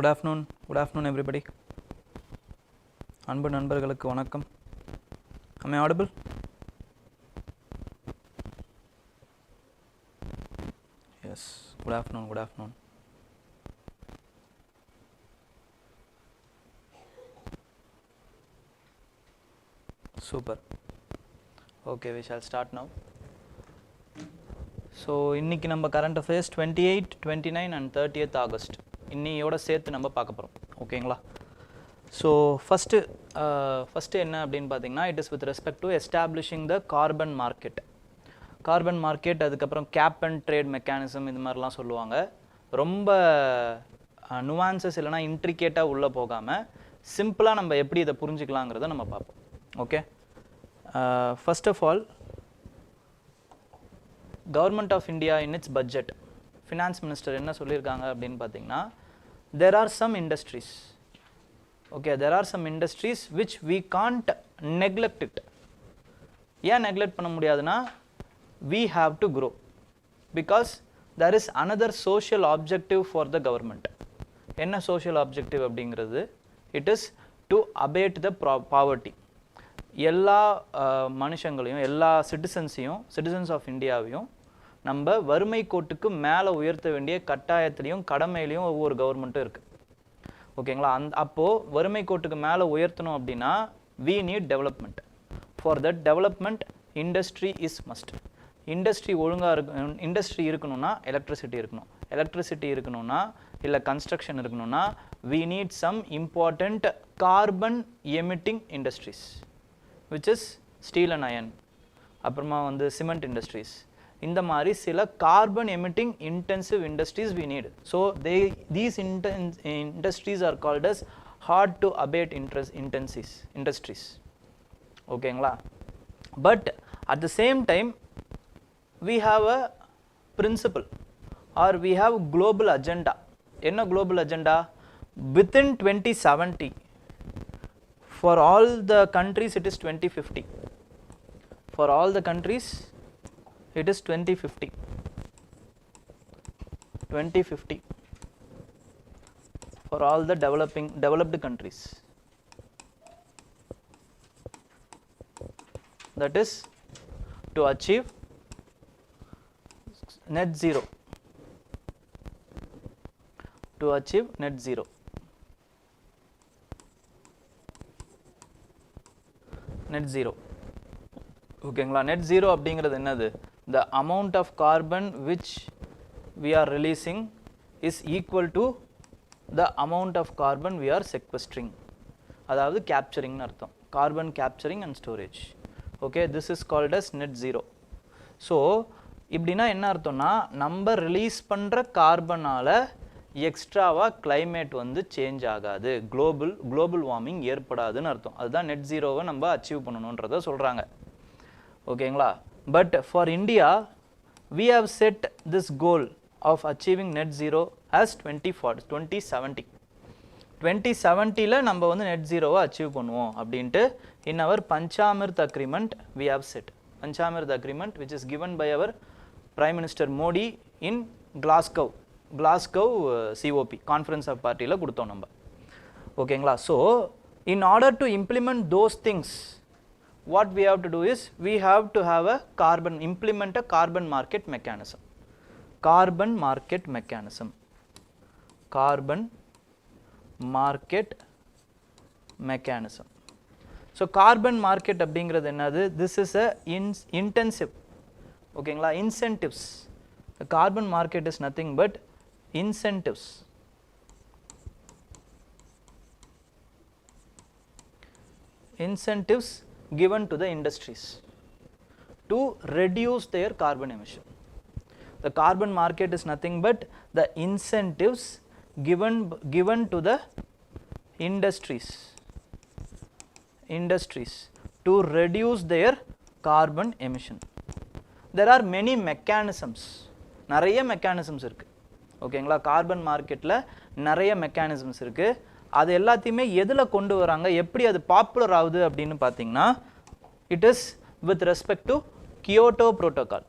Good afternoon everybody. அன்பு நண்பர்களுக்கு வணக்கம். Am I audible? Yes, good afternoon. Super. Okay, we shall start now. So இன்னைக்கு நம்ம current affairs 28, 29 and 30th August இன்னையோட சேர்த்து நம்ம பார்க்க போறோம். ஓகேங்களா? So first என்ன அப்படினு பாத்தீங்கன்னா it is with respect to establishing the carbon market அதுக்கப்புறம் cap and trade mechanism இந்த மாதிரிலாம் சொல்லுவாங்க. ரொம்ப nuances இல்லனா intricate உள்ள போகாம சிம்பிளா நம்ம எப்படி இத புரிஞ்சிக்கலாம்ங்கறத நம்ம பார்ப்போம். Okay? First of all, Government of India in its budget, Finance Minister என்ன சொல்லிருக்காங்க அப்படினு பாத்தீங்கன்னா there are some industries. Okay, there are some industries which we can't neglect it. ஏன் neglect பண்ண முடியாதுன்னா we have to grow because there is another social objective for the government. என்ன social objective அப்படிங்கிறது? It is to abate the poverty. எல்லா மனுஷங்களையும் எல்லா citizens of இந்தியாவையும் நம்ம வறுமை கோட்டுக்கு மேலே உயர்த்த வேண்டிய கட்டாயத்திலையும் கடமையிலையும் ஒவ்வொரு கவர்மெண்ட்டும் இருக்கு. ஓகேங்களா? அப்போ வறுமை கோட்டுக்கு மேலே உயர்த்தணும் அப்படின்னா we need development. For that development, industry is must. Industry இருக்கணும்னா எலக்ட்ரிசிட்டி இருக்கணும்னா இல்லை கன்ஸ்ட்ரக்ஷன் இருக்கணும்னா we need some important carbon emitting industries, which is steel and iron, அப்புறமா வந்து cement industries. இந்த மாதிரி சில carbon emitting intensive industries we need. So these industries are called as hard to abate industries. ஓகேங்களா? But at the same time we have a principle or we have global agenda. என்ன global agenda? Within 2070, for all the countries it is 2050. For all the countries it is 2050. For all the developed countries. That is to achieve net zero. ஓகேங்களா? Net zero அப்படிங்கிறது என்னது? the amount of carbon which we are releasing is equal to the amount of carbon we are sequestering. அதாவது capturing னு அர்த்தம். carbon capturing and storage. okay, this is called as net zero. so இப்படினா என்ன அர்த்தம்னா நம்ம release பண்ற கார்பனால எக்ஸ்ட்ராவா climate வந்து change ஆகாது, குளோபல் வார்மிங் ஏற்படாதுன்னு அர்த்தம். அதுதான் நெட் ஜீரோவை நம்ம அச்சீவ் பண்ணணும்ன்றத சொல்றாங்க. ஓகேங்களா? But for India, we have set this goal of achieving net zero as 2070. 2070ல நம்ம வந்து net zero-வை achieve பண்ணுவோம் அப்படின்ட்டு in our Panchamirth agreement we have set. Panchamirth agreement which is given by our Prime Minister Modi in Glasgow COP, Conference of Party-ல கொடுத்தோம் நம்ம. ஓகேங்களா? So in order to implement those things, what we have to do is we have to have implement a carbon market mechanism. So carbon market அப்படிங்கிறது என்னது? This is a intensive, ஓகேங்களா, incentives. The carbon market is nothing but incentives. Given to the industries to reduce their carbon emission. The carbon market is nothing but the incentives given to the industries to reduce their carbon emission. There are many mechanisms. நிறைய mechanisms இருக்கு. ஓகேங்களா? Carbon மார்க்கெட்ல நிறைய mechanisms இருக்கு. அது எல்லாத்தையுமே எதுல கொண்டு வராங்க, எப்படி அது பாப்புலர் ஆகுது அப்படின்னு பாத்தீங்கன்னா it is with respect to Kyoto Protocol.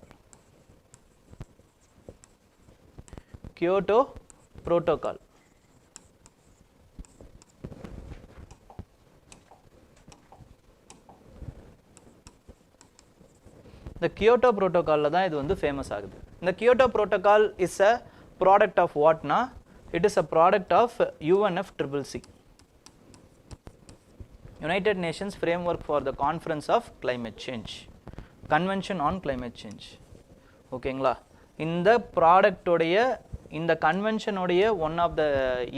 இந்த கியோட்டோ புரோட்டோகாலில் தான் இது வந்து ஃபேமஸ் ஆகுது. இந்த Kyoto protocol is a product of வாட்னா, it is a product of UNFCCC, United Nations Framework for the Conference of Climate Change, Convention on Climate Change. ஓகேங்களா? இந்த ப்ராடக்டோடைய இந்த கன்வென்ஷனுடைய ஒன் ஆஃப் த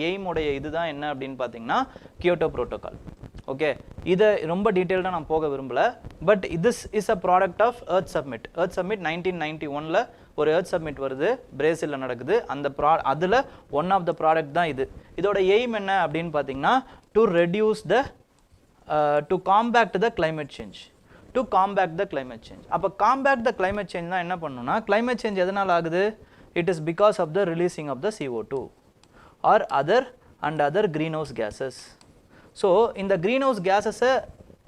எய்முடைய இதுதான் என்ன அப்படின்னு பார்த்தீங்கன்னா கியோட்டோ புரோட்டோகால். ஓகே, இதை ரொம்ப டீட்டெயில்டாக நான் போக விரும்பல. But this is a product of Earth Summit. Earth Summit 1991 ஒரு எர்த் சப்மிட் வருது, பிரேசிலில் நடக்குது. அந்த அதில் ஒன் ஆஃப் த ப்ராடக்ட் தான் இது. இதோட எய்ம் என்ன அப்படின்னு பார்த்தீங்கன்னா to reduce the to compact the climate change. To compact the climate change. அப்போ காம்பேக்ட் த கிளைமேட் சேஞ்ச் தான் என்ன பண்ணணும்னா, கிளைமேட் சேஞ்ச் எதனால் ஆகுது? It is because of the releasing of the CO2 or other greenhouse gases. So இந்த greenhouse gases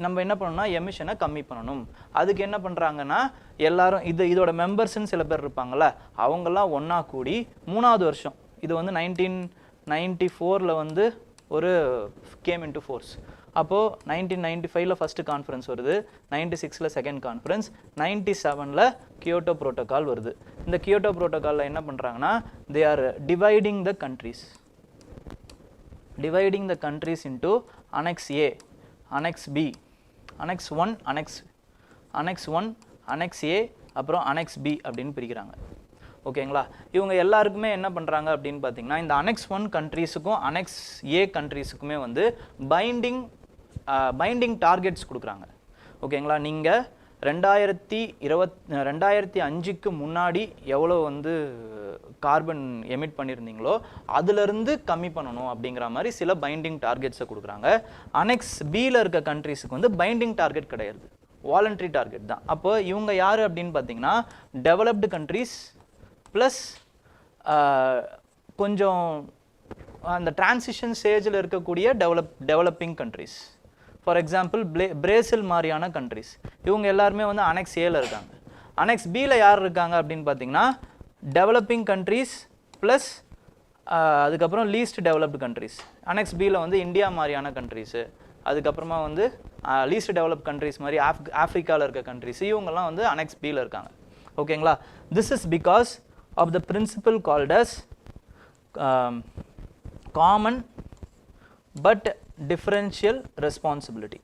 நம்ம என்ன பண்ணணும்னா எமிஷனை கம்மி பண்ணணும். அதுக்கு என்ன பண்ணுறாங்கன்னா எல்லாரும் இதோட மெம்பர்ஸ்ன்னு சில பேர் இருப்பாங்கள்ல, அவங்கெல்லாம் ஒன்றா கூடி 3வது வருஷம், இது வந்து 1994 வந்து ஒரு கேம் இன்டு ஃபோர்ஸ். அப்போது 1995 ஃபஸ்ட்டு கான்ஃபரன்ஸ் வருது, 96 செகண்ட் கான்ஃபரன்ஸ், 97 கியோட்டோ புரோட்டோகால் வருது. இந்த கியோட்டோ புரோட்டோகாலில் என்ன பண்ணுறாங்கன்னா they are dividing the countries into annex A, annex B, annex 1, annex A, அப்புறம் அனெக்ஸ் பி அப்படின்னு பிரிக்கிறாங்க. ஓகேங்களா? இவங்க எல்லாருக்குமே என்ன பண்ணுறாங்க அப்படின்னு பார்த்தீங்கன்னா இந்த அனெக்ஸ் 1 கண்ட்ரீஸுக்கும் அனெக்ஸ் ஏ கண்ட்ரீஸுக்குமே வந்து பைண்டிங் டார்கெட்ஸ் கொடுக்குறாங்க. ஓகேங்களா? நீங்கள் 2005க்கு முன்னாடி எவ்வளோ வந்து கார்பன் எமிட் பண்ணியிருந்தீங்களோ அதிலிருந்து கம்மி பண்ணணும் அப்படிங்கிற மாதிரி சில பைண்டிங் டார்கெட்ஸை கொடுக்குறாங்க. அனெக்ஸ் பியில் இருக்க கண்ட்ரீஸுக்கு வந்து பைண்டிங் டார்கெட் கிடையாது, வாலண்டரி டார்கெட் தான். அப்போ இவங்க யார் அப்படின்னு பார்த்தீங்கன்னா டெவலப்டு கண்ட்ரீஸ் ப்ளஸ் கொஞ்சம் அந்த டிரான்சிஷன் ஸ்டேஜில் இருக்கக்கூடிய developing countries. For example Brazil மாதிரியான கண்ட்ரீஸ், இவங்க எல்லாருமே வந்து அனெக்ஸ் ஏல இருக்காங்க. அனெக்ஸ் பியில் யார் இருக்காங்க அப்படின்னு பார்த்தீங்கன்னா டெவலப்பிங் கண்ட்ரீஸ் ப்ளஸ் அதுக்கப்புறம் லீஸ்ட் டெவலப்டு கண்ட்ரீஸ். அனெக்ஸ் பியில் வந்து இந்தியா மாதிரியான கண்ட்ரீஸு, அதுக்கப்புறமா வந்து லீஸ்ட் டெவலப் கண்ட்ரீஸ் மாதிரி ஆஃப்ரிக்காவில் இருக்க கண்ட்ரீஸ், இவங்கெல்லாம் வந்து அனெக்ஸ் பியில் இருக்காங்க. ஓகேங்களா? This is because of the principle called as common but differential responsibility.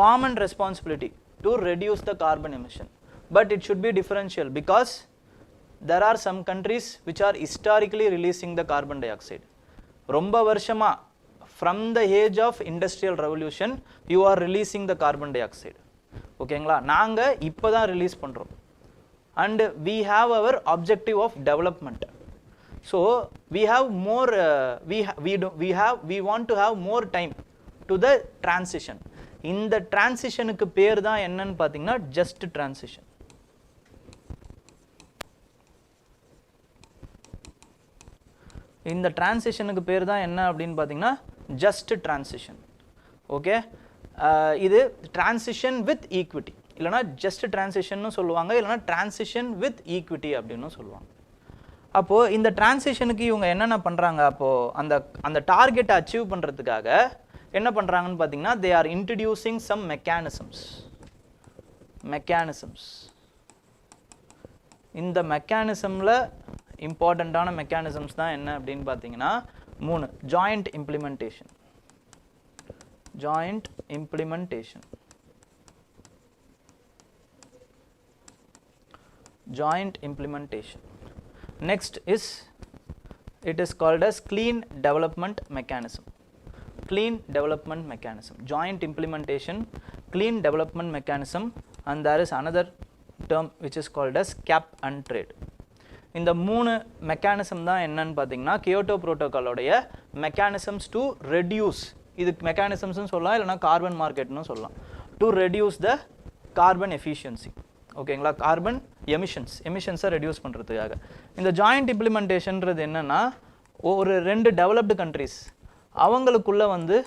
Common responsibility to reduce the carbon emission, but it should be differential because there are some countries which are historically releasing the carbon dioxide. ரொம்ப வருஷமா from the age of industrial revolution you are releasing the carbon dioxide. ஓகேங்களா? நாங்க இப்போதான் release பண்றோம். And we have our objective of development. So we have more we want to have more time to the transition. இந்த டிரான்சிஷனுக்கு பேர் தான் என்னன்னு பார்த்தீங்கன்னா just transition. இந்த டிரான்சிஷனுக்கு பேர் தான் என்ன அப்படின்னு பார்த்தீங்கன்னா ஜஸ்ட் டிரான்சிஷன். ஓகே, இது டிரான்சிஷன் வித் ஈக்விட்டி, இல்லைனா ஜஸ்ட் டிரான்சிஷன்னு சொல்லுவாங்க, இல்லைனா டிரான்சிஷன் வித் ஈக்விட்டி அப்படின்னு சொல்லுவாங்க. அப்போது இந்த டிரான்சிஷனுக்கு இவங்க என்னென்ன பண்ணுறாங்க, அப்போது அந்த டார்கெட்டை அச்சீவ் பண்ணுறதுக்காக என்ன பண்ணுறாங்கன்னு பார்த்தீங்கன்னா they are introducing some mechanisms. இந்த மெக்கானிசமில் இம்பார்ட்டண்ட்டான மெக்கானிசம்ஸ் தான் என்ன அப்படின்னு பார்த்தீங்கன்னா 3. Joint implementation. Next is it is called as clean development mechanism. Joint implementation, clean development mechanism, and there is another term which is called as cap and trade. இந்த 3 mechanism தான் என்னன்னு பார்த்தீங்கன்னா கியோட்டோ புரோட்டோகாலோடைய மெக்கானிசம்ஸ் டு ரெடியூஸ், இது மெக்கானிசம்ஸ்னு சொல்லலாம், இல்லைனா carbon மார்க்கெட்னு சொல்லலாம், to reduce the carbon efficiency. ஓகேங்களா? Carbon எமிஷன்ஸை reduce பண்ணுறதுக்காக. இந்த ஜாயிண்ட் இம்ப்ளிமெண்டேஷன்றது என்னென்னா ஒரு 2 டெவலப்டு கண்ட்ரீஸ் அவங்களுக்குள்ளே வந்து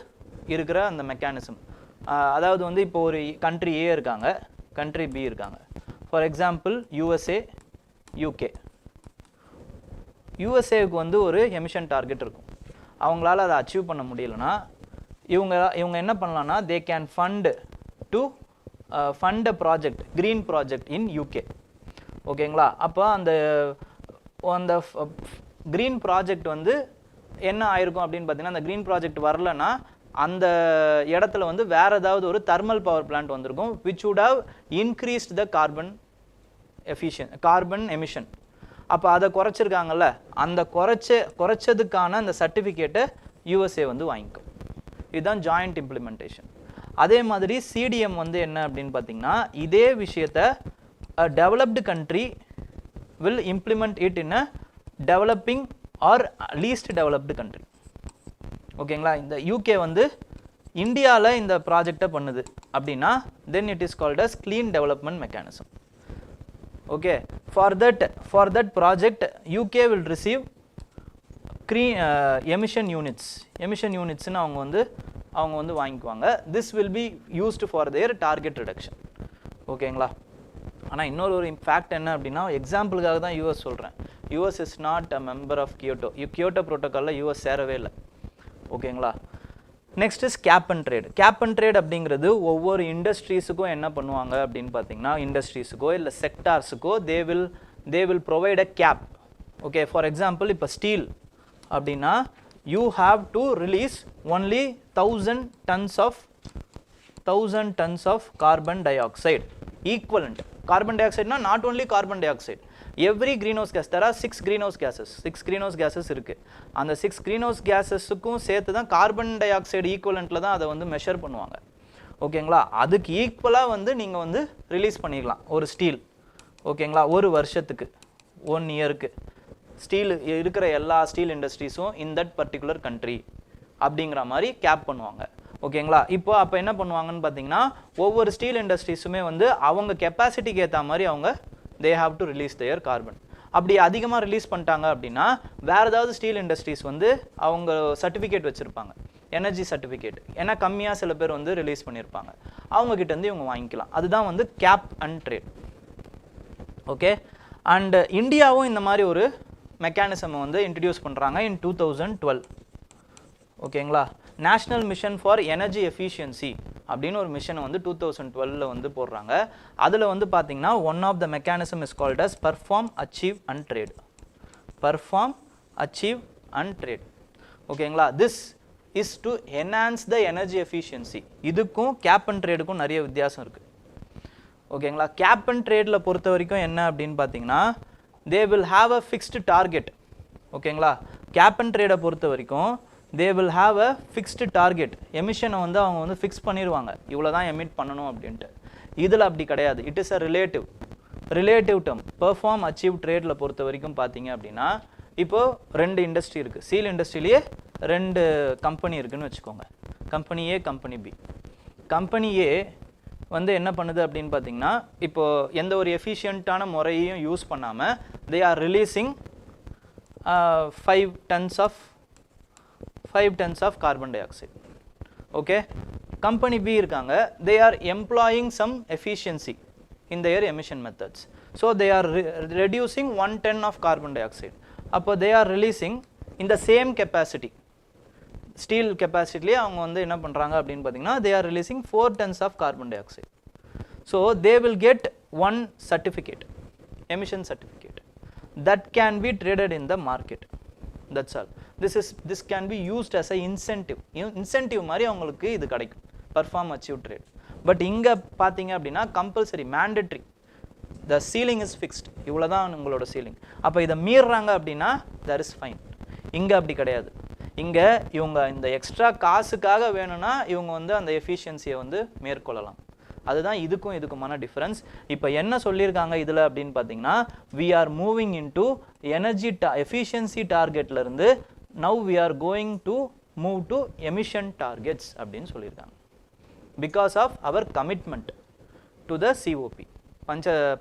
இருக்கிற அந்த மெக்கானிசம். அதாவது வந்து இப்போ ஒரு கண்ட்ரி ஏ இருக்காங்க, கண்ட்ரி பி இருக்காங்க. For example USA, UK. யூஎஸ்ஏவுக்கு வந்து ஒரு எமிஷன் டார்கெட் இருக்கும், அவங்களால அதை அச்சீவ் பண்ண முடியலன்னா இவங்க என்ன பண்ணலான்னா they can fund to fund a project, green project in UK. ஓகேங்களா? அப்போ அந்த green project வந்து என்ன ஆயிருக்கும் அப்படின்னு பார்த்தீங்கன்னா, அந்த green project வரலன்னா அந்த இடத்துல வந்து வேற ஏதாவது ஒரு thermal power plant வந்திருக்கும், which would have increased the carbon emission. அப்போ அதை குறைச்சிருக்காங்கல்ல, அந்த குறைச்சதுக்கான அந்த சர்டிஃபிகேட்டை USA வந்து வாங்கிக்கும். இதுதான் ஜாயிண்ட் இம்ப்ளிமெண்டேஷன். அதே மாதிரி CDM வந்து என்ன அப்படின்னு பார்த்தீங்கன்னா, இதே விஷயத்தை developed country will implement it in a developing or least developed country. ஓகேங்களா? இந்த UK வந்து இந்தியாவில் இந்த ப்ராஜெக்டை பண்ணுது அப்படின்னா then it is called as clean development mechanism. Okay, for that project UK will receive emission units ன்னு அவங்க வந்து வாங்கிக்குவாங்க. This will be used for their target reduction. ஓகேங்களா? ஆனால் இன்னொரு ஃபேக்ட் என்ன அப்படின்னா, எக்ஸாம்பிளுக்காக தான் யூஎஸ் சொல்கிறேன். US is not a member of Kyoto ப்ரோட்டோக்காலில் யூஎஸ் சேரவே இல்லை. ஓகேங்களா? Next is cap and trade. Cap and trade அப்படிங்கிறது ஒவ்வொரு இண்டஸ்ட்ரீஸுக்கும் என்ன பண்ணுவாங்க அப்படின்னு பார்த்தீங்கன்னா, இண்டஸ்ட்ரீஸுக்கோ இல்லை செக்டார்ஸுக்கோ they will provide a cap. Okay, for example இப்போ ஸ்டீல் அப்படின்னா you have to release only 1000 tons of carbon dioxide equivalent. Carbon dioxide na not only carbon dioxide, every greenhouse gas, there are 6 greenhouse gases இருக்கு. அந்த 6 greenhouse gases-க்கும் சேர்த்து தான் carbon dioxide equivalent-ல தான் அதை வந்து measure பண்ணுவாங்க. ஓகேங்களா? அதுக்கு ஈக்குவலாக வந்து நீங்கள் வந்து ரிலீஸ் பண்ணிடலாம் ஒரு ஸ்டீல். ஓகேங்களா? ஒரு வருஷத்துக்கு 1 இயருக்கு ஸ்டீல் இருக்கிற எல்லா ஸ்டீல் இண்டஸ்ட்ரீஸும் இன் தட் பர்டிகுலர் கண்ட்ரி அப்படிங்கிற மாதிரி கேப் பண்ணுவாங்க. ஓகேங்களா? இப்போ அப்போ என்ன பண்ணுவாங்கன்னு பார்த்தீங்கன்னா, ஒவ்வொரு ஸ்டீல் இண்டஸ்ட்ரீஸுமே வந்து அவங்க கெப்பாசிட்டிக்கு ஏற்ற மாதிரி அவங்க they have to release their carbon. அப்படி அதிகமாக ரிலீஸ் பண்ணிட்டாங்க அப்படின்னா வேறு ஏதாவது ஸ்டீல் இண்டஸ்ட்ரீஸ் வந்து அவங்க சர்டிஃபிகேட் வச்சுருப்பாங்க, எனர்ஜி சர்டிஃபிகேட். ஏன்னா கம்மியாக சில பேர் வந்து ரிலீஸ் பண்ணியிருப்பாங்க, அவங்கக்கிட்டேருந்து இவங்க வாங்கிக்கலாம். அதுதான் வந்து cap and trade. Okay, and இந்தியாவும் இந்த மாதிரி ஒரு மெக்கானிசமை வந்து இன்ட்ரடியூஸ் பண்ணுறாங்க இன் 2012. ஓகேங்களா? National mission for energy efficiency அப்படின்னு ஒரு மிஷனை வந்து 2012 வந்து போடுறாங்க. அதில் வந்து பார்த்தீங்கன்னா one of the mechanism is called as perform, achieve and trade. Perform, achieve and trade. ஓகேங்களா? This is to enhance the energy efficiency. இதுக்கும் கேப் அண்ட் ட்ரேடுக்கும் நிறைய வித்தியாசம் இருக்குது. ஓகேங்களா? கேப் அண்ட் ட்ரேடில் பொறுத்த வரைக்கும் என்ன அப்படின்னு பார்த்தீங்கன்னா, they will have a fixed target. ஓகேங்களா? கேப் அண்ட் ட்ரேடை பொறுத்த வரைக்கும் they will have a fixed target. எமிஷனை வந்து அவங்க வந்து ஃபிக்ஸ் பண்ணிடுவாங்க, இவ்வளோ தான் எமிட் பண்ணணும் அப்படின்ட்டு. இதில் அப்படி கிடையாது. It is a relative term. Perform, achieve, ட்ரேடில் பொறுத்த வரைக்கும் பார்த்தீங்க அப்படின்னா, இப்போது 2 இண்டஸ்ட்ரி இருக்குது. ஸ்டீல் இண்டஸ்ட்ரியிலேயே 2 கம்பெனி இருக்குதுன்னு வச்சுக்கோங்க. கம்பெனி ஏ, கம்பெனி பி. கம்பெனி ஏ வந்து என்ன பண்ணுது அப்படின்னு பார்த்தீங்கன்னா, இப்போது எந்த ஒரு எஃபிஷியண்ட்டான முறையையும் யூஸ் பண்ணாமல் they are releasing 5 tons of carbon dioxide. Okay, company B irukanga, they are employing some efficiency in their emission methods, so they are reducing 1 ton of carbon dioxide. Appo they are releasing in the same capacity, steel capacity la avanga vandu enna pandranga appdin pathina, they are releasing 4 tons of carbon dioxide. So they will get one certificate, emission certificate, that can be traded in the market. That's all. This can be used as a incentive மாதிரி அவங்களுக்கு இது கிடைக்கும், perform, achieve, trade. But இங்கே பார்த்தீங்க அப்படின்னா compulsory, mandatory, the ceiling is fixed, இவ்வளோ தான் உங்களோட சீலிங். அப்போ இதை மீறுறாங்க அப்படின்னா தட் இஸ் ஃபைன். இங்கே அப்படி கிடையாது. இங்கே இவங்க இந்த எக்ஸ்ட்ரா காசுக்காக வேணும்னா இவங்க வந்து அந்த எஃபிஷியன்சியை வந்து மேற்கொள்ளலாம். அதுதான் இதுக்குமான டிஃபரன்ஸ். இப்போ என்ன சொல்லியிருக்காங்க இதில் அப்படின்னு பார்த்தீங்கன்னா, we are moving into energy efficiency டார்கெட்லேருந்து now we are going to move to emission targets அப்படின்னு சொல்லியிருக்காங்க. because of our commitment to the COP.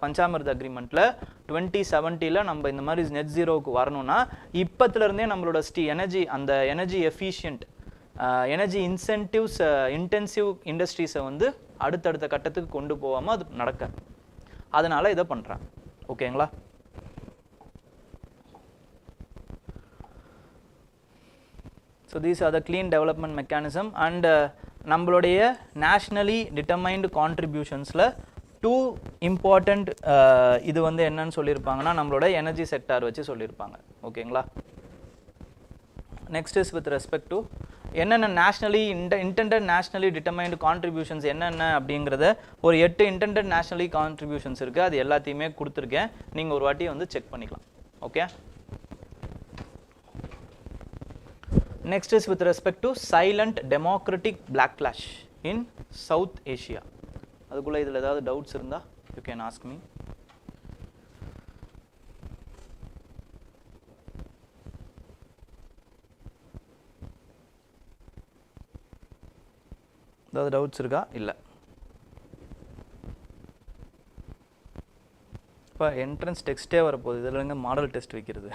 பஞ்சாமிர்த அக்ரிமெண்ட்டில் 2070 நம்ம இந்த மாதிரி நெட் ஜீரோவுக்கு வரணும்னா இப்போத்துலேருந்தே நம்மளோட அந்த எனர்ஜி எஃபிஷியன்ட், எனர்ஜி இன்டென்சிவ் இண்டஸ்ட்ரீஸை வந்து அடுத்தடுத்த கட்டத்துக்கு கொண்டு போகாமல் அது நடக்க, அதனால் இதை பண்ணுறாங்க. ஓகேங்களா? So these are the clean development mechanism, and நம்மளுடைய நேஷ்னலி டிட்டர்மைன்டு கான்ட்ரிபியூஷன்ஸில் 2 இம்பார்ட்டண்ட் இது வந்து என்னன்னு சொல்லியிருப்பாங்கன்னா நம்மளோட எனர்ஜி செக்டார் வச்சு சொல்லியிருப்பாங்க. ஓகேங்களா? Next is with respect to என்னென்ன nationally intended nationally determined contributions என்னென்ன அப்படிங்கிறத ஒரு 8 இன்டெண்டட் நேஷ்னலி கான்ட்ரிபியூஷன்ஸ் இருக்குது. அது எல்லாத்தையுமே கொடுத்துருக்கேன், நீங்கள் ஒரு வாட்டி வந்து செக் பண்ணிக்கலாம். Okay, next is with respect to silent democratic backlash in South Asia. அதுக்குள்ள இதில் ஏதாவது டவுட்ஸ் இருந்தா you can ask me. ஏதாவது டவுட்ஸ் இருக்கா? இல்லை. இப்போ என்ட்ரன்ஸ் டெஸ்ட்டே வரப்போகுது, இதில் எங்கே மாடல் டெஸ்ட் வைக்கிறது?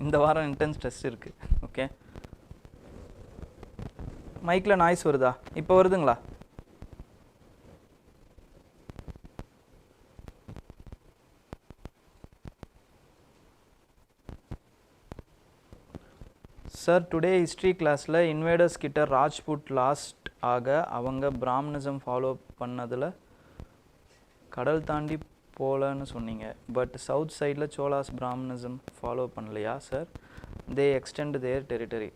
இந்த வாரம் என்ட்ரன்ஸ் டெஸ்ட் இருக்குது. ஓகே, மைக்கில் நாய்ஸ் வருதா? இப்போ வருதுங்களா? சார், டுடே ஹிஸ்ட்ரி கிளாஸில் இன்வேடர்ஸ் கிட்ட ராஜ்புட் லாஸ்ட் ஆக அவங்க பிராமணிசம் ஃபாலோ பண்ணதில் கடல் தாண்டி போகலன்னு சொன்னீங்க. பட் சவுத் சைடில் சோலாஸ் பிராமணிசம் ஃபாலோ பண்ணலையா சார்? தே எக்ஸ்டெண்ட் தேர் டெரிட்டரி.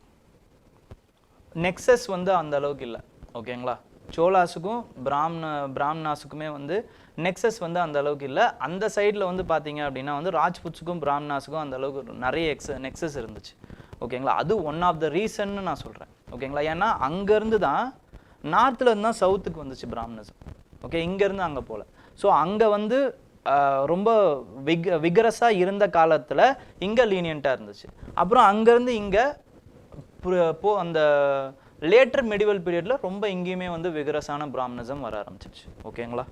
நெக்ஸஸ் வந்து அந்த அளவுக்கு இல்லை. ஓகேங்களா? சோலாஸுக்கும் பிராமணாஸுக்குமே வந்து நெக்ஸஸ் வந்து அந்த அளவுக்கு இல்லை. அந்த சைடில் வந்து பார்த்தீங்க அப்படின்னா வந்து ராஜ்புட்ஸுக்கும் பிராமணாஸுக்கும் அந்த அளவுக்கு நிறைய நெக்ஸஸ் இருந்துச்சு. ஓகேங்களா? அது ஒன் ஆஃப் த ரீசன்னு நான் சொல்கிறேன். ஓகேங்களா? ஏன்னா அங்கேருந்து தான் நார்த்தில் இருந்து தான் சவுத்துக்கு வந்துச்சு பிராமணிசம். ஓகே, இங்கேருந்து அங்கே போகல. ஸோ அங்கே வந்து ரொம்ப விகரஸாக இருந்த காலத்தில் இங்கே லீனியண்ட்டாக இருந்துச்சு. அப்புறம் அங்கேருந்து இங்கே அந்த லேட்டர் மெடிவல் பீரியடில் ரொம்ப இங்கேயுமே வந்து விகரஸான பிராமணிசம் வர ஆரம்பிச்சிருச்சு. ஓகேங்களா?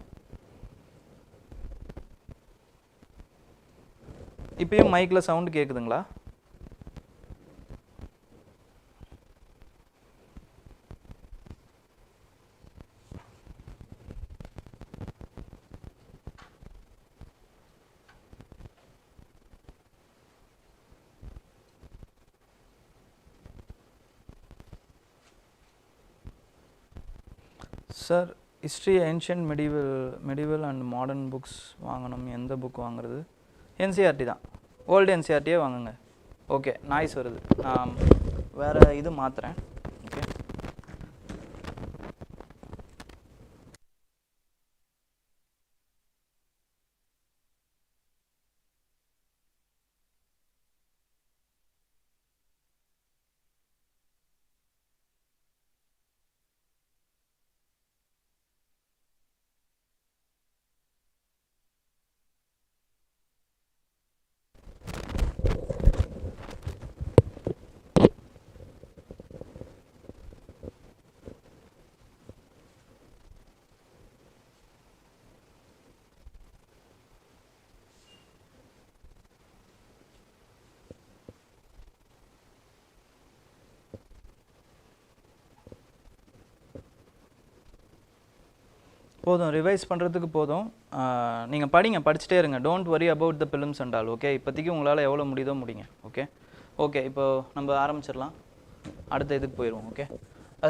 இப்பயும் மைக்கில் சவுண்டு கேட்குதுங்களா? Sir, history ancient medieval and modern books வாங்கணும், எந்த புக் வாங்குறது? என்சிஆர்டி தான், ஓல்டு என்சிஆர்டியே வாங்குங்க. ஓகே, நாய்ஸ் வருது, நான் வேறு இது மாற்றுறேன். ஓகே, போதும், ரிவைஸ் பண்ணுறதுக்கு போதும். நீங்கள் படிச்சுட்டே இருங்க. Don't worry about the films and all. Okay, இப்போதைக்கு உங்களால் எவ்வளோ முடியுதோ முடிங்க. ஓகே ஓகே, இப்போது நம்ம ஆரம்பிச்சிடலாம், அடுத்த இதுக்கு போயிடுவோம். ஓகே,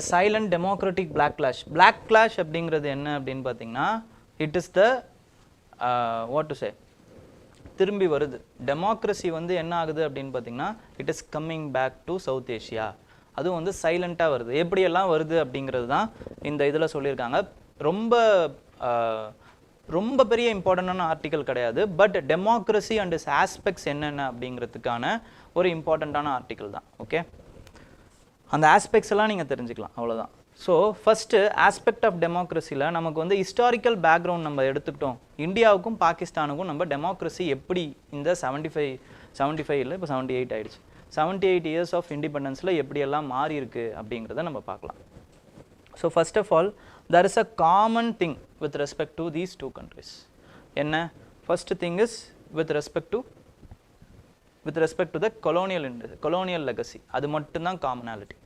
சைலண்ட் டெமோக்ராட்டிக் பிளாக்லாஷ் அப்படிங்கிறது என்ன அப்படின்னு பார்த்தீங்கன்னா, it is the what to say, திரும்பி வருது. டெமோக்ரஸி வந்து என்ன ஆகுது அப்படின்னு பார்த்தீங்கன்னா, it is coming back to South Asia. அதுவும் வந்து சைலண்ட்டாக வருது. எப்படியெல்லாம் வருது அப்படிங்கிறது தான் இந்த இதில் சொல்லியிருக்காங்க. ரொம்ப பெரிய இம்பார்ட்டண்டான ஆர்டிக்கல் கிடையாது, but democracy and is aspects என்னென்ன அப்படிங்கிறதுக்கான ஒரு இம்பார்ட்டண்ட்டான ஆர்டிக்கல் தான். ஓகே, அந்த ஆஸ்பெக்ட்ஸ் எல்லாம் நீங்கள் தெரிஞ்சுக்கலாம், அவ்வளோதான். ஸோ ஃபஸ்ட்டு ஆஸ்பெக்ட் ஆஃப் டெமோக்ரஸியில் நமக்கு வந்து ஹிஸ்டாரிக்கல் பேக்ரவுண்ட் நம்ம எடுத்துக்கிட்டோம். இந்தியாவுக்கும் பாகிஸ்தானுக்கும் நம்ம டெமோக்ரஸி எப்படி இந்த 75 இல்லை, இப்போ 78 ஆகிடுச்சு, 78 இயர்ஸ் ஆஃப் இண்டிபெண்டன்ஸில் எப்படியெல்லாம் மாறி இருக்கு அப்படிங்கிறத நம்ம பார்க்கலாம். So first of all, there is a common thing with respect to these two countries. என்ன? first thing is with respect to the colonial legacy. அது மட்டும்தான் காமனாலிட்டி.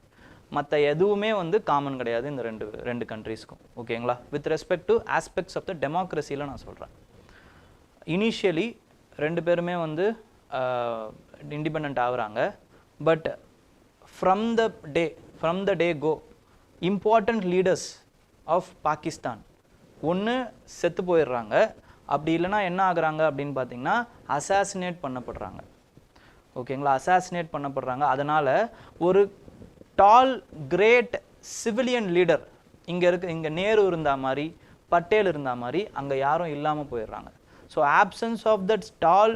மற்ற எதுவுமே வந்து காமன் கிடையாது இந்த ரெண்டு கண்ட்ரீஸ்க்கும். ஓகேங்களா? With respect to aspects of the டெமோக்ரஸியில் நான் சொல்கிறேன். இனிஷியலி ரெண்டு பேருமே வந்து இண்டிபெண்ட் ஆகுறாங்க. But from the day go important leaders of Pakistan ஒன்று செத்து போயிடுறாங்க, அப்படி இல்லைனா என்ன ஆகுறாங்க அப்படின்னு பார்த்தீங்கன்னா அசாசினேட் பண்ணப்படுறாங்க. ஓகேங்களா, அசாசினேட் பண்ணப்படுறாங்க. அதனால் ஒரு டால் கிரேட் சிவிலியன் லீடர் இங்கே நேரு இருந்தா மாதிரி பட்டேல் இருந்தா மாதிரி அங்கே யாரும் இல்லாமல் போயிடுறாங்க. So absence of that tall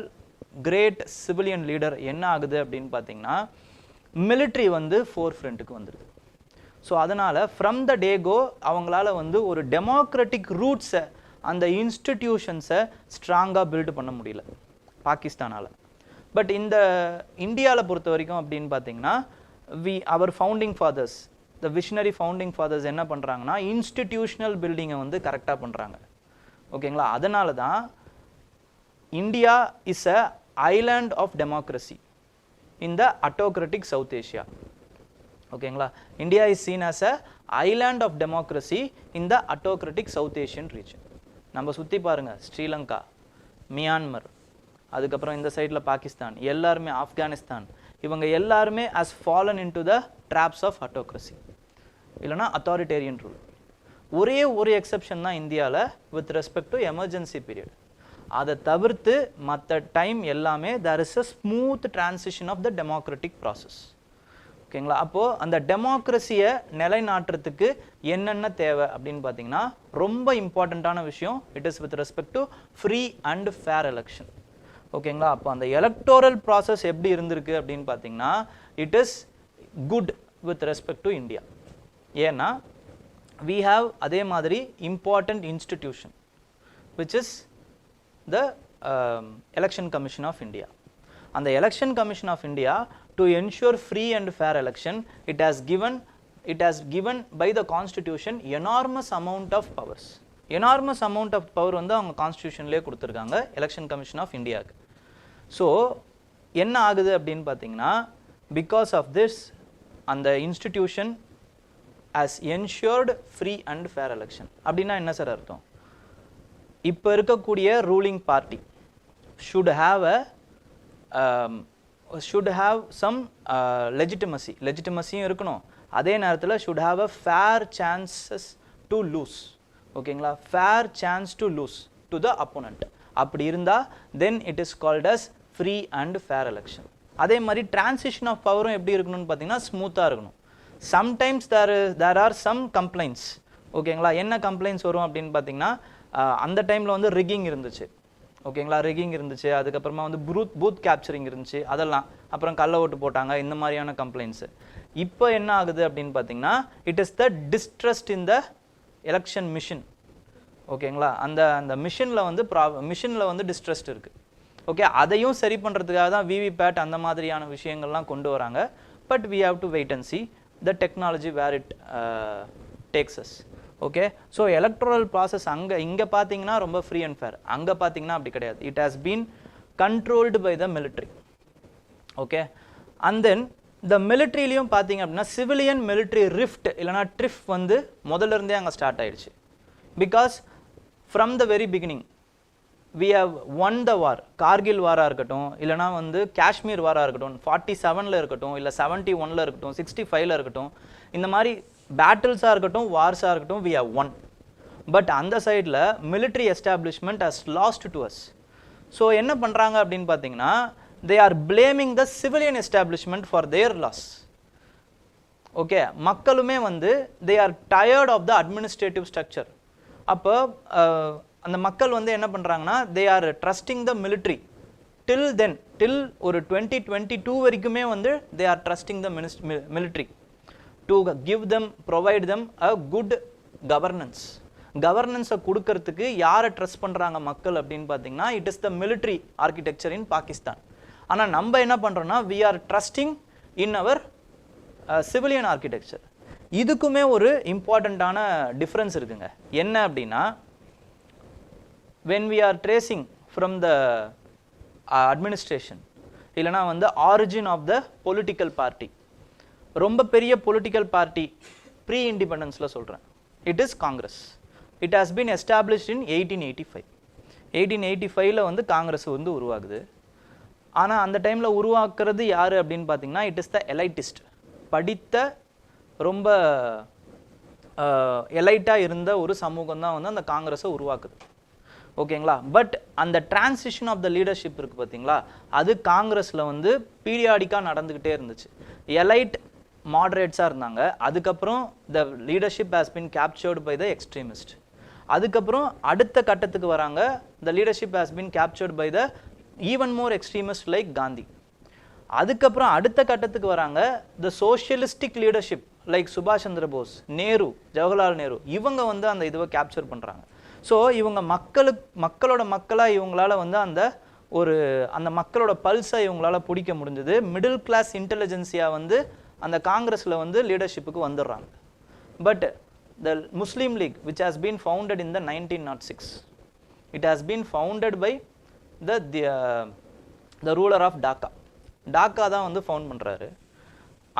great civilian leader என்ன ஆகுது அப்படின்னு பார்த்தீங்கன்னா மிலிட்ரி வந்து ஃபோர் ஃப்ரண்ட்டுக்கு வந்துடுது. ஸோ அதனால் ஃப்ரம் த டே கோ அவங்களால வந்து ஒரு டெமோக்ராட்டிக் ரூட்ஸை அந்த இன்ஸ்டிடியூஷன்ஸை ஸ்ட்ராங்காக பில்டு பண்ண முடியல பாகிஸ்தானால். பட் இந்த இந்தியாவில் பொறுத்த வரைக்கும் அப்படின்னு பார்த்தீங்கன்னா அவர் ஃபவுண்டிங் ஃபாதர்ஸ், த விஷனரி ஃபவுண்டிங் ஃபாதர்ஸ் என்ன பண்ணுறாங்கன்னா இன்ஸ்டிடியூஷனல் பில்டிங்கை வந்து கரெக்டாக பண்ணுறாங்க. ஓகேங்களா, அதனால தான் India is a island of democracy in the autocratic South Asia. ஓகேங்களா, India is seen as a island of democracy in the autocratic South Asian region. நம்ம சுற்றி பாருங்கள், ஸ்ரீலங்கா, மியான்மர், அதுக்கப்புறம் இந்த சைடில் பாகிஸ்தான், எல்லாருமே ஆப்கானிஸ்தான், இவங்க எல்லாருமே as fallen into the traps of autocracy இல்லைனா அத்தாரிட்டேரியன் ரூல். ஒரே ஒரு எக்ஸப்ஷன் தான் இந்தியாவில் with respect to emergency period. அதை தவிர்த்து மற்ற டைம் எல்லாமே there is a smooth transition of the democratic process. ஓகேங்களா, அப்போது அந்த டெமோக்ரஸியை நிலைநாட்டுறதுக்கு என்னென்ன தேவை அப்படின்னு பார்த்தீங்கன்னா ரொம்ப இம்பார்ட்டண்ட்டான விஷயம் it is with respect to free and fair election. ஓகேங்களா, அப்போ அந்த எலக்டோரல் ப்ராசஸ் எப்படி இருந்திருக்கு அப்படின்னு பார்த்தீங்கன்னா it is good with respect to India. ஏன்னா we have அதே மாதிரி important institution which is the election commission of India. அந்த election commission of India to ensure free and fair election it has given by the constitution enormous amount of powers. Enormous amount of power வந்து அவங்க கான்ஸ்டியூஷன்லேயே கொடுத்துருக்காங்க election commission of இந்தியாவுக்கு. So என்ன ஆகுது அப்படின்னு பார்த்தீங்கன்னா பிகாஸ் ஆஃப் திஸ் அந்த institution as ensured free and fair election. அப்படின்னா என்ன சார் அர்த்தம்? இப்போ இருக்கக்கூடிய ruling party should have some legitimacyயும் இருக்கணும், அதே நேரத்தில் should have a fair chances to lose. ஓகேங்களா, fair chance to lose to the opponent. அப்படி இருந்தால் then it is called as free and fair election. அதே மாதிரி டிரான்சிஷன் ஆஃப் பவரும் எப்படி இருக்கணும்னு பார்த்தீங்கன்னா ஸ்மூத்தாக இருக்கணும். Sometimes there are some complaints. ஓகேங்களா, என்ன கம்ப்ளைண்ட்ஸ் வரும் அப்படின்னு பார்த்தீங்கன்னா அந்த டைமில் வந்து ரிக்கிங் இருந்துச்சு. ஓகேங்களா, ரிக்கிங் இருந்துச்சு, அதுக்கப்புறமா வந்து பூத் கேப்சரிங் இருந்துச்சு, அதெல்லாம் அப்புறம் கள்ள ஓட்டு போட்டாங்க, இந்த மாதிரியான கம்ப்ளைண்ட்ஸு. இப்போ என்ன ஆகுது அப்படின்னு பார்த்தீங்கன்னா it is the distrust in the election machine. ஓகேங்களா, அந்த மிஷினில் வந்து டிஸ்ட்ரஸ்ட் இருக்குது. ஓகே, அதையும் சரி பண்ணுறதுக்காக தான் விவிபேட் அந்த மாதிரியான விஷயங்கள்லாம் கொண்டு வராங்க. But we have to wait and see the technology where it takes us. Okay, so electoral process இங்கே பார்த்தீங்கன்னா ரொம்ப ஃப்ரீ அண்ட் ஃபேர், அங்கே பார்த்தீங்கன்னா அப்படி கிடையாது. It has been controlled by the military. Okay, and then இந்த மிலிட்ரிலையும் பார்த்தீங்க அப்படின்னா சிவிலியன் மிலிட்ரி ரிஃப்ட் இல்லைனா ட்ரிஃப் வந்து முதல்ல இருந்தே அங்கே ஸ்டார்ட் ஆயிடுச்சு. Because from the very beginning we have won the war. Kargil வாராக இருக்கட்டும், இல்லைனா வந்து காஷ்மீர் வாராக இருக்கட்டும், 47 இருக்கட்டும், இல்லை 71 இருக்கட்டும், 65 இருக்கட்டும், இந்த மாதிரி பேட்டில்ஸாக இருக்கட்டும், வார்ஸாக இருக்கட்டும், வி ஹவ் ஒன். பட் அந்த சைடில் military establishment has lost to us. So என்ன பண்ணுறாங்க அப்படின்னு பார்த்தீங்கன்னா they are blaming the civilian establishment for their loss. Okay, மக்களுமே வந்து they are tired of the administrative structure. அப்போ அந்த மக்கள் வந்து என்ன பண்ணுறாங்கன்னா they are trusting the military till ஒரு 2022 வரைக்குமே வந்து they are trusting the military to provide them a good governance. கவர்னன்ஸை கொடுக்கறதுக்கு யாரை ட்ரஸ்ட் பண்ணுறாங்க மக்கள் அப்படின்னு பார்த்தீங்கன்னா it is the military architecture in Pakistan. ஆனால் நம்ம என்ன பண்ணுறோன்னா we are trusting in our civilian architecture. இதுக்குமே ஒரு இம்பார்ட்டண்ட்டான டிஃப்ரென்ஸ் இருக்குங்க. என்ன அப்படின்னா when we are tracing from the administration இல்லைனா வந்து origin of the political party, ரொம்ப பெரிய பொலிட்டிக்கல் பார்ட்டி ப்ரீ இண்டிபெண்டன்ஸில் சொல்கிறேன், it is Congress. It has been established in 1885. 1885 வந்து காங்கிரஸ் வந்து உருவாகுது. ஆனால் அந்த டைமில் உருவாக்குறது யார் அப்படின்னு பார்த்தீங்கன்னா இட் இஸ் த எலைட்டிஸ்ட், படித்த ரொம்ப எலைட்டாக இருந்த ஒரு சமூகம் தான் வந்து அந்த காங்கிரஸை உருவாக்குது. ஓகேங்களா? பட் அந்த டிரான்சிஷன் ஆஃப் த லீடர்ஷிப் இருக்குது பார்த்தீங்களா, அது காங்கிரஸில் வந்து பீரியாடிக்காக நடந்துக்கிட்டே இருந்துச்சு. எலைட் மாடரேட்ஸாக இருந்தாங்க. அதுக்கப்புறம் the leadership has been captured by the extremist. அதுக்கப்புறம் அடுத்த கட்டத்துக்கு வராங்க, the leadership has been captured by the even more extremist like Gandhi. அதுக்கப்புறம் அடுத்த கட்டத்துக்கு வராங்க, த சோஷியலிஸ்டிக் லீடர்ஷிப் லைக் சுபாஷ் சந்திர போஸ், நேரு, ஜவஹர்லால் நேரு. இவங்க வந்து அந்த இதுவை கேப்சர் பண்ணுறாங்க. ஸோ இவங்க மக்களோட மக்களாக இவங்களால வந்து அந்த மக்களோட பல்ஸை இவங்களால பிடிக்க முடிஞ்சது. மிடில் கிளாஸ் இன்டெலிஜென்சியாக வந்து அந்த காங்கிரஸில் வந்து லீடர்ஷிப்புக்கு வந்துடுறாங்க. But the Muslim League which has been founded in the 1906, it has been founded by the ruler of Dhaka தான் வந்து ஃபவுண்ட் பண்ணுறாரு.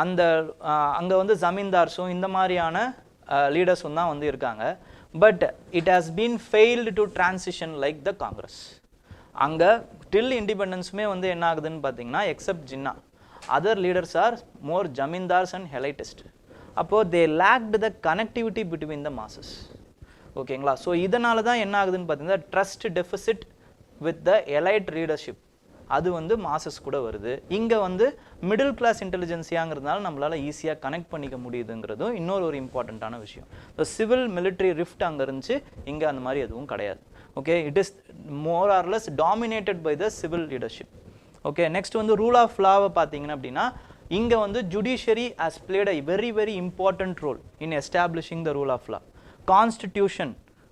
அங்கே வந்து ஜமீன்தார்ஸும் இந்த மாதிரியான லீடர்ஸும் தான் வந்து இருக்காங்க. But it has been failed to transition like the Congress. அங்கே டில் இண்டிபெண்டன்ஸுமே வந்து என்ன ஆகுதுன்னு பார்த்தீங்கன்னா, except Jinnah, other leaders are more zamindars and elitist. அப்போது they lacked the connectivity between the masses. ஓகேங்களா? ஸோ இதனால தான் என்ன ஆகுதுன்னு பார்த்தீங்கன்னா, trust deficit with the elite leadership அது வந்து மாசஸ் கூட வருது. இங்கே வந்து மிடில் கிளாஸ் இன்டெலிஜென்சியாங்கிறதுனால நம்மளால் ஈஸியாக கனெக்ட் பண்ணிக்க முடியுதுங்கிறதும் இன்னொரு இம்பார்ட்டண்ட்டான விஷயம். ஸோ சிவில் மிலிட்ரி ரிஃப்ட் அங்கே இருந்துச்சு, இங்கே அந்த மாதிரி எதுவும் கிடையாது. Okay, it is more or less dominated by the civil leadership. Okay, next வந்து ரூல் ஆஃப் லாவை பார்த்தீங்கன்னா அப்படின்னா, இங்கே வந்து judiciary has played a very very important role in establishing the rule of law.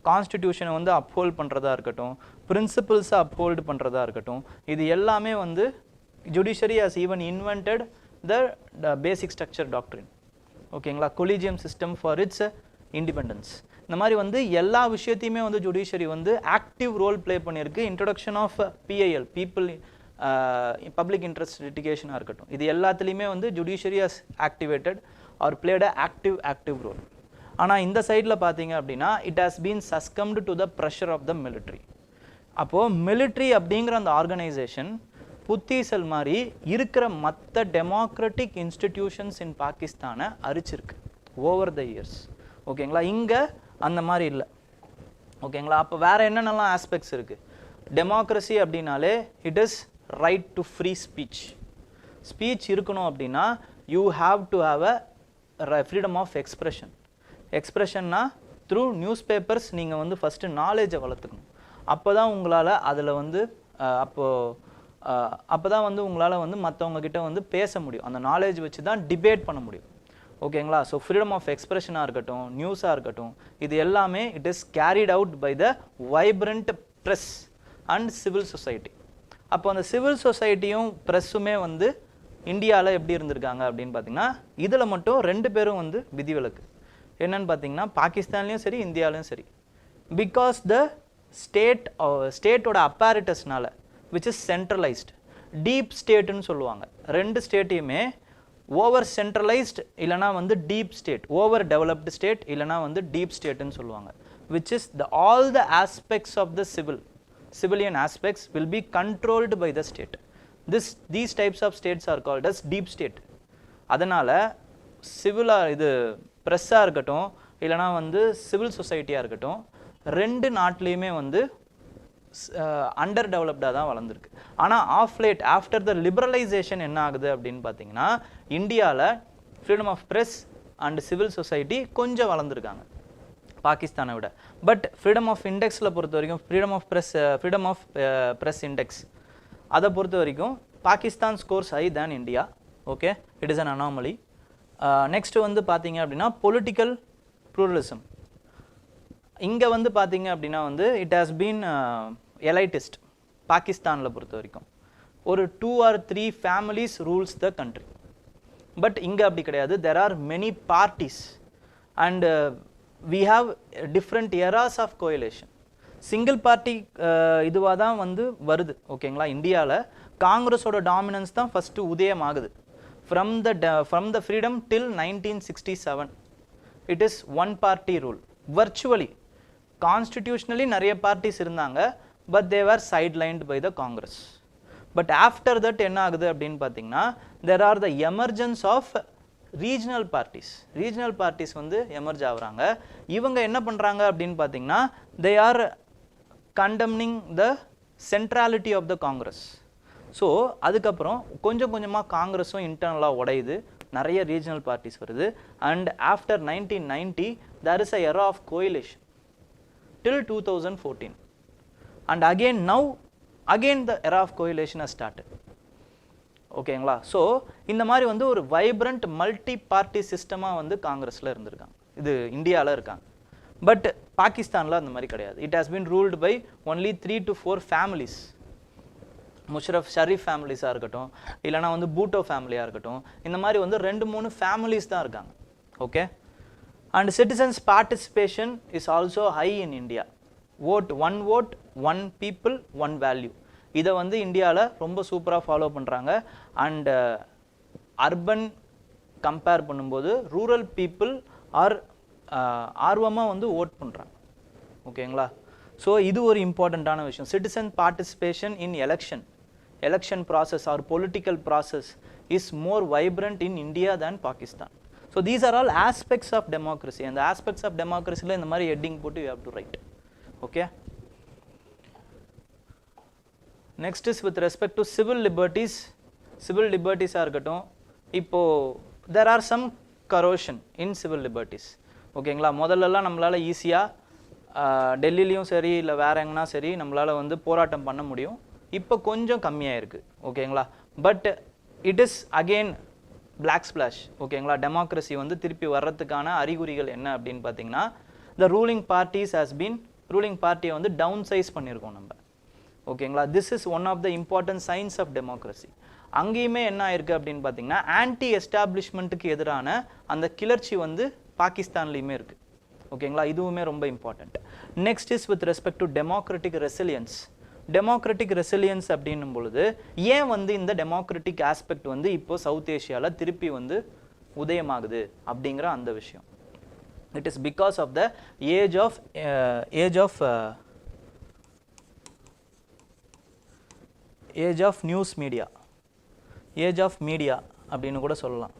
கான்ஸ்டிடியூஷனை வந்து அப்ஹோல்ட் பண்ணுறதா இருக்கட்டும், பிரின்சிபிள்ஸை அப்ஹோல்டு பண்ணுறதா இருக்கட்டும், இது எல்லாமே வந்து judiciary has even invented the basic structure doctrine. ஓகேங்களா? Collegium system for its independence. இந்த மாதிரி வந்து எல்லா விஷயத்தையுமே வந்து ஜுடிஷியரி வந்து ஆக்டிவ் ரோல் ப்ளே பண்ணியிருக்கு. Introduction of PIL, public interest லிட்டிகேஷனாக இருக்கட்டும், இது எல்லாத்துலேயுமே வந்து judiciary has activated or played a active role. ஆனால் இந்த சைடில் பார்த்தீங்க அப்படின்னா, it has been succumbed to the pressure of the military. அப்போது மிலிட்ரி அப்படிங்கிற அந்த ஆர்கனைசேஷன் புத்திசல் மாதிரி இருக்கிற மற்ற டெமோக்ராட்டிக் இன்ஸ்டிடியூஷன்ஸ் இன் பாகிஸ்தானை அரிச்சிருக்கு ஓவர் த இயர்ஸ். ஓகேங்களா? இங்கே அந்த மாதிரி இல்லை. ஓகேங்களா? அப்போ வேறு என்னென்னலாம் ஆஸ்பெக்ட்ஸ் இருக்குது? டெமோக்ரஸி அப்படின்னாலே it is right to free speech இருக்கணும். அப்படின்னா you have to have a freedom of எக்ஸ்பிரஷன்னா த்ரூ நியூஸ் பேப்பர்ஸ் நீங்கள் வந்து ஃபஸ்ட்டு நாலேஜை வளர்த்துக்கணும். அப்போ தான் உங்களால் அதில் வந்து அப்போ தான் வந்து உங்களால் வந்து மற்றவங்கக்கிட்ட வந்து பேச முடியும். அந்த நாலேஜ் வச்சு தான் டிபேட் பண்ண முடியும். ஓகேங்களா? ஸோ ஃப்ரீடம் ஆஃப் எக்ஸ்பிரஷனாக இருக்கட்டும், நியூஸாக இருக்கட்டும், இது எல்லாமே it is carried out by the vibrant press and civil society. அப்போ அந்த சிவில் சொசைட்டியும் ப்ரெஸ்ஸுமே வந்து இந்தியாவில் எப்படி இருந்திருக்காங்க அப்படின்னு பார்த்தீங்கன்னா, இதில் மட்டும் 2 பேரும் வந்து விதிவிலக்கு. என்னன்னு பார்த்தீங்கன்னா, பாகிஸ்தான்லேயும் சரி இந்தியாவிலையும் சரி, பிகாஸ் த ஸ்டேட்டோட அப்பாரிட்டஸ்னால விச் இஸ் சென்ட்ரலைஸ்ட், டீப் ஸ்டேட்டுன்னு சொல்லுவாங்க. 2 ஸ்டேட்டையுமே ஓவர் சென்ட்ரலைஸ்ட் இல்லைனா வந்து deep state, over developed state இல்லைனா வந்து டீப் ஸ்டேட்டுன்னு சொல்லுவாங்க. Which is all the aspects of the civilian aspects will be controlled by the state. These types of states are called as deep state. அதனால இது ப்ரெஸ்ஸாக இருக்கட்டும் இல்லைனா வந்து சிவில் சொசைட்டியாக இருக்கட்டும், 2 நாட்டிலையுமே வந்து அண்டர் டெவலப்டாக தான் வளர்ந்துருக்கு. ஆனால் of late after the liberalisation என்ன ஆகுது அப்படின்னு பார்த்தீங்கன்னா, இந்தியாவில் freedom of press and civil society கொஞ்சம் வளர்ந்துருக்காங்க பாகிஸ்தானை விட. பட் ஃப்ரீடம் ஆஃப் இண்டெக்ஸில் பொறுத்த வரைக்கும், ஃப்ரீடம் ஆஃப் ப்ரெஸ் இண்டெக்ஸ் அதை பொறுத்த வரைக்கும் Pakistan scores high than India. Okay, it is an anomaly. Next வந்து பார்த்தீங்க அப்படின்னா பொலிட்டிக்கல் ப்ளூரலிசம். இங்கே வந்து பார்த்தீங்க அப்படின்னா வந்து இட் ஹாஸ் பீன் எலைட்டிஸ்ட். பாகிஸ்தானில் பொறுத்த வரைக்கும் ஒரு 2 or 3 families rules the country. But இங்கே அப்படி கிடையாது. There are many parties and we have different eras of coalition. Single party இதுவாக தான் வந்து வருது. ஓகேங்களா? இந்தியாவில் காங்கிரஸோட டாமினன்ஸ் தான் ஃபஸ்ட்டு உதயம் ஆகுது. From the freedom till 1967 it is one party rule. Virtually constitutionally நிறைய பார்ட்டிஸ் இருந்தாங்க, but they are sidelined by the Congress. But after that என்ன ஆகுது அப்படின்னு பார்த்தீங்கன்னா, there are the emergence of regional parties வந்து எமர்ஜ் ஆகுறாங்க. இவங்க என்ன பண்ணுறாங்க அப்படின்னு பார்த்தீங்கன்னா they are condemning the centrality of the Congress. So அதுக்கப்புறம் கொஞ்சம் கொஞ்சமாக காங்கிரஸும் இன்டர்னலாக உடையுது, நிறைய ரீஜனல் பார்ட்டிஸ் வருது. And after 1990 there is a era of coalition till 2014 and again the era of coalition has started. ஓகேங்களா? ஸோ இந்த மாதிரி வந்து ஒரு வைப்ரண்ட் மல்டி பார்ட்டி சிஸ்டமாக வந்து காங்கிரஸில் இருந்திருக்காங்க, இது இந்தியாவில் இருக்காங்க. பட் பாகிஸ்தானில் அந்த மாதிரி கிடையாது. It has been ruled by only 3 to 4 families. Musharraf Sharif ஃபேமிலிஸாக இருக்கட்டும், இல்லைனா வந்து பூட்டோ ஃபேமிலியாக இருக்கட்டும், இந்த மாதிரி வந்து 2-3 ஃபேமிலிஸ் தான் இருக்காங்க. Okay. And citizens participation is also high in India. One vote 1 people 1 value. இதை வந்து இந்தியாவில் ரொம்ப சூப்பராக ஃபாலோ பண்ணுறாங்க. அண்ட் அர்பன் கம்பேர் பண்ணும்போது ரூரல் பீப்புள் ஆர்வமாக வந்து ஓட் பண்ணுறாங்க. ஓகேங்களா? ஸோ இது ஒரு இம்பார்ட்டண்ட்டான விஷயம். Citizen participation in election process or political process is more vibrant in India than Pakistan. So these are all aspects of democracy. அந்த ஆஸ்பெக்ட்ஸ் ஆஃப் டெமோக்ரஸியில் இந்த மாதிரி ஹெட்டிங் போட்டு you have to write. Okay. Next is with respect to civil லிபர்ட்டிஸாக இருக்கட்டும். இப்போது there are some corrosion in civil liberties. ஓகேங்களா? முதல்லலாம் நம்மளால் ஈஸியாக டெல்லிலையும் சரி இல்லை வேற எங்கன்னா சரி நம்மளால் வந்து போராட்டம் பண்ண முடியும். இப்போ கொஞ்சம் கம்மியாக இருக்குது. ஓகேங்களா? But it is again black splash. ஓகேங்களா? டெமோக்ரஸி வந்து திருப்பி வர்றதுக்கான அறிகுறிகள் என்ன அப்படின்னு பார்த்தீங்கன்னா, த ரூலிங் பார்ட்டியை வந்து டவுன் சைஸ் பண்ணியிருக்கோம் நம்ம. ஓகேங்களா? This is one of the important signs of democracy. அங்கேயுமே என்ன ஆயிருக்கு அப்படின்னு பார்த்தீங்கன்னா, ஆன்டி எஸ்டாப்ளிஷ்மெண்ட்டுக்கு எதிரான அந்த கிளர்ச்சி வந்து பாகிஸ்தான்லேயுமே இருக்குது. ஓகேங்களா? இதுவுமே ரொம்ப important. Next is with respect to democratic resilience அப்படின்னும் பொழுது ஏன் வந்து இந்த டெமோக்ராட்டிக் ஆஸ்பெக்ட் வந்து இப்போ சவுத் ஏஷியாவில் திருப்பி வந்து உதயமாகுது அப்படிங்கிற அந்த விஷயம். It is because of the age of news media, age of media அப்படின்னு கூட சொல்லலாம்.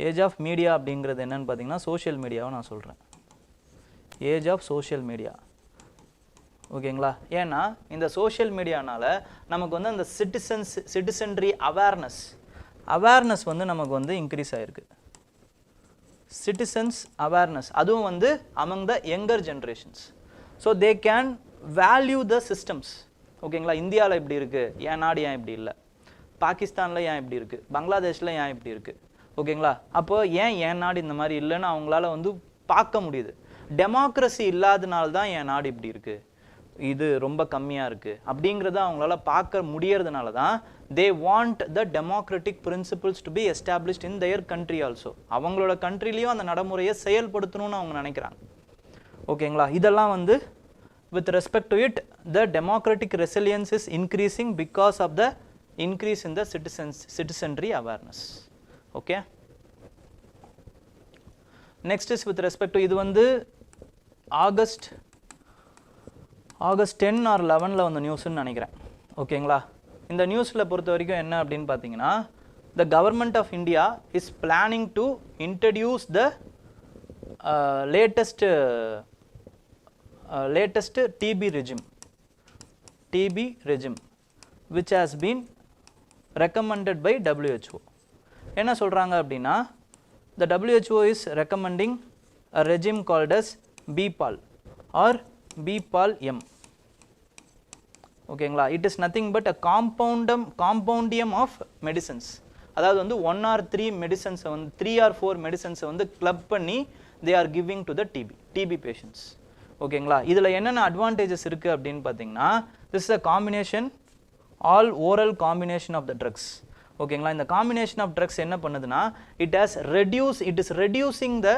ஏஜ் ஆஃப் மீடியா அப்படிங்கிறது என்னன்னு பார்த்தீங்கன்னா சோஷியல் மீடியாவை நான் சொல்கிறேன். Age of social media. ஓகேங்களா? ஏன்னா இந்த சோஷியல் மீடியானால் நமக்கு வந்து அந்த சிட்டிசன்ட்ரி அவேர்னஸ் வந்து நமக்கு வந்து இன்க்ரீஸ் ஆகிருக்கு. சிட்டிசன்ஸ் அவேர்னஸ், அதுவும் வந்து among the younger generations. So they can value the systems. ஓகேங்களா? இந்தியாவில் இப்படி இருக்குது, என் நாடு ஏன் இப்படி இல்லை? பாகிஸ்தானில் ஏன் இப்படி இருக்குது? பங்களாதேஷில் ஏன் இப்படி இருக்குது? ஓகேங்களா? அப்போ ஏன் என் நாடு இந்த மாதிரி இல்லைன்னு அவங்களால வந்து பார்க்க முடியுது. டெமோக்ரஸி இல்லாதனால தான் என் நாடு இப்படி இருக்குது, இது ரொம்ப கம்மியாக இருக்குது அப்படிங்கிறத அவங்களால பார்க்க முடியறதுனால தான் they want the democratic principles to be established in their country also. அவங்களோட கண்ட்ரிலையும் அந்த நடைமுறையை செயல்படுத்தணும்னு அவங்க நினைக்கிறாங்க. ஓகேங்களா? இதெல்லாம் வந்து with respect to it, the democratic resilience is increasing because of the increase in the citizenry awareness. Okay. Next is with respect to இது வந்து ஆகஸ்ட் 10 or 11ல வந்த நியூஸ்ன்னு நினைக்கிறேன். ஓகேங்களா? இந்த நியூஸில் பொறுத்த வரைக்கும் என்ன அப்படின்னு பார்த்தீங்கன்னா, the government of India is planning to introduce the latest TB regime which has been recommended by WHO. என்ன சொல்கிறாங்க அப்படின்னா, the WHO is recommending a regime called as BPAL or BPAL-M. ஓகேங்களா? it is nothing but a compoundium of medicines. அதாவது வந்து 1 or 3 மெடிசன்ஸை வந்து 3 or 4 மெடிசன்ஸை வந்து club பண்ணி they are giving to the TB patients. ஓகேங்களா? இதில் என்னென்ன அட்வான்டேஜஸ் இருக்குது அப்படின்னு பார்த்தீங்கன்னா, this is a combination, all oral combination of the drugs. ஓகேங்களா? இந்த காம்பினேஷன் ஆஃப் ட்ரக்ஸ் என்ன பண்ணுதுன்னா, it is reducing the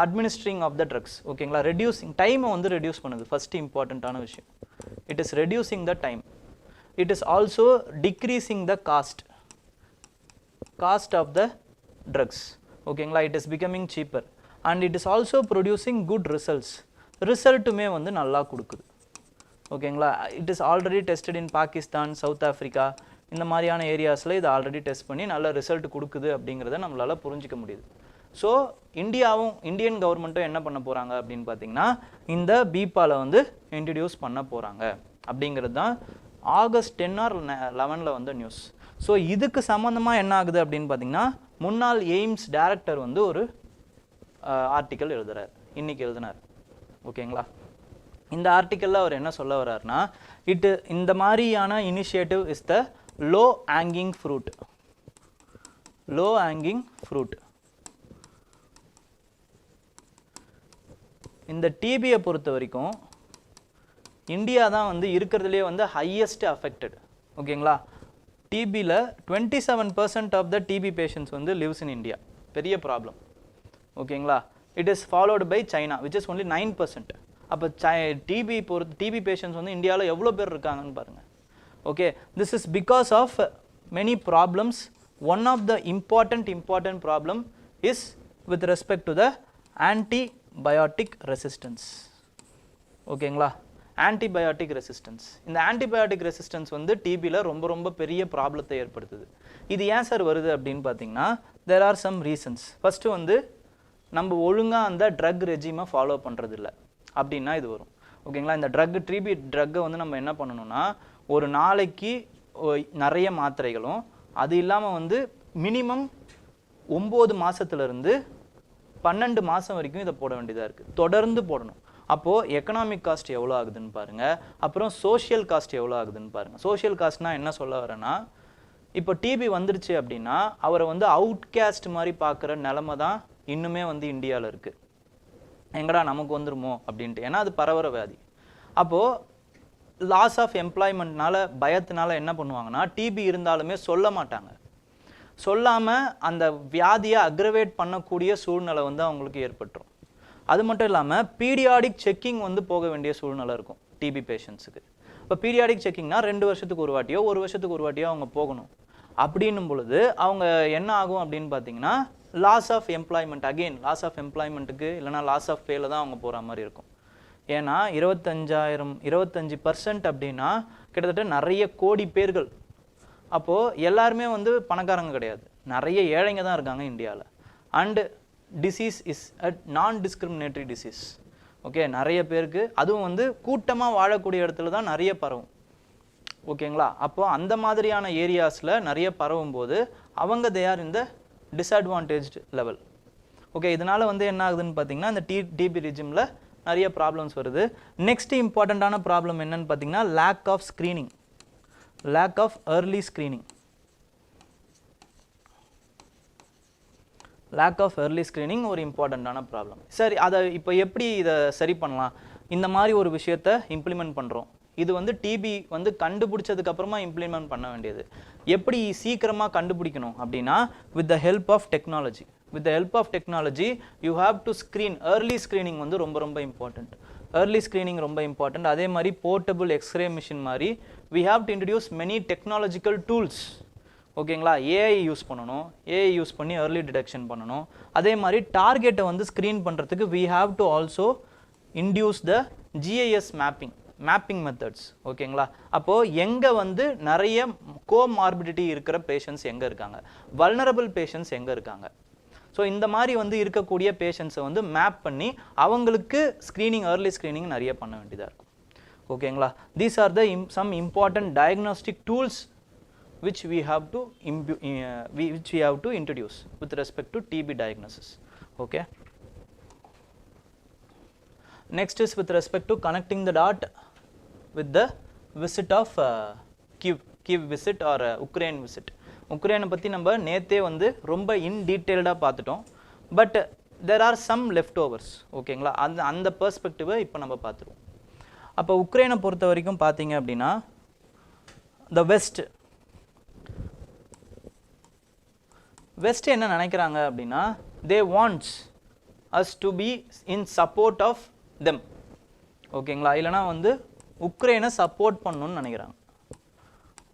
administering of the drugs. ஓகேங்களா? ரெடியூசிங் டைமை வந்து ரெடியூஸ் பண்ணுது. ஃபர்ஸ்ட் இம்பார்ட்டண்ட்டான விஷயம், it is reducing the time. It is also decreasing the cost of the drugs. ஓகேங்களா? It is becoming cheaper and it is also producing good ரிசல்ட்டுமே வந்து நல்லா கொடுக்குது. ஓகேங்களா? It is already tested in Pakistan, south Africa, இந்த மாதிரியான ஏரியாஸில் இதை already test பண்ணி நல்ல ரிசல்ட் கொடுக்குது அப்படிங்கிறத நம்மளால் புரிஞ்சிக்க முடியுது. ஸோ இந்தியன் கவர்மெண்ட்டும் என்ன பண்ண போகிறாங்க அப்படின்னு பார்த்தீங்கன்னா இந்த பீப்பாலை வந்து இன்ட்ரடியூஸ் பண்ண போகிறாங்க அப்படிங்கிறது தான் ஆகஸ்ட் 10 or 11 வந்த நியூஸ். ஸோ இதுக்கு சம்மந்தமாக என்ன ஆகுது அப்படின்னு பார்த்தீங்கன்னா முன்னாள் எய்ம்ஸ் டைரக்டர் வந்து ஒரு ஆர்டிக்கல் எழுதுறார், இன்னைக்கு எழுதினார். ஓகேங்களா? இந்த ஆர்டிக்கலில் அவர் என்ன சொல்ல வர்றாருன்னா இந்த மாதிரியான initiative is the low hanging fruit. Low hanging fruit. இந்த டிபியை பொறுத்த வரைக்கும் இந்தியா தான் வந்து இருக்கிறதுலே வந்து ஹையஸ்ட் அஃபெக்டட். ஓகேங்களா? டிபியில் 27% ஆஃப் த டிபி பேஷண்ட்ஸ் வந்து லிவ்ஸ் இன் இந்தியா. பெரிய ப்ராப்ளம். ஓகேங்களா? It is followed by China which is only 9%. அப்போ டிபி பேஷண்ட்ஸ் வந்து இந்தியாவில் எவ்வளோ பேர் இருக்காங்கன்னு பாருங்கள். Okay, this is because of many problems. One of the important problem is with respect to the antibiotic resistance. ஓகேங்களா? Antibiotic resistance. இந்த antibiotic resistance வந்து டிபியில் ரொம்ப ரொம்ப பெரிய ப்ராப்ளத்தை ஏற்படுத்துது. இது ஏன் சார் வருது அப்படின்னு பார்த்தீங்கன்னா there are some reasons. First வந்து நம்ம ஒழுங்காக அந்த ட்ரக் ரெஜிமை ஃபாலோ பண்ணுறது இல்லை அப்படின்னா இது வரும். ஓகேங்களா? இந்த டிபி ட்ரக்கை வந்து நம்ம என்ன பண்ணணும்னா ஒரு நாளைக்கு நிறைய மாத்திரைகளும் அது இல்லாமல் வந்து மினிமம் 9 மாதத்துலேருந்து 12 மாதம் வரைக்கும் இதை போட வேண்டியதாக இருக்குது. தொடர்ந்து போடணும். அப்போது எக்கனாமிக் காஸ்ட் எவ்வளோ ஆகுதுன்னு பாருங்கள். அப்புறம் சோஷியல் காஸ்ட் எவ்வளோ ஆகுதுன்னு பாருங்கள். சோஷியல் காஸ்ட்னால் என்ன சொல்ல வரேன்னா இப்போ டிபி வந்துடுச்சு அப்படின்னா அவரை வந்து அவுட்காஸ்ட் மாதிரி பார்க்குற நிலமை தான் இன்னுமே வந்து இந்தியாவில் இருக்குது. எங்கடா நமக்கு வந்துருமோ அப்படின்ட்டு. ஏன்னா அது பரவற வியாதி. அப்போது லாஸ் ஆஃப் எம்ப்ளாய்மெண்ட்னால பயத்தினால என்ன பண்ணுவாங்கன்னா டிபி இருந்தாலுமே சொல்ல மாட்டாங்க. சொல்லாமல் அந்த வியாதியை அக்ரவேட் பண்ணக்கூடிய சூழ்நிலை வந்து அவங்களுக்கு ஏற்பட்டுரும். அது மட்டும் இல்லாமல் பீரியாடிக் செக்கிங் வந்து போக வேண்டிய சூழ்நிலை இருக்கும் டிபி பேஷண்ட்ஸுக்கு. இப்போ பீரியாடிக் செக்கிங்னா 2 வருஷத்துக்கு ஒரு வாட்டியோ 1 வருஷத்துக்கு ஒரு வாட்டியோ அவங்க போகணும். அப்படின்னும் பொழுது அவங்க என்ன ஆகும் அப்படின்னு பார்த்தீங்கன்னா loss of employment, again loss of எம்ப்ளாய்மெண்ட்டுக்கு இல்லைனா லாஸ் ஆஃப் பேல தான் அவங்க போகிற மாதிரி இருக்கும். ஏன்னா 25% அப்படின்னா கிட்டத்தட்ட நிறைய கோடி பேர்கள். அப்போது எல்லாருமே வந்து பணக்காரங்க கிடையாது, நிறைய ஏழைங்க தான் இருக்காங்க இந்தியாவில். அண்டு டிசீஸ் இஸ் அ நான் டிஸ்கிரிமினேட்டரி டிசீஸ். ஓகே, நிறைய பேருக்கு அதுவும் வந்து கூட்டமாக வாழக்கூடிய இடத்துல தான் நிறைய பரவும். ஓகேங்களா? அப்போது அந்த மாதிரியான ஏரியாஸில் நிறைய பரவும் போது அவங்க தே ஆர் இந்த டிஸ்அட்வான்டேஜ்டு லெவல். ஓகே, இதனால் வந்து என்ன ஆகுதுன்னு பார்த்தீங்கன்னா இந்த டிபி ரிஜிமில் நிறைய ப்ராப்ளம்ஸ் வருது. நெக்ஸ்ட் இம்பார்ட்டண்ட்டான ப்ராப்ளம் என்னன்னு பார்த்தீங்கன்னா lack of screening, lack of early screening. Lack of early screening ஒரு இம்பார்ட்டண்ட்டான ப்ராப்ளம். சரி, அதை இப்போ எப்படி இதை சரி பண்ணலாம்? இந்த மாதிரி ஒரு விஷயத்தை இம்ப்ளிமெண்ட் பண்ணுறோம். இது வந்து டிபி வந்து கண்டுபிடிச்சதுக்கப்புறமா இம்ப்ளிமெண்ட் பண்ண வேண்டியது. எப்படி சீக்கிரமாக கண்டுபிடிக்கணும் அப்படின்னா with the help of technology. With the help of technology you have to screen. Early screening வந்து ரொம்ப ரொம்ப இம்பார்ட்டண்ட். ஏர்லி ஸ்க்ரீனிங் ரொம்ப இம்பார்ட்டண்ட். அதே மாதிரி போர்ட்டபிள் எக்ஸ்ரே மிஷின் மாதிரி we have to introduce many technological tools. ஓகேங்களா? ஏஐ யூஸ் பண்ணணும். AI use பண்ணி ஏர்லி டிடெக்ஷன் பண்ணணும். அதே மாதிரி டார்கெட்டை வந்து ஸ்க்ரீன் பண்ணுறதுக்கு we have to also induce the GIS mapping methods. ஓகேங்களா? அப்போது எங்கே வந்து நிறைய கோமார்பிடிட்டி இருக்கிற பேஷண்ட்ஸ் எங்கே இருக்காங்க, வல்னரபிள் பேஷண்ட்ஸ் எங்கே இருக்காங்க. ஸோ இந்த மாதிரி வந்து இருக்கக்கூடிய பேஷண்ட்ஸை வந்து மேப் பண்ணி அவங்களுக்கு ஸ்க்ரீனிங், ஏர்லி ஸ்க்ரீனிங் நிறைய பண்ண வேண்டியதாக இருக்கும். ஓகேங்களா? These are the some important diagnostic tools which we have to introduce with respect to TB diagnosis. Okay. Next is with respect to connecting the dot with the visit of Kyiv visit or Ukraine visit. Ukraine பற்றி நம்ம நேற்றே வந்து ரொம்ப இன்டீட்டெயில்டாக பார்த்துட்டோம். But there are some leftovers. ஓகேங்களா? அந்த பெர்ஸ்பெக்டிவை இப்போ நம்ம பார்த்துருவோம். அப்போ உக்ரைனை பொறுத்த வரைக்கும் பார்த்தீங்க அப்படின்னா the வெஸ்ட் என்ன நினைக்கிறாங்க அப்படின்னா they wants us to be in support of them. ஓகேங்களா? இல்லைனா வந்து உக்ரைனை சப்போர்ட் பண்ணணும்னு நினைக்கிறாங்க.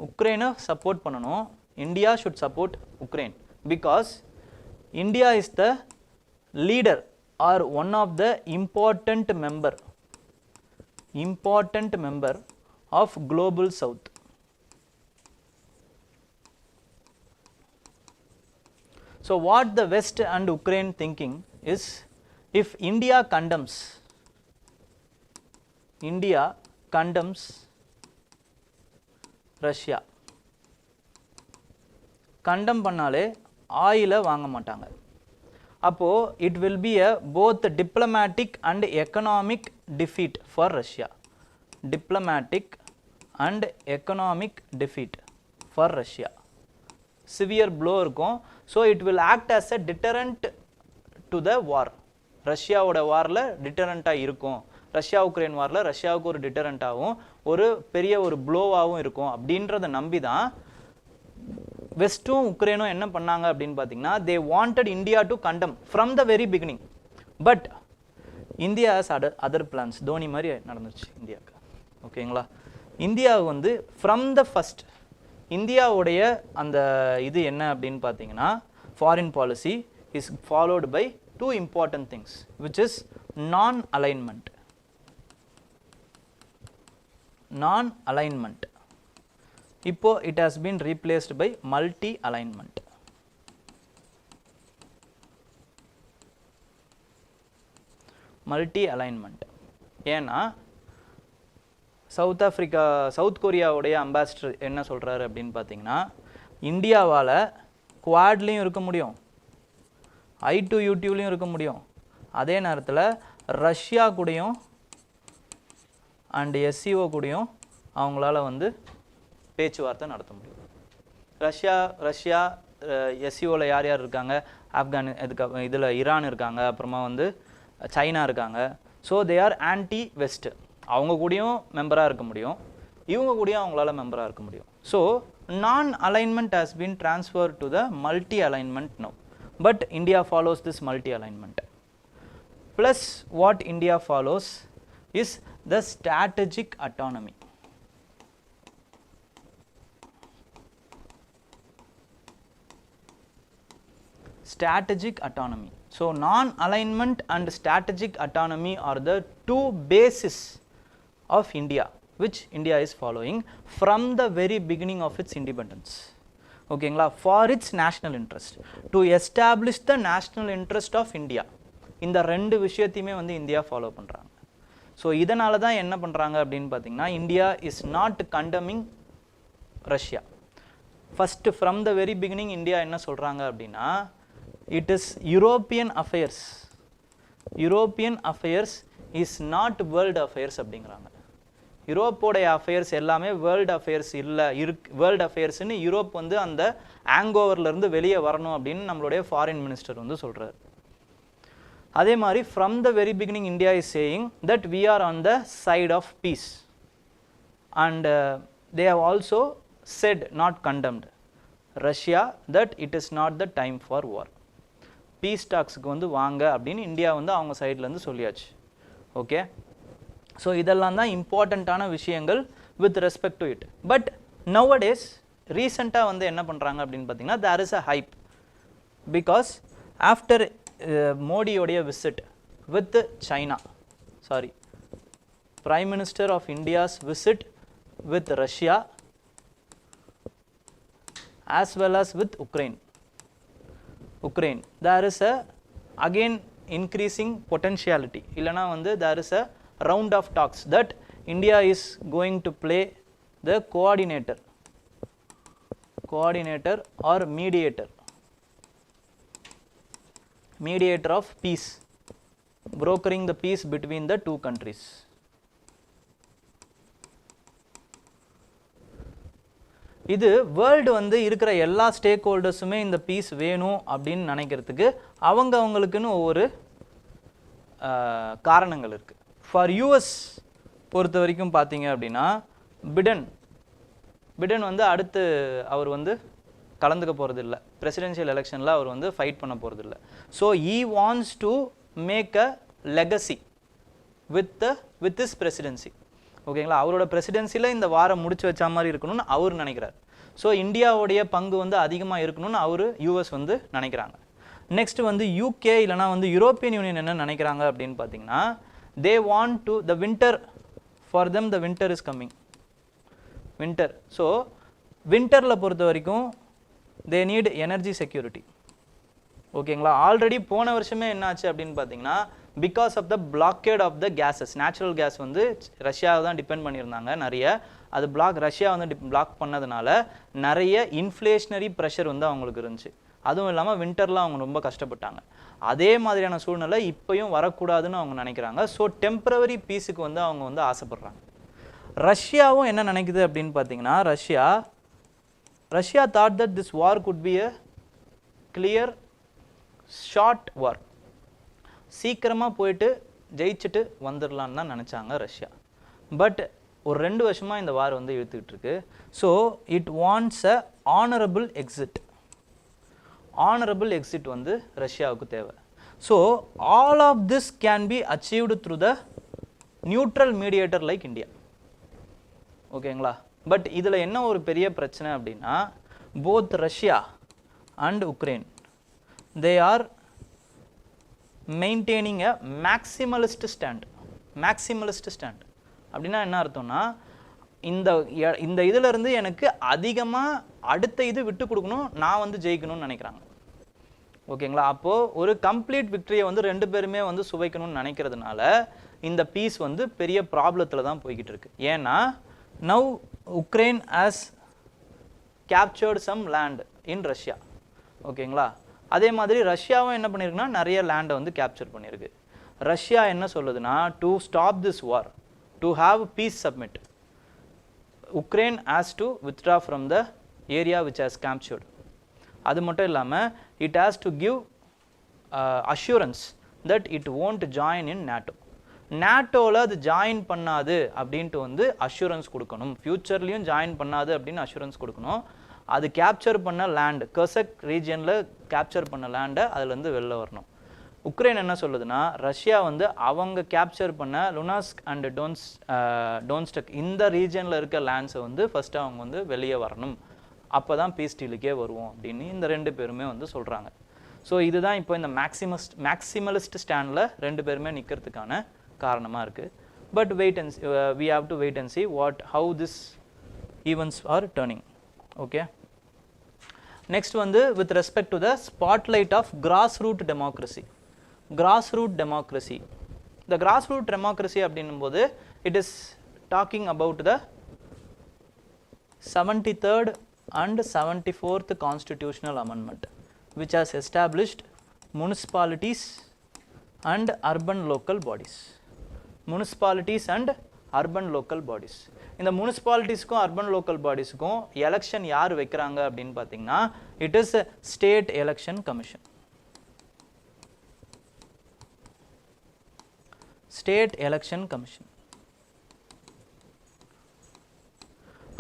உக்ரைனை சப்போர்ட் பண்ணணும். India should support Ukraine because India is the leader or one of the important member of global south. So what the West and Ukraine thinking is, if India condemns Russia, condemn பண்ணாலே ஆயில வாங்க மாட்டாங்க. அப்போ it will be a both diplomatic and economic defeat for Russia. Diplomatic and economic defeat for Russia. Severe blow இருக்கும். So it will act as a deterrent to the war. ரஷ்யாவோட வார்ல டிட்டரண்டா இருக்கும். Russia Ukraine வார்ல ரஷ்யாவுக்கு ஒரு டிட்டரண்டாவும் ஒரு பெரிய ஒரு ப்ளோவாகவும் இருக்கும் அப்படின்றத நம்பி தான் வெஸ்ட்டும் உக்ரைனும் என்ன பண்ணாங்க அப்படின்னு பார்த்தீங்கன்னா, they wanted India to condemn from the very beginning. But India has other plans. Dhoni மாதிரி நடந்துச்சு இந்தியாவுக்கு. ஓகேங்களா? இந்தியா வந்து from the first இந்தியாவுடைய அந்த இது என்ன அப்படின்னு பார்த்தீங்கன்னா, foreign policy is followed by two important things, which is non-alignment. Non-alignment. இப்போ it has been replaced by multi-alignment. Multi-alignment. ஏன்னா சவுத் கொரியாவுடைய அம்பாசிடர் என்ன சொல்றாரு அப்படின்னு பார்த்தீங்கன்னா, இந்தியாவால் குவாட்லையும் இருக்க முடியும், I2U2லையும் இருக்க முடியும், அதே நேரத்தில் ரஷ்யா கூடயும் அண்ட் SCO கூடயும் அவங்களால வந்து பேச்சுவார்த்தை நடத்த முடியும். ரஷ்யா SCOவில் யார் யார் இருக்காங்க, இதில் ஈரான் இருக்காங்க, அப்புறமா வந்து சைனா இருக்காங்க. So they are anti west. அவங்க கூடயும் மெம்பராக இருக்க முடியும், இவங்க கூடயும் அவங்களால மெம்பராக இருக்க முடியும். ஸோ நான் alignment has been transfer to the multi alignment now. But India follows this multi alignment. Plus what India follows is the strategic autonomy. Strategic autonomy. So non-alignment and strategic autonomy are the two bases of India, which India is following from the very beginning of its independence. Okay, for its national interest, to establish the national interest of India. இந்த ரெண்டு விஷயத்தையுமே வந்து India follow பண்ணுறாங்க. So இதனால தான் என்ன பண்ணுறாங்க அப்படின்னு பார்த்தீங்கன்னா, India is not condemning Russia. First from the very beginning India என்ன சொல்கிறாங்க அப்படின்னா, it is European affairs. European affairs is not world affairs அப்படிங்கிறாங்க. யூரோப்போடைய அஃபேர்ஸ் எல்லாமே வேர்ல்டு அஃபேர்ஸ் இல்லை, வேர்ல்டு அஃபேர்ஸ்னு யூரோப் வந்து அந்த ஆங்கோவர்லேருந்து வெளியே வரணும் அப்படின்னு நம்மளுடைய ஃபாரின் மினிஸ்டர் வந்து சொல்கிறார். அதே மாதிரி from the very beginning India is saying that we are on the side of peace and they have also said not condemned Russia that it is not the time for war. Peace டாக்ஸுக்கு வந்து வாங்க அப்படின்னு India வந்து அவங்க சைட்லேருந்து சொல்லியாச்சு. Okay, so இதெல்லாம் தான் இம்பார்ட்டண்ட்டான விஷயங்கள் with respect to it. But nowadays ரீசெண்டாக வந்து என்ன பண்ணுறாங்க அப்படின்னு பார்த்தீங்கன்னா, there is a hype because after மோடியோடைய visit with China, prime minister of India's visit with Russia as well as with Ukraine, there is a again increasing potentiality. Illana வந்து there is a round of talks that India is going to play the coordinator or mediator of peace, brokering the peace between the two countries. இது world வந்து இருக்கிற எல்லா stack ஹோல்டர்ஸுமே இந்த piece வேணும் அப்படின்னு நினைக்கிறதுக்கு அவங்களுக்குன்னு ஒவ்வொரு காரணங்கள் இருக்குது. ஃபார் யூஎஸ் பொறுத்த வரைக்கும் பார்த்தீங்க அப்படின்னா, பிடன் வந்து அடுத்து அவர் வந்து கலந்துக்க போகிறது இல்லை, பிரசிடென்ஷியல் எலெக்ஷனில் அவர் வந்து ஃபைட் பண்ண போகிறது இல்லை. So he wants to make a legacy with this presidency. ஓகேங்களா, அவரோட பிரசிடென்சியில் இந்த வாரம் முடிச்சு வச்ச மாதிரி இருக்கணும்னு அவர் நினைக்கிறார். ஸோ இந்தியாவுடைய பங்கு வந்து அதிகமாக இருக்கணும்னு அவர் யூஎஸ் வந்து நினைக்கிறாங்க. நெக்ஸ்ட் வந்து யூகே இல்லைனா வந்து யூரோப்பியன் யூனியன் என்ன நினைக்கிறாங்க அப்படின்னு பார்த்தீங்கன்னா, they want to the winter for them, the winter is coming, winter. So வின்டரில் பொறுத்த வரைக்கும் தே நீட் எனர்ஜி செக்யூரிட்டி. ஓகேங்களா ஆல்ரெடி போன வருஷமே என்னாச்சு அப்படின்னு பார்த்தீங்கன்னா because of the blockade of the gases natural gas வந்து ரஷ்யாவை தான் டிபெண்ட் பண்ணியிருந்தாங்க நிறைய அது ரஷ்யா வந்து பிளாக் பண்ணதுனால நிறைய இன்ஃப்ளேஷனரி ப்ரெஷர் வந்து அவங்களுக்கு இருந்துச்சு அதுவும் இல்லாமல் வின்டரில் அவங்க ரொம்ப கஷ்டப்பட்டாங்க அதே மாதிரியான சூழ்நிலை இப்போயும் வரக்கூடாதுன்னு அவங்க நினைக்கிறாங்க ஸோ டெம்பரவரி பீஸுக்கு வந்து அவங்க வந்து ஆசைப்படுறாங்க ரஷ்யாவும் என்ன நினைக்குது அப்படின்னு பார்த்தீங்கன்னா Russia thought that this war could be a clear short war சீக்கிரமாக போயிட்டு ஜெயிச்சுட்டு வந்துடலான்னு தான் நினச்சாங்க ரஷ்யா பட் ஒரு 2 வருஷமாக இந்த வார் வந்து இழுத்துக்கிட்டு இருக்கு so it wants a honourable exit வந்து ரஷ்யாவுக்கு தேவை so all of this can be achieved through the neutral mediator like India ஓகேங்களா பட் இதில் என்ன ஒரு பெரிய பிரச்சனை அப்படின்னா both Russia and Ukraine they are maintaining a maximalist stand அப்படின்னா என்ன அர்த்தம்னா இந்த இதுல இருந்து எனக்கு அதிகமாக அடுத்த இது விட்டு கொடுக்கணும் நான் வந்து ஜெயிக்கணும்னு நினைக்கிறாங்க ஓகேங்களா அப்போ ஒரு கம்ப்ளீட் விக்டரியை வந்து 2 பேருமே வந்து சுவைக்கணும்னு நினைக்கிறதுனால இந்த பீஸ் வந்து பெரிய ப்ராப்ளத்தில் தான் போய்கிட்டு இருக்கு ஏன்னா now Ukraine has captured some land in Russia ஓகேங்களா அதே மாதிரி ரஷ்யாவும் என்ன பண்ணியிருக்குன்னா நிறைய லேண்டை வந்து கேப்சர் பண்ணியிருக்கு ரஷ்யா என்ன சொல்லுதுன்னா to stop this war to have peace submit Ukraine has to withdraw from the area which has captured அது மட்டும் இல்லாமல் it has to give assurance that it won't join in NATO நேட்டோவில் அது join பண்ணாது அப்படின்ட்டு வந்து அஷூரன்ஸ் கொடுக்கணும் ஃப்யூச்சர்லேயும் join பண்ணாது அப்படின்னு அஷூரன்ஸ் கொடுக்கணும் அது கேப்சர் பண்ண லேண்ட் கர்சக் ரீஜியனில் கேப்சர் பண்ண லேண்டை அதுலேருந்து வெளில வரணும் உக்ரைன் என்ன சொல்லுதுன்னா ரஷ்யா வந்து அவங்க கேப்சர் பண்ண லுனாஸ்க் அண்ட் டோன்ஸ்டக் இந்த ரீஜியனில் இருக்க லேண்ட்ஸை வந்து ஃபஸ்ட்டு அவங்க வந்து வெளியே வரணும் அப்போ தான் பீஸ் டீலுக்கே வருவோம் அப்படின்னு இந்த 2 பேருமே வந்து சொல்கிறாங்க ஸோ இதுதான் இப்போ இந்த மேக்சிமலிஸ்ட் ஸ்டாண்டில் 2 பேருமே நிற்கிறதுக்கான காரணமாக இருக்குது but we have to wait and see how this events are turning okay next வந்து with respect to the spotlight of grassroots democracy the grassroots democracy அப்படின்னும்போது it is talking about the 73rd and 74th constitutional amendment which has established municipalities and urban local bodies இந்த முனிசிபாலிட்டிஸ்க்கும் urban local பாடிஸ்க்கும் election யார் வைக்கிறாங்க அப்படின்னு பார்த்தீங்கன்னா it is state election commission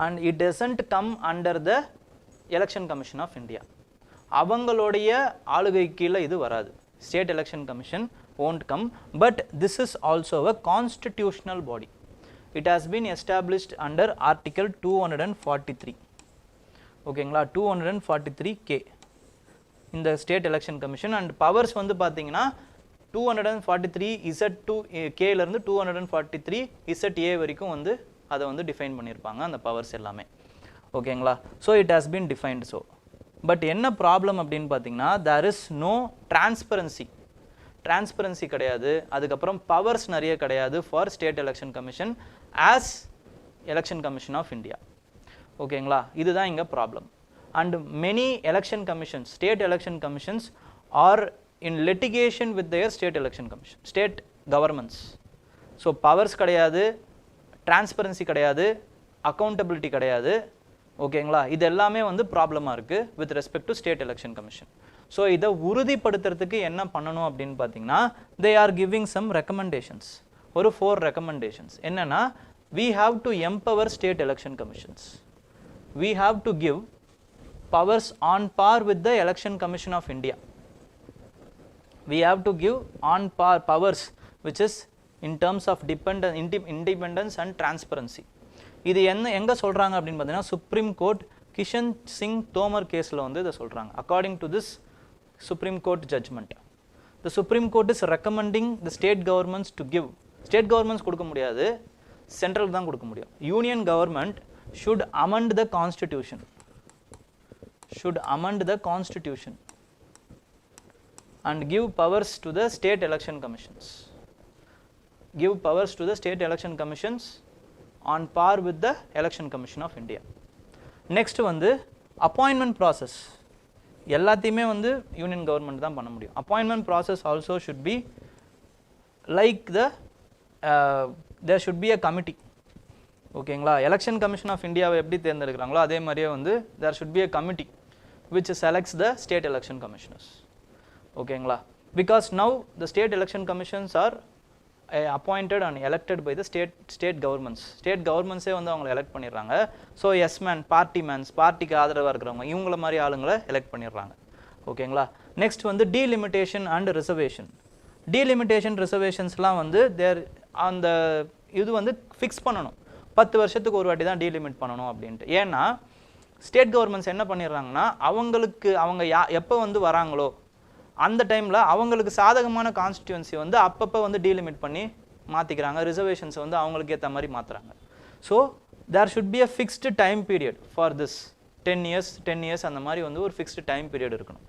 and it doesn't come under the election commission of India அவங்களுடைய ஆளுகை கீழே இது வராது state election commission won't come but this is also a constitutional body it has been established under article 243 ஓகேங்களா 243k in the state election commission and powers வந்து பாத்தீங்கன்னா 243 z2k ல இருந்து 243 za வரைக்கும் வந்து அதை வந்து டிஃபைன் பண்ணியிருப்பாங்க அந்த பவர்ஸ் எல்லாமே ஓகேங்களா so it has been defined so but என்ன ப்ராப்ளம் அப்படின்னு பார்த்தீங்கன்னா there is no transparency கிடையாது அதுக்கப்புறம் பவர்ஸ் நிறைய கிடையாது for state election commission as election commission of India ஓகேங்களா இதுதான் இங்கே problem and many election commissions state election commissions are in litigation with their state governments so powers கிடையாது transparency கிடையாது accountability கிடையாது ஓகேங்களா இது எல்லாமே வந்து ப்ராப்ளமாக இருக்குது with respect to state election commission so இதை உறுதிப்படுத்துறதுக்கு என்ன பண்ணணும் அப்படின்னு பார்த்தீங்கன்னா they are giving some recommendations ஒரு 4 ரெக்கமெண்டேஷன்ஸ் என்னன்னா we have to empower state election commissions we have to give powers on par with the election commission of India we have to give on par powers which is in terms of independence and transparency இது எங்க சொல்றாங்க அப்படின்னு பார்த்தீங்கன்னா supreme court Kishan Singh Tomar கேஸில் வந்து இதை சொல்றாங்க according to this Supreme Court judgment. The Supreme Court is recommending the state governments to give. State governments கொடுக்க முடியாது சென்ட்ரல் தான் கொடுக்க முடியும் union government should amend the constitution and give powers to the state election commissions. Give powers to the state election commissions on par with the Election Commission of India. Next வந்து appointment process. எல்லாத்தையுமே வந்து union government தான் பண்ண முடியும். Appointment process also should be like the there should be a committee. ஓகேங்களா, election commission of இந்தியாவை எப்படி தேர்ந்தெடுக்கிறாங்களோ அதே மாதிரியே வந்து there should be a committee which selects the state election commissioners. ஓகேங்களா, because now the state election commissions are appointed and elected by the state governments. State governments வந்து அவங்களை elect பண்ணிடுறாங்க. So எஸ்மேன் பார்ட்டிக்கு ஆதரவாக இருக்கிறவங்க இவங்கள மாதிரி ஆளுங்களை எலெக்ட் பண்ணிடுறாங்க. ஓகேங்களா, நெக்ஸ்ட் வந்து டீலிமிட்டேஷன் அண்ட் ரிசர்வேஷன். டீலிமிட்டேஷன் ரிசர்வேஷன்ஸ்லாம் வந்து அந்த இது வந்து ஃபிக்ஸ் பண்ணணும். 10 வருஷத்துக்கு ஒரு வாட்டி தான் டீலிமிட் பண்ணணும் அப்படின்ட்டு. ஏன்னா ஸ்டேட் கவர்மெண்ட்ஸ் என்ன பண்ணிடுறாங்கன்னா அவங்க எப்போ வந்து வராங்களோ அந்த டைமில் அவங்களுக்கு சாதகமான கான்ஸ்டிட்யூன்சி வந்து அப்பப்போ வந்து டீலிமிட் பண்ணி மாற்றிக்கிறாங்க. ரிசர்வேஷன்ஸை வந்து அவங்களுக்கு ஏற்ற மாதிரி மாற்றுறாங்க. So there should be a fixed time period for this 10 years அந்த மாதிரி வந்து ஒரு ஃபிக்ஸ்டு டைம் பீரியட் இருக்கணும்.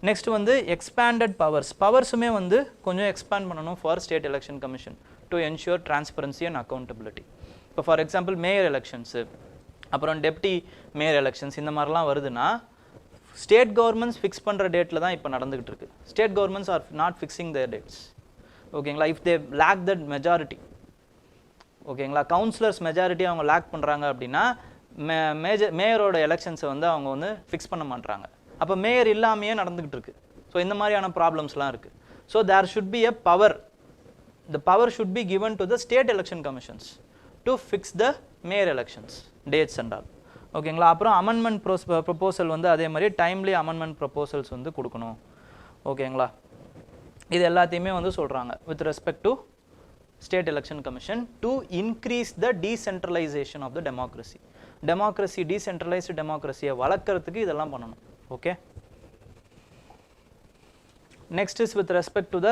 நெக்ஸ்ட் வந்து எக்ஸ்பேண்டட் பவர்ஸுமே வந்து கொஞ்சம் எக்ஸ்பேண்ட் பண்ணணும் for state election commission to ensure transparency and accountability. இப்போ ஃபார் எக்ஸாம்பிள் மேயர் எலெக்ஷன்ஸு அப்புறம் டெப்டி மேயர் எலெக்ஷன்ஸ் இந்த மாதிரிலாம் வருதுன்னா ஸ்டேட் கவர்மெண்ட்ஸ் ஃபிக்ஸ் பண்ணுற டேட்டில் தான் இப்போ நடந்துகிட்டு இருக்கு. State governments are not fixing their dates. ஓகேங்களா, if they lack that majority, ஓகேங்களா, கவுன்சிலர்ஸ் மெஜாரிட்டி அவங்க லேக் பண்ணுறாங்க அப்படின்னா மேயரோட எலெக்ஷன்ஸை வந்து அவங்க வந்து ஃபிக்ஸ் பண்ண மாட்டாங்க. அப்போ மேயர் இல்லாமையே நடந்துகிட்டு இருக்கு. ஸோ இந்த மாதிரியான ப்ராப்ளம்ஸ்லாம் இருக்குது. So there should be a power. The power should be given to the state election commissions to fix the mayor elections dates and all. ஓகேங்களா, அப்புறம் அமெண்ட்மெண்ட் ப்ரொபோசல் வந்து அதே மாதிரி டைம்லி அமெண்ட்மெண்ட் ப்ரொபோசல்ஸ் வந்து கொடுக்கணும். ஓகேங்களா, இது எல்லாத்தையுமே வந்து சொல்கிறாங்க with respect to state election commission to increase the decentralisation of the democracy decentralised டெமோக்ரஸியை வளர்க்குறதுக்கு இதெல்லாம் பண்ணணும். Okay, next is with respect to the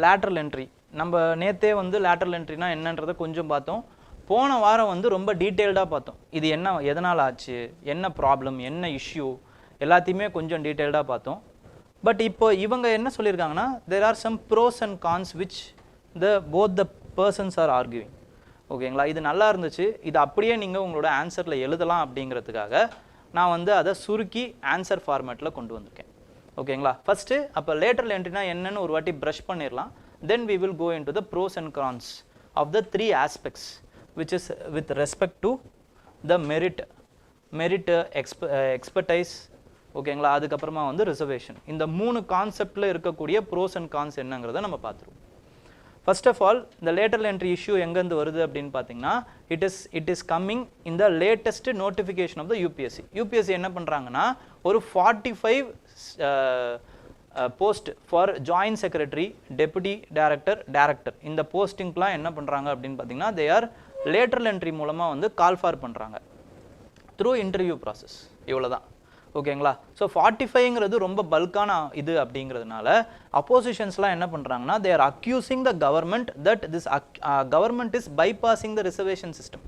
lateral entry. நம்ம நேற்றே வந்து லேட்ரல் என்ட்ரினா என்னன்றதை கொஞ்சம் பார்த்தோம். போன வாரம் வந்து ரொம்ப டீட்டெயில்டாக பார்த்தோம். இது என்ன, எதனால் ஆச்சு, என்ன ப்ராப்ளம், என்ன இஷ்யூ, எல்லாத்தையுமே கொஞ்சம் டீட்டெயில்டாக பார்த்தோம். பட் இப்போ இவங்க என்ன சொல்லியிருக்காங்கன்னா there are some pros and cons which both the persons are arguing. ஓகேங்களா, இது நல்லா இருந்துச்சு, இது அப்படியே நீங்கள் உங்களோட ஆன்சரில் எழுதலாம் அப்படிங்கிறதுக்காக நான் வந்து அதை சுருக்கி ஆன்சர் ஃபார்மேட்டில் கொண்டு வந்திருக்கேன். ஓகேங்களா, ஃபஸ்ட்டு அப்போ லேட்டரல் என்ட்ரினா என்னன்னு ஒரு வாட்டி ப்ரஷ் பண்ணிடலாம். தென் we will go into the pros and cons of the 3 aspects which is with respect to the merit expertise. ஓகேங்களா, அதுக்கப்புறமா வந்து ரிசர்வேஷன். இந்த 3 கான்செப்டில் இருக்கக்கூடிய ப்ரோஸ் அண்ட் கான்ஸ் என்னங்கிறத நம்ம பார்த்துருவோம். ஃபர்ஸ்ட் ஆஃப் ஆல் இந்த லேட்டரல் என்ட்ரி இஷ்யூ எங்கேருந்து வருது அப்படின்னு பார்த்தீங்கன்னா it is coming in the latest notification of the UPSC என்ன பண்ணுறாங்கன்னா ஒரு 45 post for joint secretary, deputy director இந்த போஸ்டிங்லாம் என்ன பண்ணுறாங்க அப்படின்னு பார்த்தீங்கன்னா தே ஆர் லேட்டரல் என்ட்ரி மூலமாக வந்து கால் ஃபார் பண்ணுறாங்க த்ரூ இன்டர்வியூ ப்ராசஸ். இவ்வளோ தான். ஓகேங்களா, ஸோ 45ங்கிறது ரொம்ப பல்கான இது அப்படிங்கிறதுனால அப்போசிஷன்ஸ்லாம் என்ன பண்ணுறாங்கன்னா they are accusing the government that this government is bypassing the reservation system.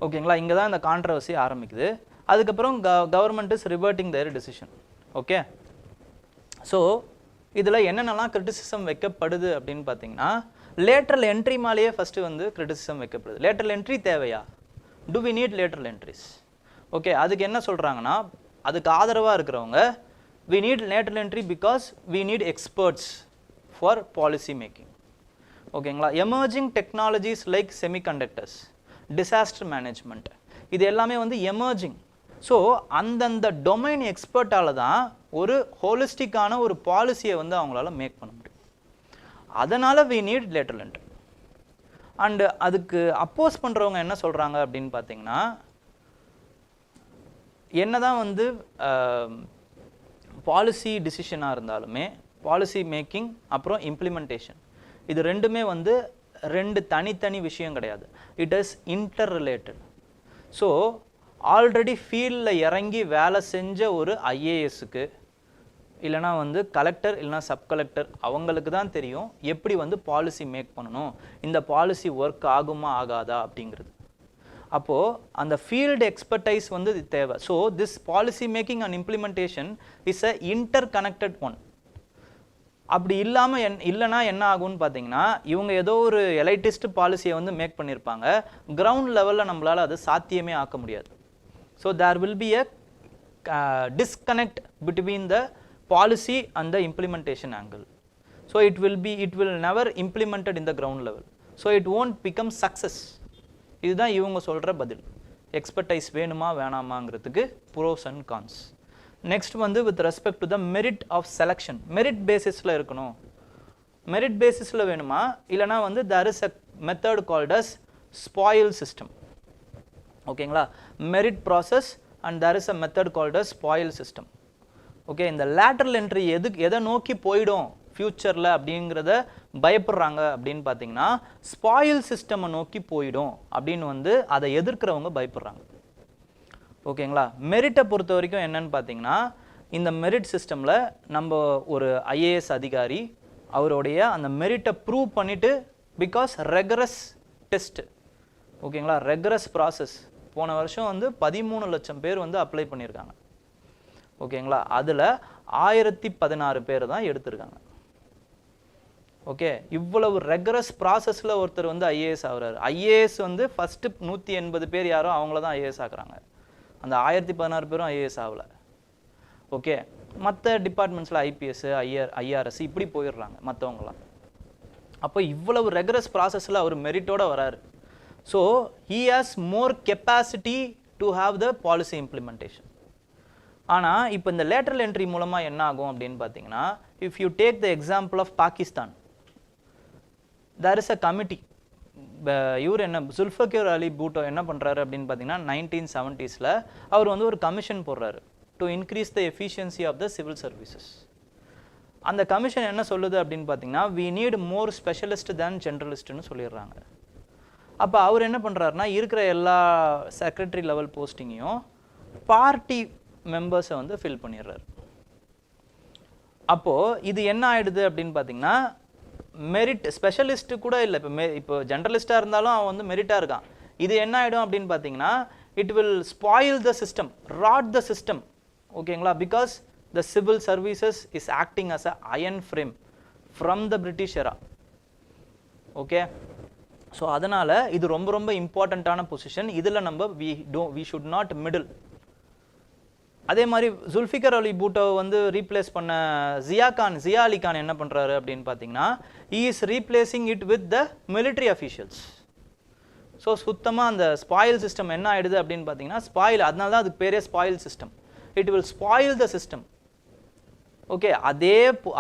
ஓகேங்களா, இங்கே தான் இந்த கான்ட்ரவர்சி ஆரம்பிக்குது. அதுக்கப்புறம் government is reverting their decision. Okay, so இதில் என்னென்னலாம் கிரிட்டிசிசம் வைக்கப்படுது அப்படின்னு பார்த்தீங்கன்னா லேட்டரல் என்ட்ரி மேலேயே ஃபஸ்ட்டு வந்து கிரிட்டிசிசம் வைக்கப்படுது. லேட்டரல் என்ட்ரி தேவையா? Do we need lateral entries? Okay, அதுக்கு என்ன சொல்கிறாங்கன்னா அதுக்கு ஆதரவாக இருக்கிறவங்க we need lateral entry because we need experts for policy making. ஓகேங்களா, emerging technologies like semiconductors, disaster management, இது எல்லாமே வந்து எமர்ஜிங். ஸோ அந்தந்த டொமைன் எக்ஸ்பர்ட்டால் தான் ஒரு ஹோலிஸ்டிக்கான ஒரு பாலிசியை வந்து அவங்களால மேக் பண்ண முடியும். அதனால் we need lateral entry. And அதுக்கு அப்போஸ் பண்ணுறவங்க என்ன சொல்கிறாங்க அப்படின்னு பார்த்தீங்கன்னா என்ன தான் வந்து பாலிசி டிசிஷனாக இருந்தாலுமே பாலிசி மேக்கிங் அப்புறம் இம்ப்ளிமெண்டேஷன் இது ரெண்டுமே வந்து ரெண்டு தனித்தனி விஷயம் கிடையாது. It is inter related. So already ஃபீல்டில் இறங்கி வேலை செஞ்ச ஒரு ஐஏஎஸ்க்கு இல்லைனா வந்து கலெக்டர் இல்லைனா சப் கலெக்டர் அவங்களுக்கு தான் தெரியும் எப்படி வந்து பாலிசி மேக் பண்ணணும், இந்த பாலிசி ஒர்க் ஆகுமா ஆகாதா அப்படிங்கிறது. அப்போது அந்த ஃபீல்டு எக்ஸ்பர்டைஸ் வந்து இது தேவை. So this policy making and implementation is a inter connected one. அப்படி இல்லாமல் இல்லைனா என்ன ஆகும்னு பார்த்தீங்கன்னா இவங்க ஏதோ ஒரு எலைட்டிஸ்ட் பாலிசியை வந்து மேக் பண்ணியிருப்பாங்க, கிரவுண்ட் லெவலில் நம்மளால் அது சாத்தியமே ஆக்க முடியாது. So there will be a disconnect between the policy and the implementation angle. So it will never implemented in the ground level. So it won't become success. இதுதான் இவங்க சொல்கிற பதில். எக்ஸ்பர்டைஸ் வேணுமா வேணாமாங்கிறதுக்கு ப்ரோஸ் அண்ட் கான்ஸ். நெக்ஸ்ட் வந்து with respect to the merit of selection. Merit பேசிஸில் இருக்கணும், merit பேசிஸில் வேணுமா, இல்லைனா வந்து there is a method called as spoil system. ஓகேங்களா, merit process and there is a method called as spoil system. Okay, இந்த lateral entry எதை நோக்கி போய்டும் ஃபியூச்சரில் அப்படிங்கிறத பயப்படுறாங்க அப்படின்னு பார்த்தீங்கன்னா ஸ்பாயில் சிஸ்டமை நோக்கி போயிடும் அப்படின்னு வந்து அதை எதிர்க்கிறவங்க பயப்படுறாங்க. ஓகேங்களா, மெரிட்டை பொறுத்த வரைக்கும் என்னன்னு பார்த்தீங்கன்னா இந்த மெரிட் சிஸ்டமில் நம்ம ஒரு ஐஏஎஸ் அதிகாரி அவருடைய அந்த மெரிட்டை ப்ரூவ் பண்ணிவிட்டு பிகாஸ் ரெகரஸ் டெஸ்ட், ஓகேங்களா, ரெகரஸ் ப்ராசஸ். போன வருஷம் வந்து 13 லட்சம் பேர் வந்து அப்ளை பண்ணியிருக்காங்க. ஓகேங்களா, அதில் 1016 பேர் தான் எடுத்திருக்காங்க. ஓகே, இவ்வளவு ரெகரஸ் ப்ராசஸில் ஒருத்தர் வந்து ஐஏஎஸ் ஆகுறாரு. ஐஏஎஸ் வந்து ஃபஸ்ட்டு 180 பேர் யாரோ அவங்கள தான் ஐஏஎஸ் ஆக்குறாங்க. அந்த 1016 பேரும் ஐஏஎஸ் ஆகலை. ஓகே, மற்ற டிபார்ட்மெண்ட்ஸில் ஐபிஎஸ், ஐஆர்எஸ் இப்படி போயிடுறாங்க மற்றவங்களாம். அப்போ இவ்வளவு ரெகரஸ் ப்ராசஸில் அவர் மெரிட்டோடு வராரு. So he has more capacity to have the policy implementation. ஆனால் இப்போ இந்த lateral entry மூலமாக என்ன ஆகும் அப்படின்னு பார்த்தீங்கன்னா if you take the example of Pakistan, there is a committee. இவர் என்ன ஜுல்ஃபிகர் அலி பூட்டோ என்ன பண்ணுறாரு அப்படின்னு பார்த்தீங்கன்னா 1970s அவர் வந்து ஒரு கமிஷன் போடுறாரு to increase the efficiency of the civil services. அந்த கமிஷன் என்ன சொல்லுது அப்படின்னு பார்த்தீங்கன்னா we need more specialist than generalistன்னு சொல்லிடுறாங்க. அப்போ அவர் என்ன பண்ணுறாருனா இருக்கிற எல்லா செக்ரட்டரி லெவல் போஸ்டிங்கையும் பார்ட்டி மெம்பர்ஸை வந்து ஃபில் பண்ணிடுறாரு. அப்போது இது என்ன ஆகிடுது அப்படின்னு பார்த்தீங்கன்னா மெரிட் ஸ்பெஷலிஸ்ட்டு கூட இல்லை. இப்போ ஜென்ரலிஸ்ட்டாக இருந்தாலும் அவன் வந்து மெரிட்டாக இருக்கான். இது என்ன ஆகிடும் அப்படின்னு பார்த்தீங்கன்னா it will spoil the system, rot the system. ஓகேங்களா, because the civil services is acting as a iron frame from the British era. Okay, so அதனால் இது ரொம்ப ரொம்ப இம்பார்ட்டண்ட்டான பொசிஷன். இதில் நம்ம வி ஷுட் நாட் மிடில். அதே மாதிரி ஜுல்ஃபிகர் அலி பூட்டோவை வந்து ரீப்ளேஸ் பண்ண ஜியா அலி கான் என்ன பண்ணுறாரு அப்படின்னு பார்த்தீங்கன்னா he is replacing it with the military officials. So சுத்தமாக அந்த ஸ்பாயில் சிஸ்டம் என்ன ஆகிடுது அப்படின்னு பார்த்தீங்கன்னா ஸ்பாயில், அதனால தான் அதுக்கு பேரே spoil system. It will spoil the system. Okay,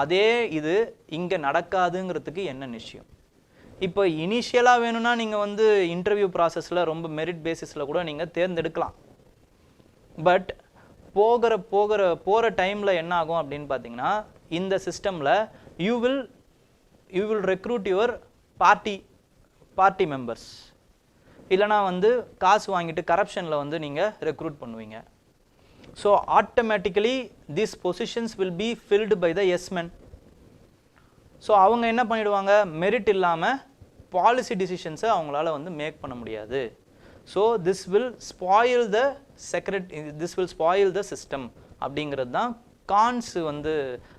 அதே இது இங்கே நடக்காதுங்கிறதுக்கு என்ன நிச்சயம்? இப்போ இனிஷியலாக வேணும்னா நீங்கள் வந்து இன்டர்வியூ ப்ராசஸில் ரொம்ப மெரிட் பேசிஸில் கூட நீங்கள் தேர்ந்தெடுக்கலாம். பட் போகிற டைமில் என்ன ஆகும் அப்படின்னு பார்த்தீங்கன்னா இந்த சிஸ்டமில் you will recruit your party members, இல்லைனா வந்து காசு வாங்கிட்டு கரப்ஷனில் வந்து நீங்கள் ரெக்ரூட் பண்ணுவீங்க. So automatically this positions will be filled by the yes men. So அவங்க என்ன பண்ணிடுவாங்க, மெரிட் இல்லாமல் பாலிசி டிசிஷன்ஸை அவங்களால வந்து மேக் பண்ண முடியாது. So this will spoil the system அப்படிங்கிறது தான் கான்ஸ் வந்து.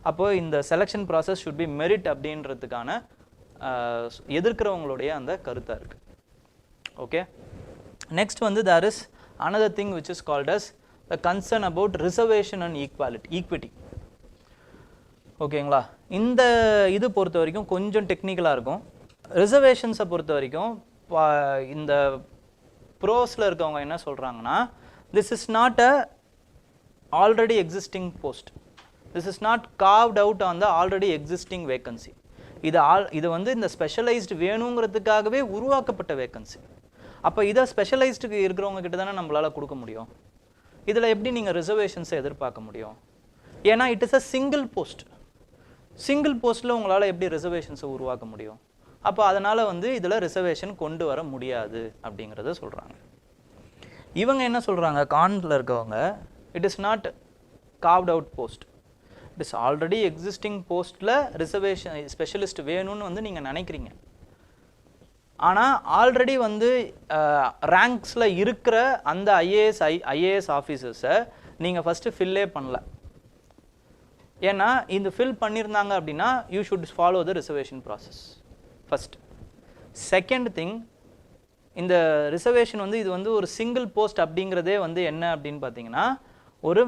அப்போ இந்த selection process should be merit அப்படின்றதுக்கான எதிர்க்கிறவங்களுடைய அந்த கருத்தாக இருக்குது. ஓகே, நெக்ஸ்ட் வந்து there is another thing which is called as the concern about reservation and equity. ஓகேங்களா, இந்த இது பொறுத்த வரைக்கும் கொஞ்சம் டெக்னிக்கலாக இருக்கும். ரிசர்வேஷன்ஸை பொறுத்த வரைக்கும் இந்த ப்ரோஸில் இருக்கவங்க என்ன சொல்கிறாங்கன்னா this is not a already existing post, this is not கார்வ்ட் out on the already existing vacancy. இது வந்து இந்த ஸ்பெஷலைஸ்டு வேணுங்கிறதுக்காகவே உருவாக்கப்பட்ட வேக்கன்சி. அப்போ இதை ஸ்பெஷலைஸ்டுக்கு இருக்கிறவங்க கிட்ட தானே நம்மளால் கொடுக்க முடியும். இதில் எப்படி நீங்கள் ரிசர்வேஷன்ஸை எதிர்பார்க்க முடியும்? ஏன்னா இட் இஸ் அ சிங்கிள் போஸ்ட்டில் உங்களால் எப்படி ரிசர்வேஷன்ஸை உருவாக்க முடியும்? அப்போ அதனால் வந்து இதில் ரிசர்வேஷன் கொண்டு வர முடியாது அப்படிங்கிறத சொல்கிறாங்க. இவங்க என்ன சொல்கிறாங்க, கான்ல இருக்கவங்க, it is not கார்வ்ட் out post, it is already existing போஸ்ட்டில் ரிசர்வேஷன் ஸ்பெஷலிஸ்ட் வேணும்னு வந்து நீங்கள் நினைக்கிறீங்க. ஆனால் ஆல்ரெடி வந்து ரேங்க்ஸில் இருக்கிற அந்த ஐஏஎஸ் ஆஃபீஸர்ஸை நீங்கள் ஃபஸ்ட்டு ஃபில்லே பண்ணல. ஏன்னா இந்த ஃபில் பண்ணியிருந்தாங்க அப்படின்னா you should follow the reservation process first. Second thing, இந்த ரிசர்வேஷன் வந்து இது வந்து ஒரு சிங்கிள் போஸ்ட் அப்படிங்கிறதே வந்து என்ன அப்படின்னு பார்த்தீங்கன்னா ஒரு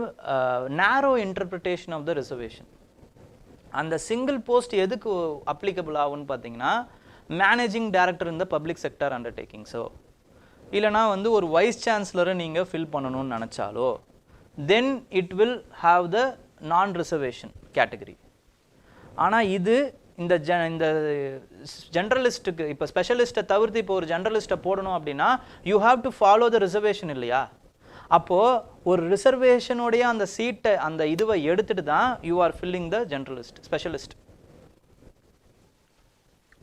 narrow interpretation of the reservation. அந்த சிங்கிள் போஸ்ட் எதுக்கு அப்ளிகபிள் ஆகும்னு பார்த்தீங்கன்னா மேனேஜிங் டைரக்டர் இந்த பப்ளிக் செக்டர் அண்டர்டேக்கிங்ஸோ இல்லைனா வந்து ஒரு வைஸ் சான்சலரை நீங்கள் ஃபில் பண்ணணும்னு நினச்சாலோ then it will have the non reservation category. ஆனால் இது இந்த ஜென்ரலிஸ்ட்டுக்கு இப்போ ஸ்பெஷலிஸ்ட்டை தவிர்த்து இப்போ ஒரு ஜென்ரலிஸ்ட்டை போடணும் அப்படின்னா you have to follow the reservation இல்லையா? அப்போது ஒரு ரிசர்வேஷனுடைய அந்த சீட்டை அந்த இதுவை எடுத்துட்டு தான் you are filling the generalist specialist.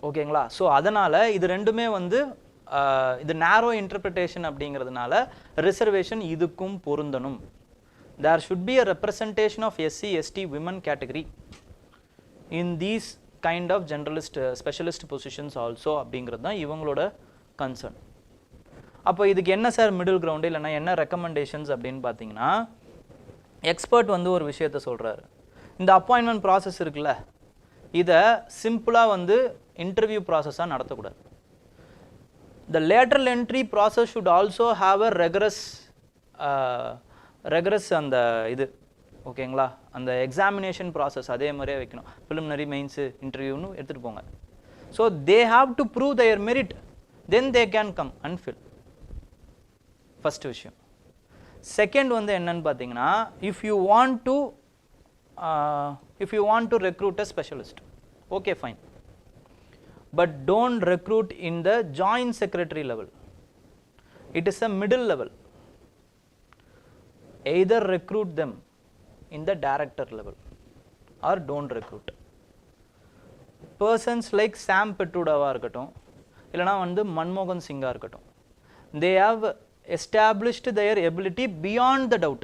ஓகேங்களா? ஸோ அதனால் இது ரெண்டுமே வந்து இது நேரோ இன்டர்பிரிட்டேஷன் அப்படிங்கிறதுனால ரிசர்வேஷன் இதுக்கும் பொருந்தணும். There should be a representation of SC ST women category in these kind of generalist specialist positions also அப்படிங்கிறது தான் இவங்களோட கன்சர்ன். அப்போ இதுக்கு என்ன சார் மிடில் கிரவுண்டு இல்லைனா என்ன ரெக்கமெண்டேஷன்ஸ் அப்படின்னு பார்த்தீங்கன்னா எக்ஸ்பர்ட் வந்து ஒரு விஷயத்த சொல்கிறாரு. இந்த அப்பாயின்மெண்ட் ப்ராசஸ் இருக்குல்ல, இதை சிம்பிளாக வந்து இன்டர்வியூ ப்ராசஸாக நடத்தக்கூடாது. The lateral entry process should also have a rigorous அந்த இது ஓகேங்களா, அந்த எக்ஸாமினேஷன் ப்ராசஸ் அதே மாதிரியே வைக்கணும். ப்ரிலிமினரி மெயின்ஸு இன்டர்வியூன்னு எடுத்துகிட்டு போங்க. So they have to prove their merit, then they can come and fill. First விஷயம். செகண்ட் வந்து என்னன்னு பார்த்தீங்கன்னா if you want to recruit a specialist, okay fine, but don't recruit in the joint secretary level. It is a middle level. Either recruit them in the director level or don't recruit. Persons like Sam Petrudava irukattum illana vandu Manmohan Singha irukattum, they have established their ability beyond the doubt.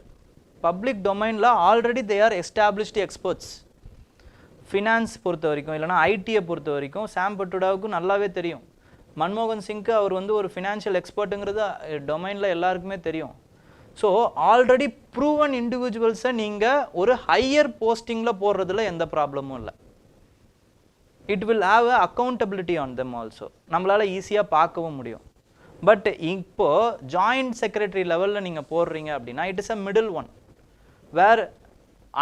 Public domain la already they are established experts. Finance பொறுத்த வரைக்கும் இல்லைனா ஐடியை பொறுத்த வரைக்கும் சாம் பட்டுடாவுக்கு நல்லாவே தெரியும். மன்மோகன் சிங்க்கு அவர் வந்து ஒரு ஃபினான்ஷியல் எக்ஸ்பர்ட்டுங்கிறது டொமைனில் எல்லாருக்குமே தெரியும். ஸோ ஆல்ரெடி ப்ரூவன் இண்டிவிஜுவல்ஸை நீங்கள் ஒரு ஹையர் போஸ்டிங்கில் போடுறதுல எந்த ப்ராப்ளமும் இல்லை. It will have a accountability on them also. நம்மளால் ஈஸியாக பார்க்கவும் முடியும். பட் இப்போது ஜாயிண்ட் செக்ரட்டரி லெவலில் நீங்கள் போடுறீங்க அப்படின்னா it is a middle one where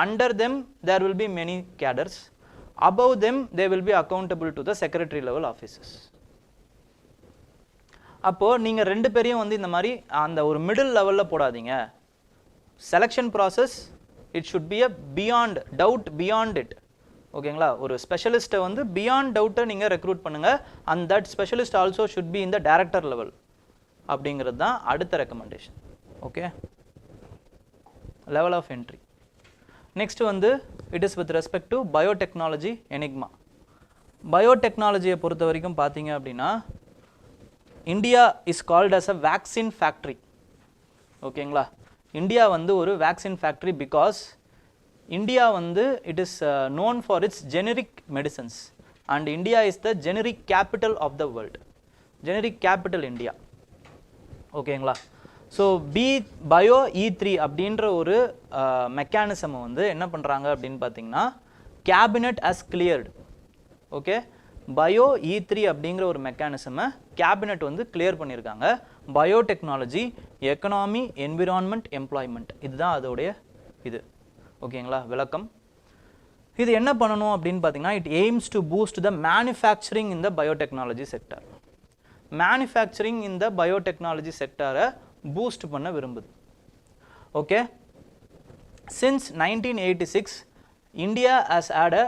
under them there will be many cadres, above them they will be accountable to the secretary level officers. அப்போ நீங்க ரெண்டு பேரையும் வந்து இந்த மாதிரி அந்த ஒரு மிடில் லெவல்ல போடாதீங்க. Selection process it should be a beyond doubt, beyond it. ஓகேங்களா? ஒரு ஸ்பெஷலிஸ்ட்டை வந்து பியாண்ட் டவுட்டை நீங்கள் ரெக்ரூட் பண்ணுங்க. and that specialist also should be in the director level அப்படிங்கிறது தான் அடுத்த recommendation. Okay, level of entry. Next வந்து it is with respect to biotechnology enigma. பயோடெக்னாலஜியை பொறுத்த வரைக்கும் பார்த்தீங்க அப்படின்னா India is called as a vaccine factory. ஓகேங்களா? இந்தியா வந்து ஒரு வேக்சின் ஃபேக்ட்ரி பிகாஸ் இந்தியா வந்து it is known for its generic medicines and India is the generic capital of the world. Generic capital India. ஓகேங்களா? So bio E3 அப்படின்ற ஒரு மெக்கானிசமை வந்து என்ன பண்ணுறாங்க அப்படின்னு பார்த்தீங்கன்னா cabinet has cleared. Okay, bio E3 அப்படிங்கிற ஒரு மெக்கானிசமை கேபினட் வந்து கிளியர் பண்ணியிருக்காங்க. பயோடெக்னாலஜி, எக்கனாமி, என்விரான்மெண்ட், எம்ப்ளாய்மெண்ட், இதுதான் அதோடைய இது. ஓகேங்களா விளக்கம். இது என்ன பண்ணணும் அப்படின்னு பார்த்தீங்கன்னா it aims to boost the manufacturing in the biotechnology sector. Manufacturing இந்த பயோடெக்னாலஜி செக்டரை பூஸ்ட் பண்ண விரும்புது. Okay, since 1986 India has had a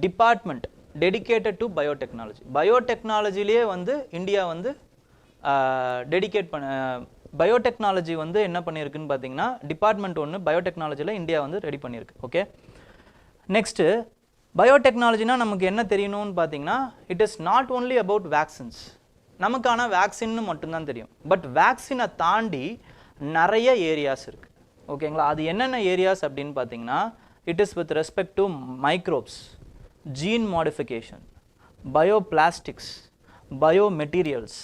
department dedicated to biotechnology. பயோடெக்னாலஜிலேயே வந்து இந்தியா வந்து டெடிகேட் பண்ண பயோடெக்னாலஜி வந்து என்ன பண்ணியிருக்குன்னு பார்த்தீங்கன்னா டிபார்ட்மெண்ட் ஒன்று பயோடெக்னாலஜியில் இந்தியா வந்து ரெடி பண்ணியிருக்கு. ஓகே, நெக்ஸ்ட்டு பயோடெக்னாலஜினா நமக்கு என்ன தெரியணும்னு பார்த்தீங்கன்னா it is not only about vaccines. நமக்கான வேக்சின்னு மட்டும்தான் தெரியும். பட் வேக்சினை தாண்டி நிறைய ஏரியாஸ் இருக்குது. ஓகேங்களா? அது என்னென்ன ஏரியாஸ் அப்படின்னு பார்த்தீங்கன்னா it is with respect to microbes, gene modification, bioplastics, biomaterials,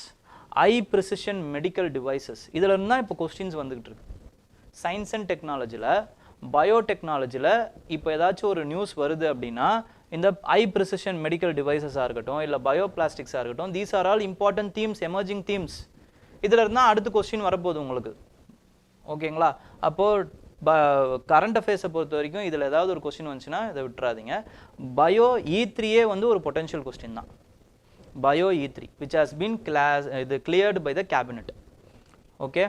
I precision medical devices. இதில் இருந்தால் இப்போ கொஸ்டின்ஸ் வந்துக்கிட்டு இருக்கு. சயின்ஸ் அண்ட் டெக்னாலஜியில் பயோடெக்னாலஜியில் இப்போ ஏதாச்சும் ஒரு நியூஸ் வருது அப்படின்னா இந்த ஹை ப்ரிசிஷன் மெடிக்கல் டிவைசஸாக இருக்கட்டும் இல்லை பயோபிளாஸ்டிக்ஸாக இருக்கட்டும், these are all important themes, emerging themes. இதில் இருந்தால் அடுத்த கொஸ்டின் வரப்போகுது உங்களுக்கு. ஓகேங்களா? அப்போது கரண்ட் அஃபேர்ஸை பொறுத்த வரைக்கும் இதில் ஏதாவது ஒரு கொஸ்டின் வந்துச்சுன்னா இதை விட்டுறாதீங்க. பயோ E3 வந்து ஒரு பொட்டன்ஷியல் கொஸ்டின் தான். Bio E3 which has been cleared by the cabinet. Okay,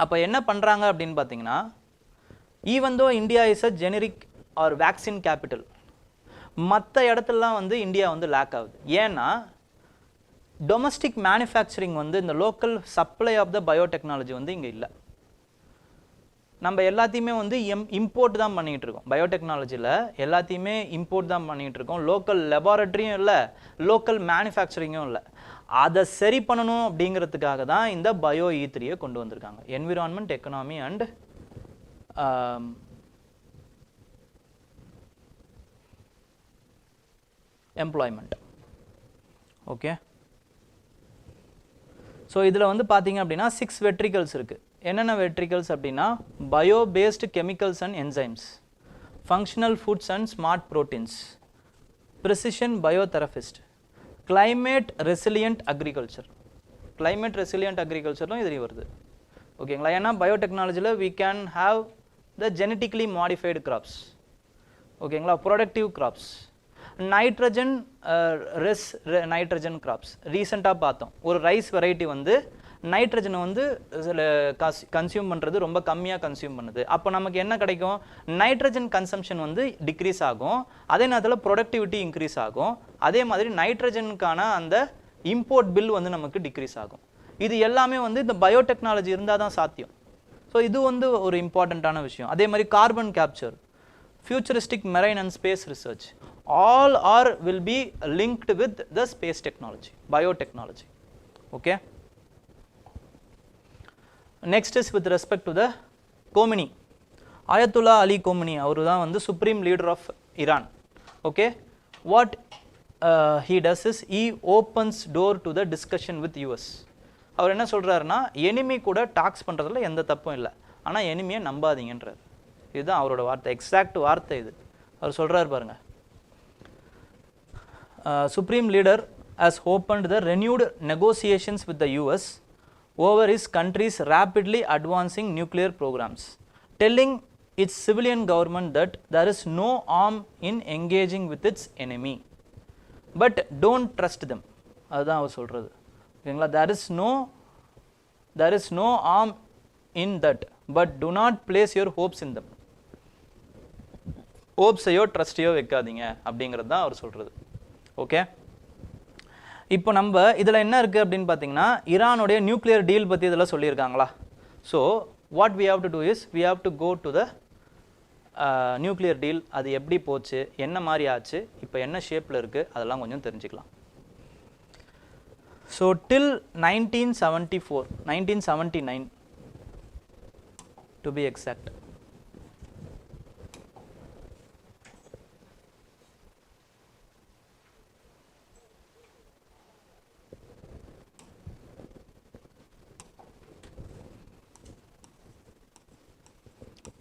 அப்போ என்ன பண்ணுறாங்க அப்படின்னு பார்த்தீங்கன்னா, even though India is a generic or vaccine capital, மற்ற இடத்துலலாம் வந்து இந்தியா வந்து லேக் ஆகுது. ஏன்னா டொமஸ்டிக் மேனுஃபேக்சரிங் வந்து இந்த local supply of the biotechnology வந்து இங்கே இல்லை. நம்ம எல்லாத்தையுமே வந்து இம்போர்ட் தான் பண்ணிகிட்டு இருக்கோம். பயோடெக்னாலஜியில் எல்லாத்தையுமே இம்போர்ட் தான் பண்ணிகிட்டு இருக்கோம். லோக்கல் லெபார்டரியும் இல்லை, லோக்கல் மேனுஃபேக்சரிங்கும் இல்லை. அதை சரி பண்ணணும் அப்படிங்கிறதுக்காக தான் இந்த பயோ E3 கொண்டு வந்திருக்காங்க. Environment, economy and employment. Okay, so இதில் வந்து பார்த்தீங்க அப்படின்னா 6 வெர்டிகல்ஸ் இருக்குது. என்னென்ன வெர்டிகல்ஸ் அப்படின்னா, bio based chemicals and enzymes, functional foods and smart proteins, precision biotherapist, climate resilient agriculture. Climate resilient அக்ரிகல்ச்சரும் இது வருது. ஓகேங்களா? ஏன்னா பயோடெக்னாலஜியில் we can have the genetically modified crops. ஓகேங்களா? Productive crops, nitrogen nitrogen crops. ரீசெண்டாக பார்த்தோம், ஒரு ரைஸ் வெரைட்டி வந்து நைட்ரஜனை வந்து கன்சியூம் பண்ணுறது ரொம்ப கம்மியாக கன்சியூம் பண்ணுது. அப்போ நமக்கு என்ன கிடைக்கும்? நைட்ரஜன் கன்சம்ஷன் வந்து டிக்ரீஸ் ஆகும், அதே நேரத்தில் ப்ரொடக்டிவிட்டி இன்க்ரீஸ் ஆகும். அதே மாதிரி நைட்ரஜனுக்கான அந்த இம்போர்ட் பில் வந்து நமக்கு டிக்ரீஸ் ஆகும். இது எல்லாமே வந்து இந்த பயோடெக்னாலஜி இருந்தால் தான் சாத்தியம். ஸோ இது வந்து ஒரு இம்பார்ட்டண்ட்டான விஷயம். அதே மாதிரி carbon capture, futuristic marine and space research, all are will be linked with the space technology, biotechnology. Okay, next is with respect to the Khomeini. Ayatollah Ali Khomeini அவர் தான் வந்து supreme leader of Iran. Okay, what he does is he opens door to the discussion with US. அவர் என்ன சொல்கிறாருன்னா, enemy கூட tax பண்ணுறதுல எந்த தப்பும் இல்லை, ஆனால் எனிமியை நம்பாதீங்கன்றார். இதுதான் அவரோட வார்த்தை, எக்ஸாக்ட் வார்த்தை இது. அவர் சொல்கிறார் பாருங்க, supreme leader has opened the renewed negotiations with the US over his country's rapidly advancing nuclear programs, telling its civilian government that there is no harm in engaging with its enemy, but don't trust them. அதுதான் அவர் சொல்கிறது. ஓகேங்களா? there is no harm in that, but do not place your hopes in them. ஹோப்ஸையோ ட்ரஸ்டையோ வைக்காதீங்க அப்படிங்கிறது தான் அவர் சொல்கிறது. Okay, இப்போ நம்ம இதில் என்ன இருக்குது அப்படின்னு பார்த்தீங்கன்னா, ஈரானுடைய நியூக்ளியர் டீல் பற்றி இதெல்லாம் சொல்லியிருக்காங்களா? So what we have to do is we have to go to the nuclear deal. அது எப்படி போச்சு, என்ன மாதிரி ஆச்சு, இப்போ என்ன ஷேப்பில் இருக்குது, அதெல்லாம் கொஞ்சம் தெரிஞ்சுக்கலாம். So till 1979 to be exact,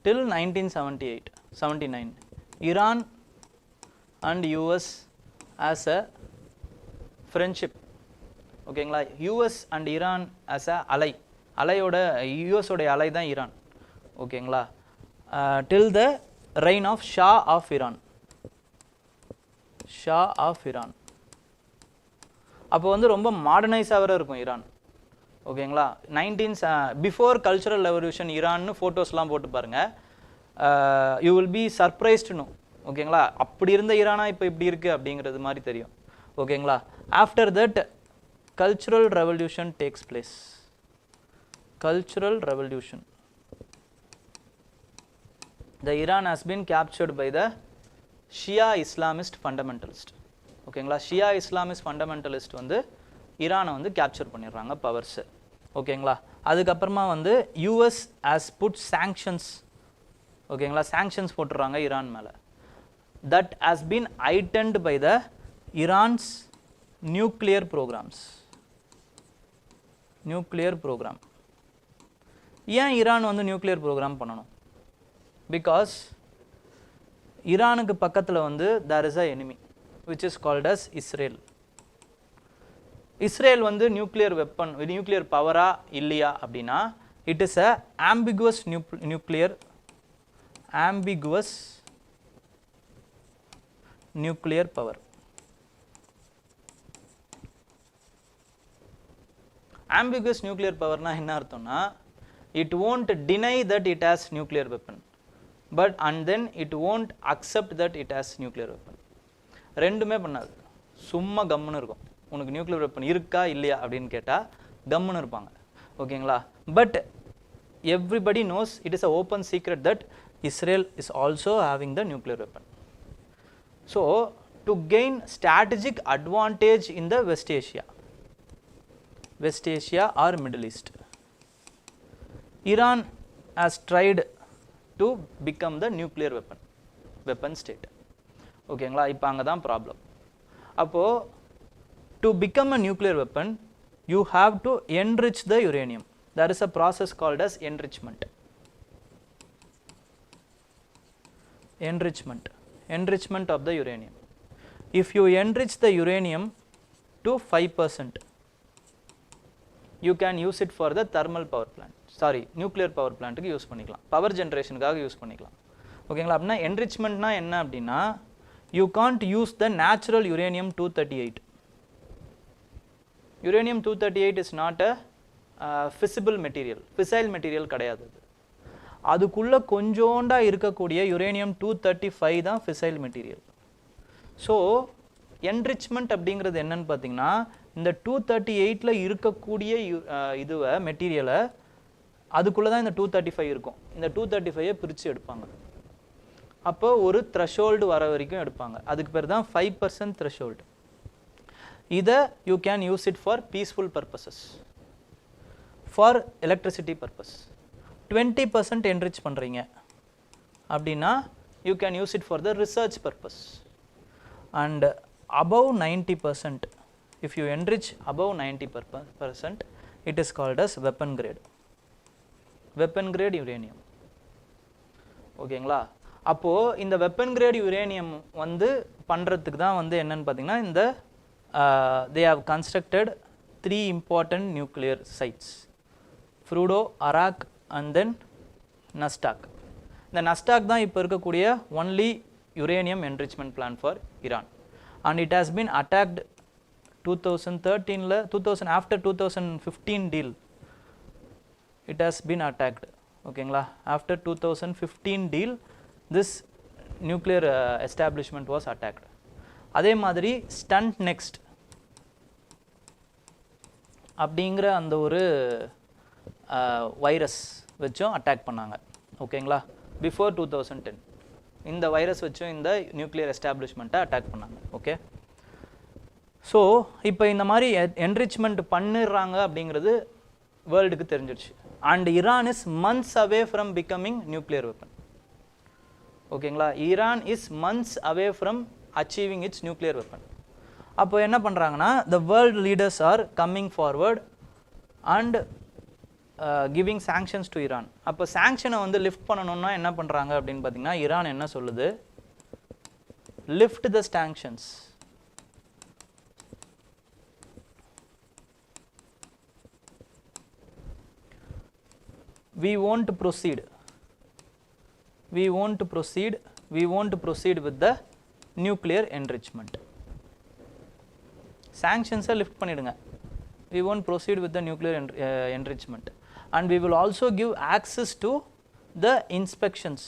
till 1979 Iran and US as a friendship. ஓகேங்களா? US and Iran as a ally, அலையோட US உடைய அலை தான் ஈரான். ஓகேங்களா? till the reign of Shah of Iran. அப்போ வந்து ரொம்ப மாடர்னைஸாக இருக்கும் ஈரான். ஓகேங்களா? பிஃபோர் கல்ச்சுரல் ரெவல்யூஷன் ஈரான்னு ஃபோட்டோஸ்லாம் போட்டு பாருங்கள், யூ வில் பி சர்ப்ரைஸ்டுன்னு. ஓகேங்களா? அப்படி இருந்த ஈரானா இப்போ இப்படி இருக்குது அப்படிங்கிறது மாதிரி தெரியும். ஓகேங்களா? After that cultural revolution takes place. Cultural revolution, the Iran has been captured by the Shia Islamist fundamentalist. ஓகேங்களா? ஷியா இஸ்லாமிஸ்ட் ஃபண்டமெண்டலிஸ்ட் வந்து ஈரானை வந்து கேப்சர் பண்ணிடுறாங்க பவர்ஸு. ஓகேங்களா? அதுக்கப்புறமா வந்து US has put sanctions. ஓகேங்களா? சாங்ஷன்ஸ் போட்டுடுறாங்க ஈரான் மேலே. that has been heightened by the Iran's nuclear programs. Nuclear programme. ஏன் ஈரான் வந்து நியூக்ளியர் ப்ரோக்ராம் பண்ணணும்? because ஈரானுக்கு பக்கத்தில் வந்து there is a enemy which is called as Israel. Israel வந்து நியூக்ளியர் வெப்பன் நியூக்ளியர் பவரா இல்லையா அப்படின்னா it is a ambiguous nuclear power. Ambiguous nuclear power na enna arthomna it won't deny that it has nuclear weapon but and then it won't accept that it has nuclear weapon. ரெண்டுமே பண்ணாது, சும்மா கம்முன்னு இருக்கும். உனக்கு nuclear weapon இருக்கா இல்லையா அப்படின்னு கேட்டால் கம்முன்னு இருப்பாங்க. ஓகேங்களா? But everybody knows it is a open secret that Israel is also having the nuclear weapon. So to gain strategic advantage in the West Asia or Middle East, Iran has tried to become the nuclear weapon state. ஓகேங்களா? இப்போ அங்கே தான் problem. அப்போது to become a nuclear weapon you have to enrich the uranium. There is a process called as enrichment of the uranium. If you enrich the uranium to 5%, you can use it for the thermal power plant, nuclear power plant க்கு use பண்ணிக்கலாம், power ஜெனரேஷனுக்காக use பண்ணிக்கலாம். ஓகேங்களா? அப்படின்னா enrichmentனா என்ன அப்படின்னா you can't use the natural uranium 238. uranium 238 is not a fissile material கிடையாது. அதுக்குள்ள கொஞ்சோண்டா இருக்கக்கூடிய uranium 235 தான் fissile material. ஸோ enrichment அப்படிங்கிறது என்னன்னு பார்த்தீங்கன்னா இந்த 238ல இருக்கக்கூடிய இதுவை மெட்டீரியலை அதுக்குள்ளே தான் இந்த 235 இருக்கும். இந்த 235ஐ பிரித்து எடுப்பாங்க. அப்போ ஒரு த்ரெஷோல்டு வர வரைக்கும் எடுப்பாங்க. அதுக்கு பேர் தான் 5% த்ரெஷோல்டு. இதை you can use it for peaceful purposes, for electricity purpose. 20% enrich பண்ணுறீங்க அப்படின்னா you can use it for the research purpose. And above 90%, if you enrich above 90%, it is called as weapon grade uranium. ஓகேங்களா? அப்போது இந்த weapon great uranium வந்து பண்ணுறதுக்கு தான் வந்து என்னன்னு பார்த்தீங்கன்னா இந்த they have constructed 3 important nuclear sites, Fordo, Arak and then Nasdaq. இந்த Nasdaq தான் இப்போ இருக்கக்கூடிய only uranium enrichment plant for Iran, and it has been attacked 2013ல after 2015 deal it has been attacked. ஓகேங்களா? after 2015 deal this nuclear establishment was attacked. அதே மாதிரி stunt next அப்படிங்கிற அந்த ஒரு வைரஸ் வச்சும் அட்டாக் பண்ணாங்க. ஓகேங்களா? பிஃபோர் 2010 இந்த வைரஸ் வச்சும் இந்த நியூக்ளியர் எஸ்டாப்ளிஷ்மெண்ட்டை அட்டாக் பண்ணாங்க. ஓகே, ஸோ இப்போ இந்த மாதிரி என்ரிச்மெண்ட் பண்ணிடுறாங்க அப்படிங்கிறது வேர்ல்டுக்கு தெரிஞ்சிடுச்சு. And Iran is months away from becoming nuclear weapon. ஓகேங்களா? Iran is months away from achieving its nuclear weapon. அப்போ என்ன பண்ணுறாங்கன்னா the world leaders are coming forward and giving sanctions to Iran. அப்போ சாங்ஷனை வந்து லிஃப்ட் பண்ணணும்னா என்ன பண்ணுறாங்க அப்படின்னு பார்த்தீங்கன்னா ஈரான் என்ன சொல்லுது, lift the sanctions. we won't proceed with the nuclear enrichment. Sanctions are lift பண்ணிடுங்க. We won't proceed with the nuclear enrichment, and we will also give access to the inspections,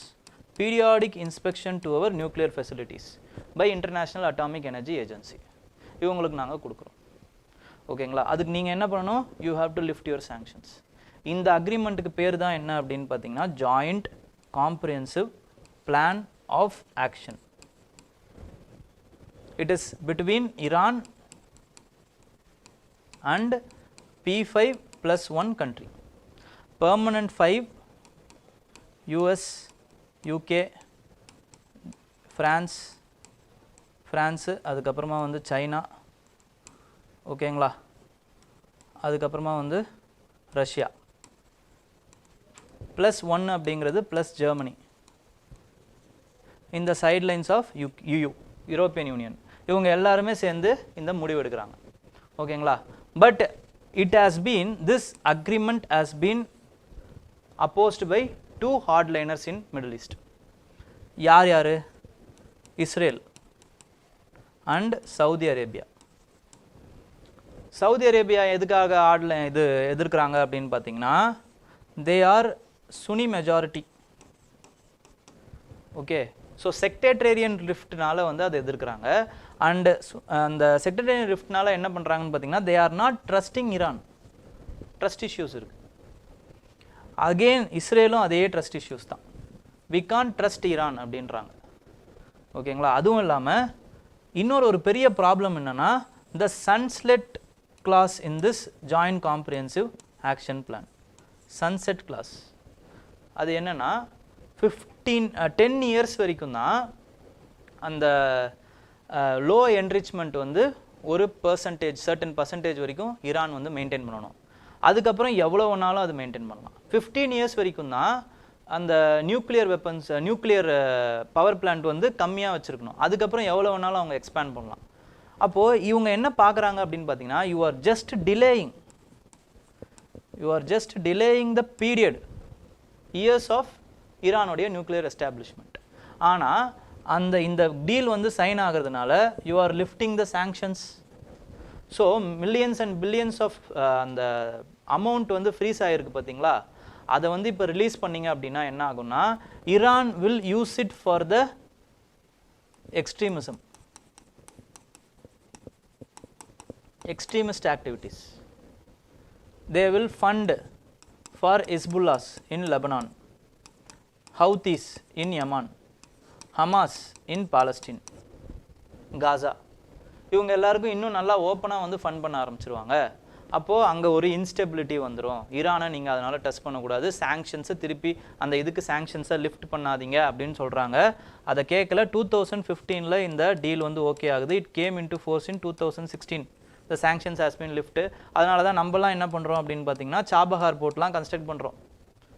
periodic inspection to our nuclear facilities by International Atomic Energy Agency. இவங்களுக்கு நாங்கள் கொடுக்குறோம். ஓகேங்களா? அதுக்கு நீங்கள் என்ன பண்ணணும், you have to lift your sanctions. இந்த அக்ரிமெண்ட்டுக்கு பேர் தான் என்ன அப்படின்னு பார்த்தீங்கன்னா joint comprehensive plan of action. It is between Iran and P5+1 country. Permanent 5 US, UK, France, அதுக்கப்புறமா வந்து சைனா. ஓகேங்களா? அதுக்கப்புறமா வந்து ரஷ்யா. +1 அப்படிங்கிறது plus Germany. in the sidelines of EU European Union. இவங்க எல்லாருமே சேர்ந்து இந்த முடிவு எடுக்கிறாங்க. ஓகேங்களா? But it has been, this agreement has been opposed by two hardliners in Middle East. யார் யாரு? Israel and Saudi Arabia. Saudi Arabia எதுக்காக இது எதிர்க்கிறாங்க அப்படின்னு பார்த்தீங்கன்னா, they are Sunni majority. Okay, so sectarian ரிஃப்ட்னால வந்து அதை எதிர்க்கிறாங்க. அண்ட் அந்த செக்டேட்டேரியன் ரிஃப்ட்னால என்ன பண்ணுறாங்கன்னு பார்த்தீங்கன்னா, they are not trusting Iran. Trust issues இருக்குது. அகெயின் இஸ்ரேலும் அதே ட்ரஸ்ட் இஷ்யூஸ் தான். வி கான் ட்ரஸ்ட் ஈரான் அப்படின்றாங்க. ஓகேங்களா? அதுவும் இல்லாமல் இன்னொரு பெரிய ப்ராப்ளம் என்னென்னா, the sunset clause in this joint comprehensive action plan. Sunset clause அது என்னென்னா, 10 இயர்ஸ் வரைக்கும் தான் அந்த லோ என்ரிச்மெண்ட் வந்து ஒரு சர்டன் பர்சன்டேஜ் வரைக்கும் ஈரான் வந்து மெயின்டைன் பண்ணணும். அதுக்கப்புறம் எவ்வளோ வேணாலும் அது மெயின்டைன் பண்ணலாம். 15 இயர்ஸ் வரைக்கும் தான் அந்த nuclear weapons, nuclear power plant வந்து கம்மியாக வச்சுருக்கணும். அதுக்கப்புறம் எவ்வளோ வேணாலும் அவங்க எக்ஸ்பேண்ட் பண்ணலாம். அப்போது இவங்க என்ன பார்க்குறாங்க அப்படின்னு பார்த்தீங்கன்னா, you are just delaying the period years of ஈரானுடைய நியூக்ளியர் எஸ்டாப்ளிஷ்மெண்ட். ஆனால் இந்த டீல் வந்து சைன் ஆகிறதுனால you are lifting the sanctions. So millions and billions of அந்த அமௌண்ட் வந்து ஃப்ரீஸ் ஆகிருக்கு பார்த்தீங்களா, அதை வந்து இப்போ ரிலீஸ் பண்ணிங்க அப்படின்னா என்ன ஆகும்னா, Iran will use it for the extremist activities. They will fund for Hezbollah in Lebanon, Houthis in Yemen, Hamas in Palestine, Gaza. இவங்க எல்லாருக்கும் இன்னும் நல்லா ஓப்பனாக வந்து ஃபண்ட் பண்ண ஆரம்பிச்சிருவாங்க. அப்போது அங்கே ஒரு இன்ஸ்டெபிலிட்டி வந்துடும். ஈரானை நீங்கள் அதனால் டச் பண்ணக்கூடாது, சாங்ஷன்ஸை திருப்பி அந்த இதுக்கு சாங்ஷன்ஸை லிஃப்ட் பண்ணாதீங்க அப்படின்னு சொல்கிறாங்க. அதை கேட்கல. 2015 இந்த டீல் வந்து ஓகே ஆகுது. It came into force in 2016. the sanctions has been lifted. அதனால தான் நம்மலாம் என்ன பண்ணுறோம் அப்படின்னு பார்த்தீங்கன்னா, சாபஹார் போர்ட்லாம் கன்ஸ்ட்ரக்ட் பண்ணுறோம்.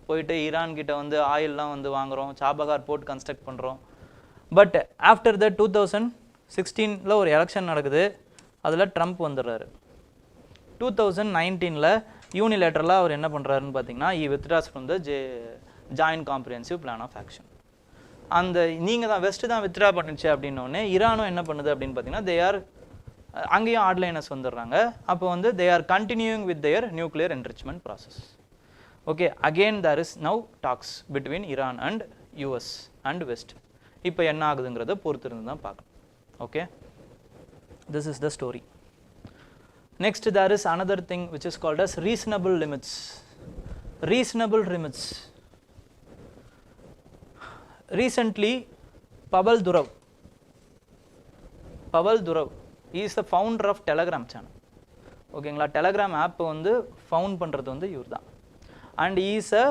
போயிட்டு ஈரான் கிட்ட வந்து ஆயில்லாம் வந்து வாங்குகிறோம், சாபஹார் போர்ட் கன்ஸ்ட்ரக்ட் பண்ணுறோம். பட் ஆஃப்டர் த 2016 ஒரு எலெக்ஷன் நடக்குது. அதில் ட்ரம்ப் வந்துடுறாரு. 2019 யூனிலேட்டரலாக அவர் என்ன பண்ணுறாருன்னு பார்த்தீங்கன்னா, withdraws from the joint comprehensive plan of action. அந்த நீங்கள் தான் வெஸ்ட்டு தான் வித்ட்ரா பண்ணிச்சு அப்படின்னோடனே ஈரானும் என்ன பண்ணுது அப்படின்னு பார்த்தீங்கன்னா, அங்கேயும் ஹார்ட்லைனர்ஸ் வந்துடுறாங்க. அப்போ வந்து they are continuing with their nuclear enrichment process. Okay, again there is now talks between Iran and US and West. இப்போ என்ன ஆகுதுங்கிறத பொறுத்து இருந்து தான் பார்க்கணும். Okay, this is the story. Next, there is another thing which is called as reasonable limits. Reasonable limits. Recently, Pavel Durov he is the founder of Telegram channel. ஓகேங்களா, Telegram app வந்து found பண்ணுறது வந்து இவர் தான். And he is a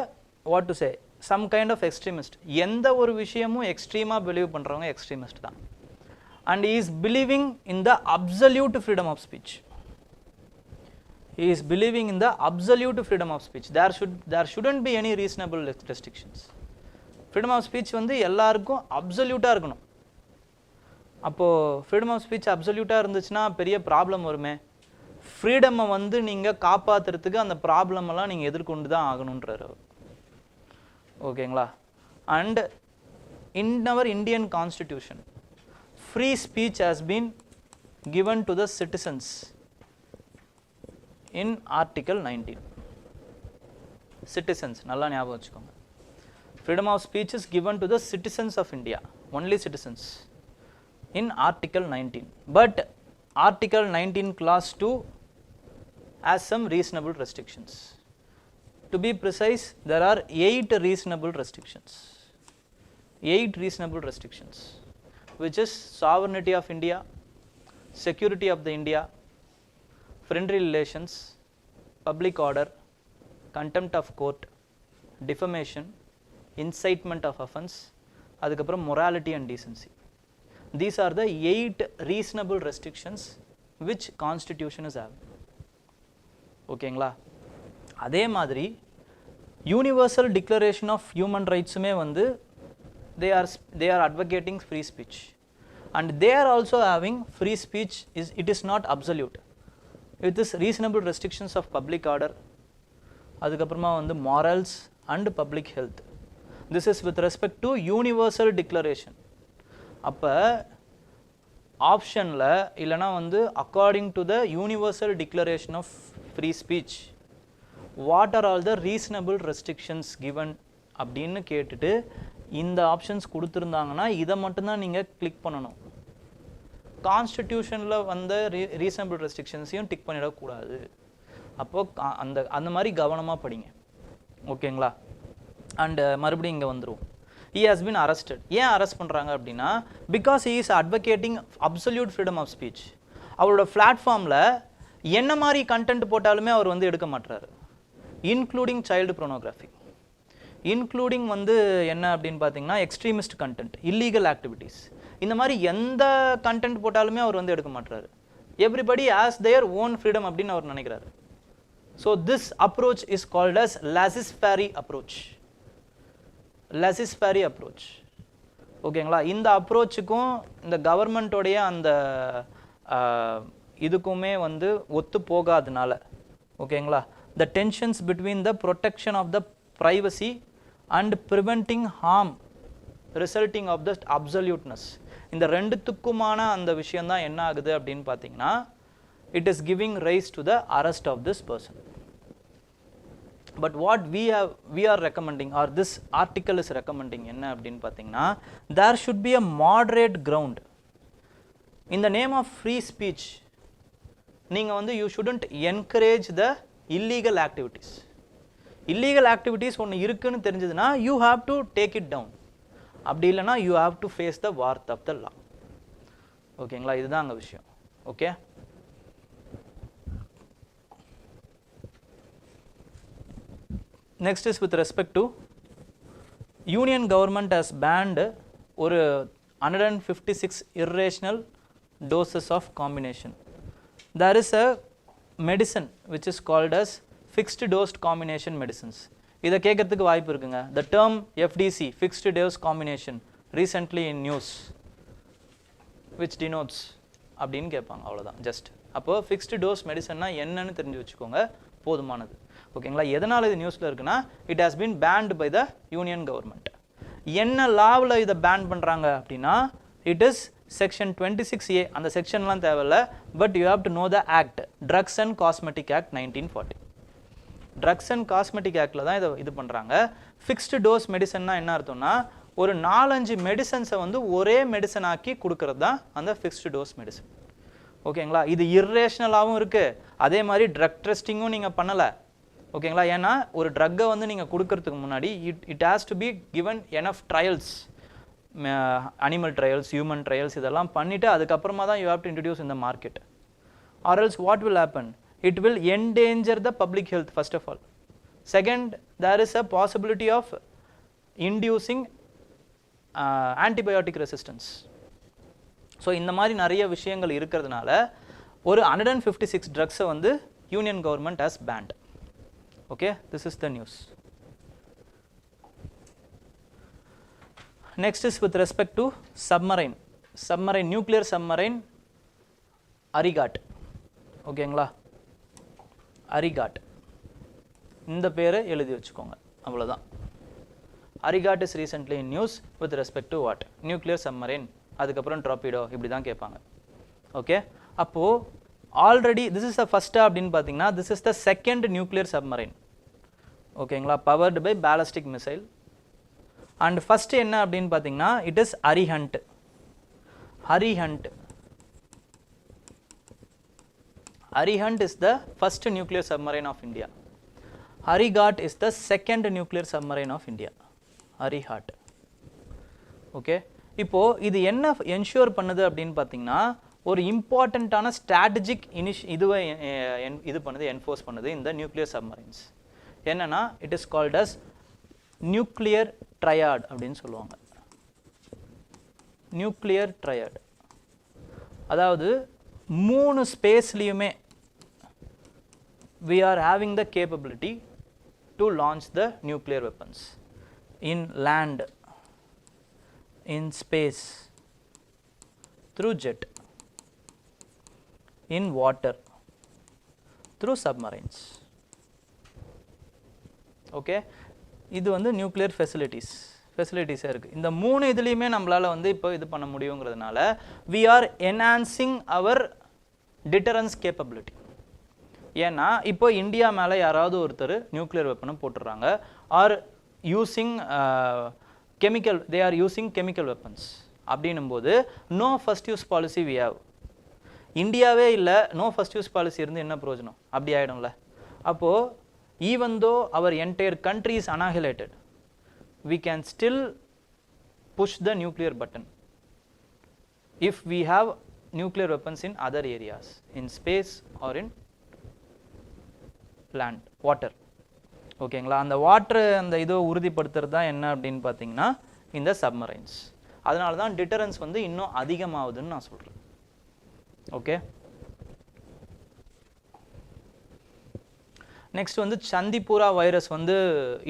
what to say some kind of extremist. எந்த ஒரு விஷயமும் எக்ஸ்ட்ரீமாக believe பண்ணுறவங்க எக்ஸ்ட்ரீமிஸ்ட் தான். And he is believing in the absolute freedom of speech. He is believing in the absolute freedom of speech. There shouldn't be any reasonable restrictions. Freedom of speech வந்து எல்லாருக்கும் அப்சல்யூட்டாக இருக்கணும். அப்போது freedom of speech அப்சல்யூட்டாக இருந்துச்சுன்னா பெரிய problem வருமே. ஃப்ரீடமை வந்து நீங்கள் காப்பாற்றுறதுக்கு அந்த ப்ராப்ளமெல்லாம் நீங்கள் எதிர்கொண்டு தான் ஆகணுன்றார் அவர். ஓகேங்களா. And in our Indian constitution free speech has been given to the citizens in Article 19. Citizens, நல்லா ஞாபகம் வச்சுக்கோங்க. Freedom of speech is given to the citizens of India, only citizens, in Article 19. But Article 19 Clause 2 has some reasonable restrictions. To be precise, there are 8 reasonable restrictions. 8 reasonable restrictions, which is sovereignty of India, security of the India, friendly relations, public order, contempt of court, defamation, incitement of offense, adukapram morality and decency. These are the 8 reasonable restrictions which constitution is having. ஓகேங்களா. அதே மாதிரி universal declaration of human ரைட்ஸுமே வந்து they are advocating free speech, and they are also having free speech it is not absolute, with this reasonable restrictions of public order, அதுக்கப்புறமா வந்து morals and public health. This is with respect to universal declaration. அப்ப ஆப்ஷன்ல இல்லனா வந்து according to the universal declaration of free speech, what are all the reasonable restrictions given அப்படின்னு கேட்டுட்டு இந்த options கொடுத்திருந்தாங்கன்னா இத மட்டும் தான் நீங்க கிளிக் பண்ணனும். கான்ஸ்டிடியூஷன்ல வந்த ரீசனபிள் ரெஸ்ட்ரிக்ஷன்ஸையும் டிக் பண்ணிட கூடாது. அப்போ அந்த மாதிரி கவனமா படிங்க. ஓகேங்களா? அண்ட் மறுபடியும் இங்க வந்துரும். He has been arrested. ஏன் அரெஸ்ட் பண்றாங்க அப்படினா because he is advocating absolute freedom of speech. அவரோட பிளாட்ஃபார்ம்ல என்ன மாதிரி கண்டென்ட் போட்டாலுமே அவர் வந்து எடுக்க மாட்டாரு. including child pornography, including வந்து என்ன அப்படினு பாத்தீங்கன்னா extremist content, illegal activities, இந்த மாதிரி எந்த கண்டென்ட் போட்டாலுமே அவர் வந்து எடுக்க மாட்டாரு. everybody has their own freedom அப்படினு அவர் நினைக்கிறாரு. so this approach is called as laissez-faire approach. laissez-faire approach. ஓகேங்களா? இந்த அப்ரோச்சுக்கும் இந்த கவர்மெண்டோடைய அந்த இதுக்குமே வந்து ஒத்து போகாதனால, ஓகேங்களா, the tensions between the protection of the privacy and preventing harm resulting of the absoluteness, இந்த ரெண்டுத்துக்குமான அந்த விஷயம் தான் என்ன ஆகுது அப்படினு பாத்தீங்கன்னா it is giving rise to the arrest of this person. but what we are recommending, or this article is recommending, என்ன அப்படினு பாத்தீங்கன்னா there should be a moderate ground. in the name of free speech நீங்க வந்து you shouldn't encourage the illegal activities. illegal activities ஒன்னு இருக்குன்னு தெரிஞ்சதுனா you have to take it down. அப்படி இல்லனா you have to face the wrath of the law. ஓகேங்களா? இதுதான் அங்க விஷயம். Okay? next is with respect to union government has banned ஒரு 156 irrational doses of combination. there is a medicine which is called as fixed dose combination medicines. இத கேக்கிறதுக்கு வாய்ப்பு இருக்குங்க. the term FDC, fixed dose combination, recently in news, which denotes அப்படினு கேட்பாங்க. அவ்வளவுதான் just. அப்போ fixed dose medicineனா என்னன்னு தெரிஞ்சு வச்சுக்கோங்க, போதுமானது. ஓகேங்களா? எதனால இது நியூஸ்ல இருக்குனா it has been banned by the union government. என்ன லாவ்ல இத பேன் பண்றாங்க அப்படினா it is section 26A. அந்த செக்ஷன்லாம் தேவையில்ல, but you have to know the act, drugs and cosmetic act 1940. drugs and cosmetic actல தான் இது பண்றாங்க. fixed dose medicineனா என்ன அர்த்தம்னா ஒரு 4-5 மெடிசன்ஸை வந்து ஒரே மெடிசன் ஆக்கி கொடுக்கிறது தான் அந்த fixed dose medicine. ஓகேங்களா? இது irrationalாவும் இருக்கு, அதே மாதிரி ட்ரக் டெஸ்டிங்கும் நீங்க பண்ணல. ஓகேங்களா? ஏன்னா ஒரு ட்ரக்கை வந்து நீங்க கொடுக்கிறதுக்கு முன்னாடி it has to be given enough trials, animal trials, human trials, இதெல்லாம் பண்ணிட்டு அதுக்கு அப்புறமா தான் you have to introduce in the market. or else what will happen? it will endanger the public health first of all. second, there is a possibility of inducing antibiotic resistance. so இந்த மாதிரி நிறைய விஷயங்கள் இருக்கிறதுனால ஒரு 156 drugs வந்து union government has banned. okay, this is the news. next is with respect to submarine, nuclear submarine Arigat. ஓகேங்களா? Arigat இந்த பேரை எழுதி வச்சுக்கோங்க, அவ்வளவுதான். Arigat is recently in news with respect to what? nuclear submarine, அதுக்கப்புறம் torpedo, இப்படி தான் கேட்பாங்க. ஓகே? அப்போ already this is the first அப்படினு பாத்தீங்கன்னா this is the second nuclear submarine. ஓகேங்களா? powered by ballistic missile. and first என்ன அப்படினு பாத்தீங்கன்னா it is Arihant. Arihant is the first nuclear submarine of India. Arigat is the second nuclear submarine of India. Arihat. okay, இப்போ இது என்ன ensure பண்ணுது அப்படினு பாத்தீங்கன்னா ஒரு இம்பார்ட்டன்ட்டான ஸ்ட்ராட்டஜிக் இதுவை இது பண்ணுது, என்ஃபோர்ஸ் பண்ணுது இந்த நியூக்ளியர் சப்மரைன்ஸ். என்னன்னா it is called as nuclear triad அப்படினு சொல்லுவாங்க. nuclear triad அதாவது மூணு ஸ்பேஸ்லயுமே we are having the capability to launch the nuclear weapons in land, in space through jet, in water through submarines. Okay, இது வந்து nuclear facilities இருக்கு. இந்த மூணு இதுலயுமே நம்மளால வந்து இப்போ இது பண்ண முடியுங்கிறதுனால we are enhancing our deterrence capability. ஏன்னா இப்போ இந்தியா மேலே யாராவது ஒருத்தர் நியூக்ளியர் வெப்பனை போட்டுடுறாங்க are using they are using chemical weapons அப்படின்னும் போது no first use policy we have. இந்தியாவே இல்லை, no first use policy இருந்து என்ன பிரயோஜனம்? அப்படி ஆகிடும்ல. அப்போது even though our entire country is annihilated, we can still push the nuclear button if we have nuclear weapons in other areas, in space or in land, water. ஓகேங்களா, அந்த water அந்த இதோ உறுதிப்படுத்துறது தான் என்ன அப்படின்னு பார்த்தீங்கன்னா இந்த சப்மரைன்ஸ். அதனால தான் டிட்டரன்ஸ் வந்து இன்னும் அதிகமாகுதுன்னு நான் சொல்கிறேன். ஓகே, நெக்ஸ்ட் வந்து சந்திப்பூரா வைரஸ் வந்து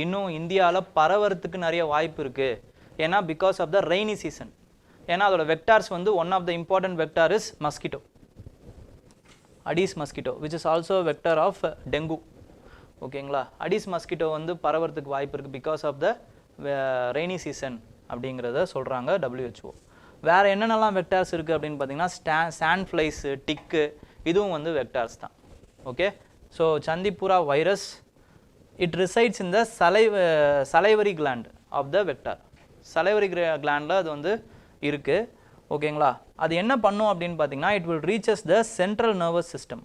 இன்னும் இந்தியாவில் பரவறதுக்கு நிறைய வாய்ப்பு இருக்குது. ஏன்னா because of the rainy season. ஏன்னா அதோட வெக்டார்ஸ் வந்து one of the important vector is mosquito, Aedes mosquito, which is also vector of dengue. ஓகேங்களா, அடிஸ் மஸ்கிட்டோ வந்து பரவறதுக்கு வாய்ப்பு இருக்குது because of the rainy season அப்படிங்கிறத சொல்கிறாங்க WHO. வேறு என்னென்னலாம் வெக்டார்ஸ் இருக்குது அப்படின்னு பார்த்தீங்கன்னா சாண்ட் ஃப்ளைஸு, டிக்கு, இதுவும் வந்து வெக்டார்ஸ் தான். Okay, so Chandipura virus it resides in the salivary gland of the vector. Salivary கிளாண்டில் அது வந்து இருக்குது. ஓகேங்களா, அது என்ன பண்ணும் அப்படின்னு பார்த்தீங்கன்னா it will reaches the central nervous system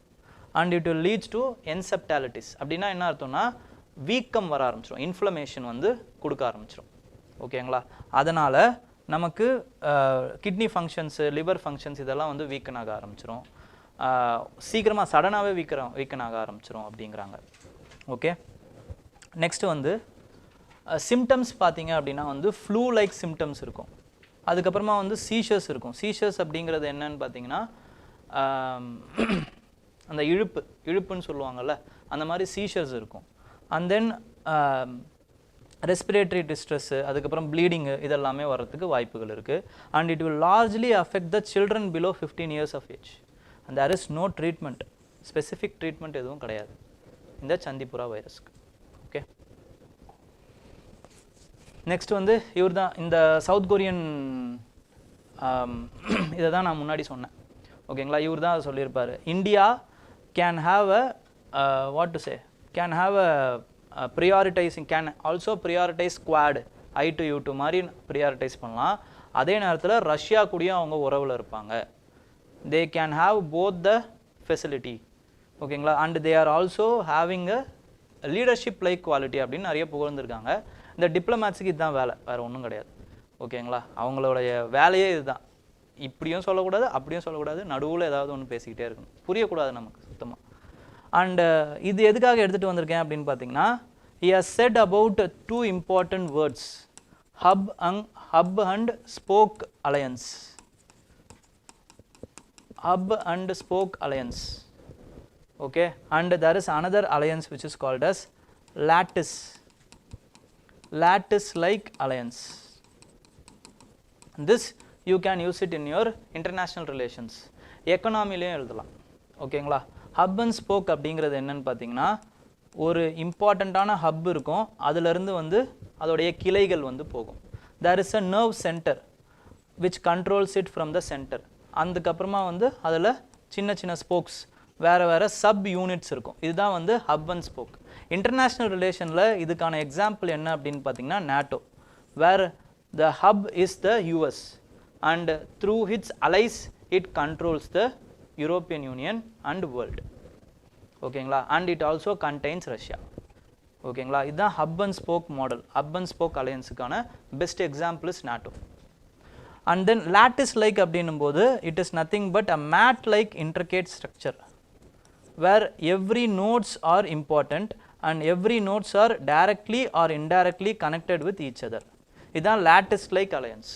and it will leads to encephalitis. அப்படின்னா என்ன அர்த்தம்னா வீக்கம் வர ஆரம்பிச்சிடும், இன்ஃப்ளமேஷன் வந்து கொடுக்க ஆரம்பிச்சிடும். ஓகேங்களா, அதனால் நமக்கு கிட்னி ஃபங்க்ஷன்ஸு, லிவர் ஃபங்க்ஷன்ஸ் இதெல்லாம் வந்து வீக்கன் ஆக ஆரம்பிச்சிடும். சீக்கிரமாக சடனாகவே வீக்கன் ஆக ஆரம்பிச்சிடும் அப்படிங்கிறாங்க. ஓகே, நெக்ஸ்ட் வந்து சிம்டம்ஸ் பார்த்தீங்க அப்படின்னா வந்து ஃப்ளூ லைக் சிம்டம்ஸ் இருக்கும். அதுக்கப்புறமா வந்து சீஷர்ஸ் இருக்கும். சீஷர்ஸ் அப்படிங்கிறது என்னன்னு பார்த்தீங்கன்னா அந்த இழுப்புன்னு சொல்லுவாங்கள்ல, அந்த மாதிரி சீஷர்ஸ் இருக்கும். அண்ட் தென் ரெஸ்பிரேட்டரி டிஸ்ட்ரெஸ்ஸு, அதுக்கப்புறம் ப்ளீடிங்கு, இதெல்லாமே வர்றதுக்கு வாய்ப்புகள் இருக்குது. And it will largely affect the children below 15 years of age. and there is no treatment, specific treatment எதுவும் கிடையாது இந்த சந்திப்புரா வைரஸ்க்கு. ஓகே, நெக்ஸ்ட் வந்து இவர் தான் இந்த சவுத் கொரியன், இதை தான் நான் முன்னாடி சொன்னேன். ஓகேங்களா, இவர் தான் சொல்லியிருப்பார் India can have a what to say can have a prioritizing, can also prioritize squad I-2U2 மாதிரி ப்ரியாரிட்டைஸ் பண்ணலாம். அதே நேரத்தில் ரஷ்யா கூடயும் அவங்க உறவில் இருப்பாங்க. they can have both the facility. ஓகேங்களா, and they are also having a leadership like quality அப்படின்னு நிறைய புகழ்ந்துருக்காங்க. இந்த டிப்ளமேட்ஸுக்கு இதுதான் வேலை, வேறு ஒன்றும் கிடையாது. ஓகேங்களா, அவங்களுடைய வேலையே இதுதான். இப்படியும் சொல்லக்கூடாது, அப்படியும் சொல்லக்கூடாது, நடுவில் ஏதாவது ஒன்று பேசிக்கிட்டே இருக்கணும், புரியக்கூடாது நமக்கு சுத்தமாக. அண்டு இது எதுக்காக எடுத்துகிட்டு வந்திருக்கேன் அப்படின்னு பார்த்தீங்கன்னா he has said about 2 important words, hub and spoke alliance. Hub and spoke alliance. Okay, and there is another alliance which is called as lattice like alliance. This you can use it in your international relations, எக்கனாமிலையும் எழுதலாம். ஓகேங்களா, hub and spoke அப்படிங்கிறது என்னன்னு பார்த்தீங்கன்னா ஒரு இம்பார்ட்டண்ட்டான hub இருக்கும், அதிலிருந்து வந்து அதோடைய கிளைகள் வந்து போகும். there is a nerve center which controls it from the center. அதுக்கப்புறமா வந்து அதில் சின்ன சின்ன ஸ்போக்ஸ், வேறு சப் யூனிட்ஸ் இருக்கும். இதுதான் வந்து ஹப் அண்ட் ஸ்போக். இன்டர்நேஷ்னல் ரிலேஷனில் இதுக்கான எக்ஸாம்பிள் என்ன அப்படின்னு பார்த்தீங்கன்னா NATO, where the hub is the US and through its allies it controls the European Union and world. ஓகேங்களா, and it also contains Russia. ஓகேங்களா, இதுதான் hub and spoke model. Hub and spoke அலையன்ஸுக்கான best example is NATO. And then lattice like அப்படின்னும் போது it is nothing but a mat like intricate structure where every nodes are important and every nodes are directly or indirectly connected with each other. இதுதான் lattice like alliance.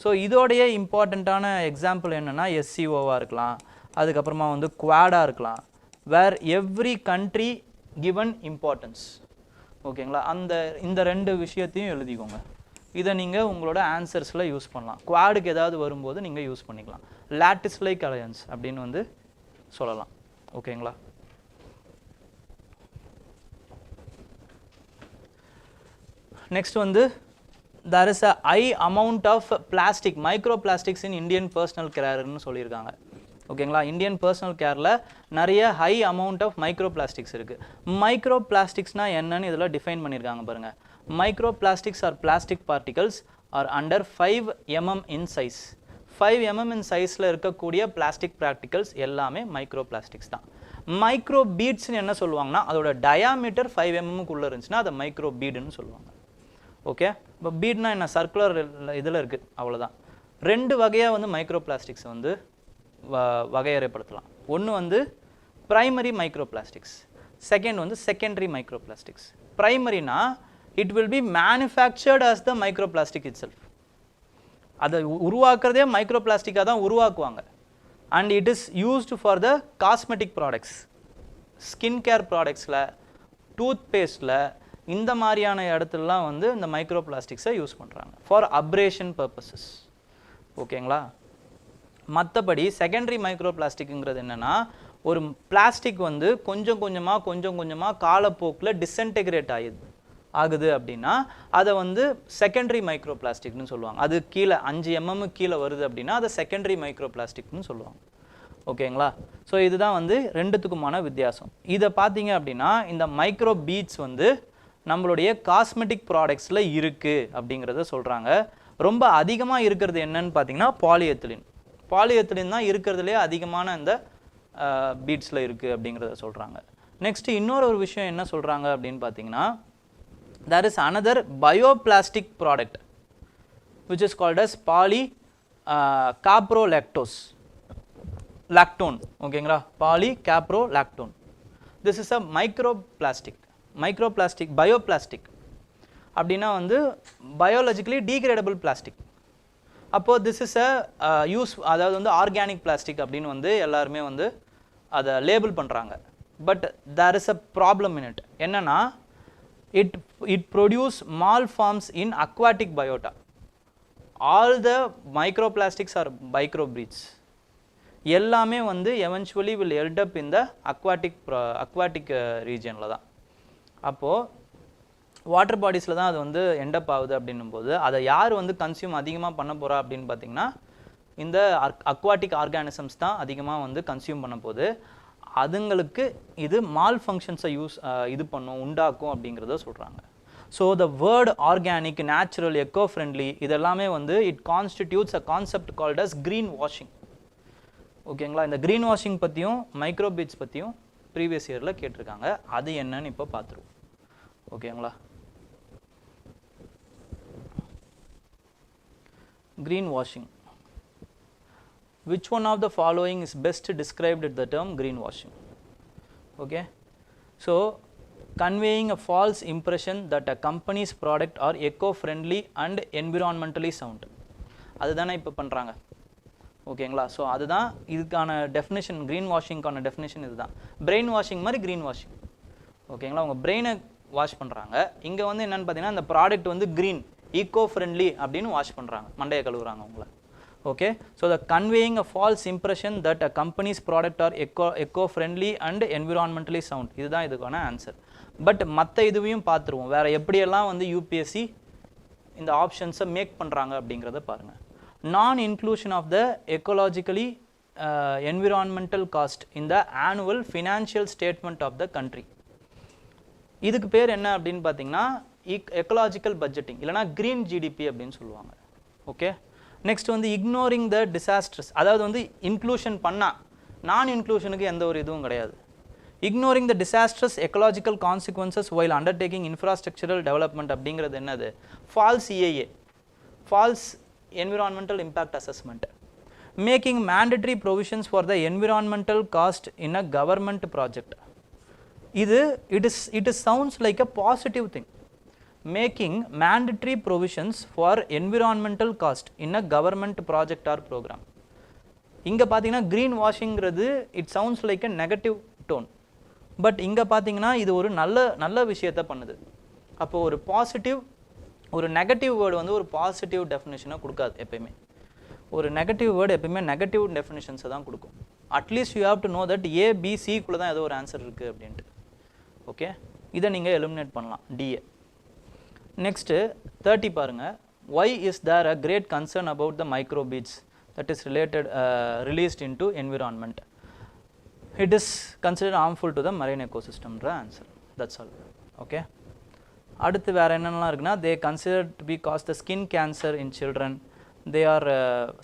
So இதோடைய இம்பார்ட்டண்ட்டான example என்னென்னா SCOவாக இருக்கலாம், அதுக்கப்புறமா வந்து குவாடாக இருக்கலாம், where every country given importance. ஓகேங்களா, இந்த 2 விஷயத்தையும் எழுதிக்கோங்க. இதை நீங்கள் உங்களோட ஆன்சர்ஸில் யூஸ் பண்ணலாம். குவாடுக்கு ஏதாவது வரும்போது நீங்கள் யூஸ் பண்ணிக்கலாம். லாட்டிஸ் லைக் அலையன்ஸ் அப்படின்னு வந்து சொல்லலாம். ஓகேங்களா? நெக்ஸ்ட் வந்து there is a high amount of plastic microplastics in Indian personal care ன்னு சொல்லியிருக்காங்க. ஓகேங்களா? இந்தியன் பர்சனல் கேரில் நிறைய ஹை அமௌண்ட் ஆஃப் மைக்ரோபிளாஸ்டிக்ஸ் இருக்குது. மைக்ரோபிளாஸ்டிக்ஸ்னால் என்னன்னு இதில் டிஃபைன் பண்ணியிருக்காங்க பாருங்கள். Microplastics are plastic particles are under 5 mm in size. 5 mm in சைஸில் இருக்கக்கூடிய பிளாஸ்டிக் பார்ட்டிகல்ஸ் எல்லாமே மைக்ரோபிளாஸ்டிக்ஸ் தான். மைக்ரோ பீட்ஸ்ன்னு என்ன சொல்லுவாங்கன்னா அதோட டயாமீட்டர் 5 mm இருந்துச்சுன்னா அதை மைக்ரோ பீடுன்னு சொல்லுவாங்க. ஓகே, இப்போ பீட்னா என்ன, சர்க்குலர் இதில் இருக்குது, அவ்வளோதான். 2 வகையாக வந்து மைக்ரோபிளாஸ்டிக்ஸ் வந்து வகையறைப்படுத்தலாம். ஒன்று வந்து பிரைமரி மைக்ரோபிளாஸ்டிக்ஸ், செகண்ட் வந்து செகண்டரி மைக்ரோபிளாஸ்டிக்ஸ். பிரைமரினா it will be manufactured as the microplastic itself. அதை உருவாக்குறதே மைக்ரோபிளாஸ்டிக்காக தான் உருவாக்குவாங்க. And it is used for the cosmetic products, skin care ப்ராடக்ட்ஸில், டூத் பேஸ்ட்டில், இந்த மாதிரியான இடத்துலலாம் வந்து இந்த மைக்ரோபிளாஸ்டிக்ஸை யூஸ் பண்ணுறாங்க ஃபார் அப்ரேஷன் பர்பஸஸ். ஓகேங்களா? மற்றபடி செகண்டரி மைக்ரோபிளாஸ்டிக்குங்கிறது என்னென்னா ஒரு பிளாஸ்டிக் வந்து கொஞ்சம் கொஞ்சமாக காலப்போக்கில் டிஸ்இன்டெகிரேட் ஆகுது அப்படின்னா அதை வந்து செகண்டரி மைக்ரோபிளாஸ்டிக்னு சொல்லுவாங்க. அது கீழே 5 mm கீழே வருது அப்படின்னா அதை செகண்டரி மைக்ரோபிளாஸ்டிக்னு சொல்லுவாங்க. ஓகேங்களா? ஸோ இதுதான் வந்து ரெண்டுத்துக்குமான வித்தியாசம். இதை பார்த்தீங்க அப்படின்னா இந்த மைக்ரோ பீட்ஸ் வந்து நம்மளுடைய காஸ்மெட்டிக் ப்ராடக்ட்ஸில் இருக்குது அப்படிங்கிறத சொல்கிறாங்க. ரொம்ப அதிகமாக இருக்கிறது என்னன்னு பார்த்தீங்கன்னா பாலிஎத்திலின். பாலிஎத்திலின் தான் இருக்கிறதுலே அதிகமான இந்த பீட்ஸில் இருக்குது அப்படிங்கிறத சொல்கிறாங்க. நெக்ஸ்ட் இன்னொரு விஷயம் என்ன சொல்கிறாங்க அப்படின்னு பார்த்தீங்கன்னா there is another bioplastic product which is called as polycaprolactose lactone. ஓகேங்களா? polycaprolactone. this is a microplastic bioplastic அப்படின்னா வந்து biologically degradable plastic. அப்போது this is a அதாவது வந்து ஆர்கானிக் பிளாஸ்டிக் அப்படின்னு வந்து எல்லாருமே வந்து அதை லேபிள் பண்ணுறாங்க. But there is a problem in it. என்னன்னா it produce malforms in aquatic biota. all the microplastics are microbreeds. எல்லாமே வந்து eventually will end up in the aquatic regionல தான். அப்போது வாட்டர் பாடிஸில் தான் அது வந்து எண்டப் ஆகுது அப்படின்னும் போது அதை யார் வந்து கன்சியூம் அதிகமாக பண்ண போகிறா அப்படின்னு பார்த்தீங்கன்னா இந்த அக்வாட்டிக் ஆர்கானிசம்ஸ் தான் அதிகமாக வந்து கன்சியூம் பண்ண போது அதுங்களுக்கு இது மால் ஃபங்க்ஷன்ஸை உண்டாக்கும் அப்படிங்கிறத சொல்கிறாங்க. So the word organic, natural, eco friendly இதெல்லாமே வந்து it constitutes a concept called as green washing. ஓகேங்களா? இந்த க்ரீன் வாஷிங் பற்றியும் மைக்ரோபீட்ஸ் பற்றியும் ப்ரீவியஸ் இயரில் கேட்டிருக்காங்க. அது என்னன்னு இப்போ பார்த்துருவோம். ஓகேங்களா? greenwashing. Which one of the following is best described at the term greenwashing? Okay, so conveying a false impression that a company's product are eco-friendly and environmentally sound. அதுதானே இப்போ பண்ணுறாங்க. ஓகேங்களா? ஸோ அதுதான் இதுக்கான டெஃபினேஷன், க்ரீன் வாஷிங்கான டெஃபினேஷன் இதுதான். Brain washing மாதிரி green washing. ஓகேங்களா? உங்கள் பிரெயினை வாஷ் பண்ணுறாங்க. இங்கே வந்து என்னென்னு பார்த்தீங்கன்னா இந்த ப்ராடக்ட் வந்து க்ரீன், ஈகோ ஃப்ரெண்ட்லி அப்படின்னு வாஷ் பண்ணுறாங்க, மண்டையை கழுவுறாங்க உங்களை. Okay, so the conveying a false impression that a companies product or echo friendly and environmentally sound. இதுதான் இதுக்கான ஆன்சர். பட் மற்ற இதுவையும் பார்த்துருவோம், வேறு எப்படியெல்லாம் வந்து யூபிஎஸ்சி இந்த ஆப்ஷன்ஸை மேக் பண்ணுறாங்க அப்படிங்கிறத பாருங்கள். Non inclusion of the ecologically environmental cost in the annual financial statement of the country. இதுக்கு பேர் என்ன அப்படின்னு பார்த்தீங்கன்னா எக்கலாஜிக்கல் பட்ஜெட்டிங், இல்லைனா க்ரீன் ஜிடிபி அப்படின்னு சொல்லுவாங்க. ஓகே, நெக்ஸ்ட் வந்து இக்னோரிங் த டிசாஸ்டர்ஸ், அதாவது வந்து இன்க்ளூஷன் பண்ணால் நான் இன்க்ளூஷனுக்கு எந்த ஒரு இதுவும் கிடையாது. Ignoring the disasters ecological consequences while undertaking infrastructural development அப்படிங்கிறது என்னது? False EIA, false environmental impact assessment. Making mandatory provisions for the environmental cost in a government project. இது it is sounds like a positive thing. Making mandatory provisions for environmental cost in a government project or program. இங்க பாத்தீங்கன்னா green washingங்கிறது it sounds like a negative tone, but இங்க பாத்தீங்கன்னா இது ஒரு நல்ல விஷயத்தை பண்ணுது. அப்போ ஒரு பாசிட்டிவ் ஒரு நெகட்டிவ் வேர்டு வந்து ஒரு பாசிட்டிவ் டெஃபினேஷனை கொடுக்காது எப்பயுமே. ஒரு நெகட்டிவ் வேர்டு எப்பயுமே நெகட்டிவ் டெஃபினேஷன்ஸை தான் கொடுக்கும். At least you have to know that ஏபிசிக்குள்ளே தான் ஏதோ ஒரு ஆன்சர் இருக்குது அப்படின்ட்டு. ஓகே, இதை நீங்கள் எலிமினேட் பண்ணலாம் டிஏ. நெக்ஸ்ட்டு 30 பாருங்கள். Why is there a great concern about the microbeads that is released into environment? It is considered harmful to the marine ecosystem. Answer. That's all. Okay. அடுத்து வேறு என்னென்னலாம் இருக்குன்னா, they considered to be cause the skin cancer in children. They are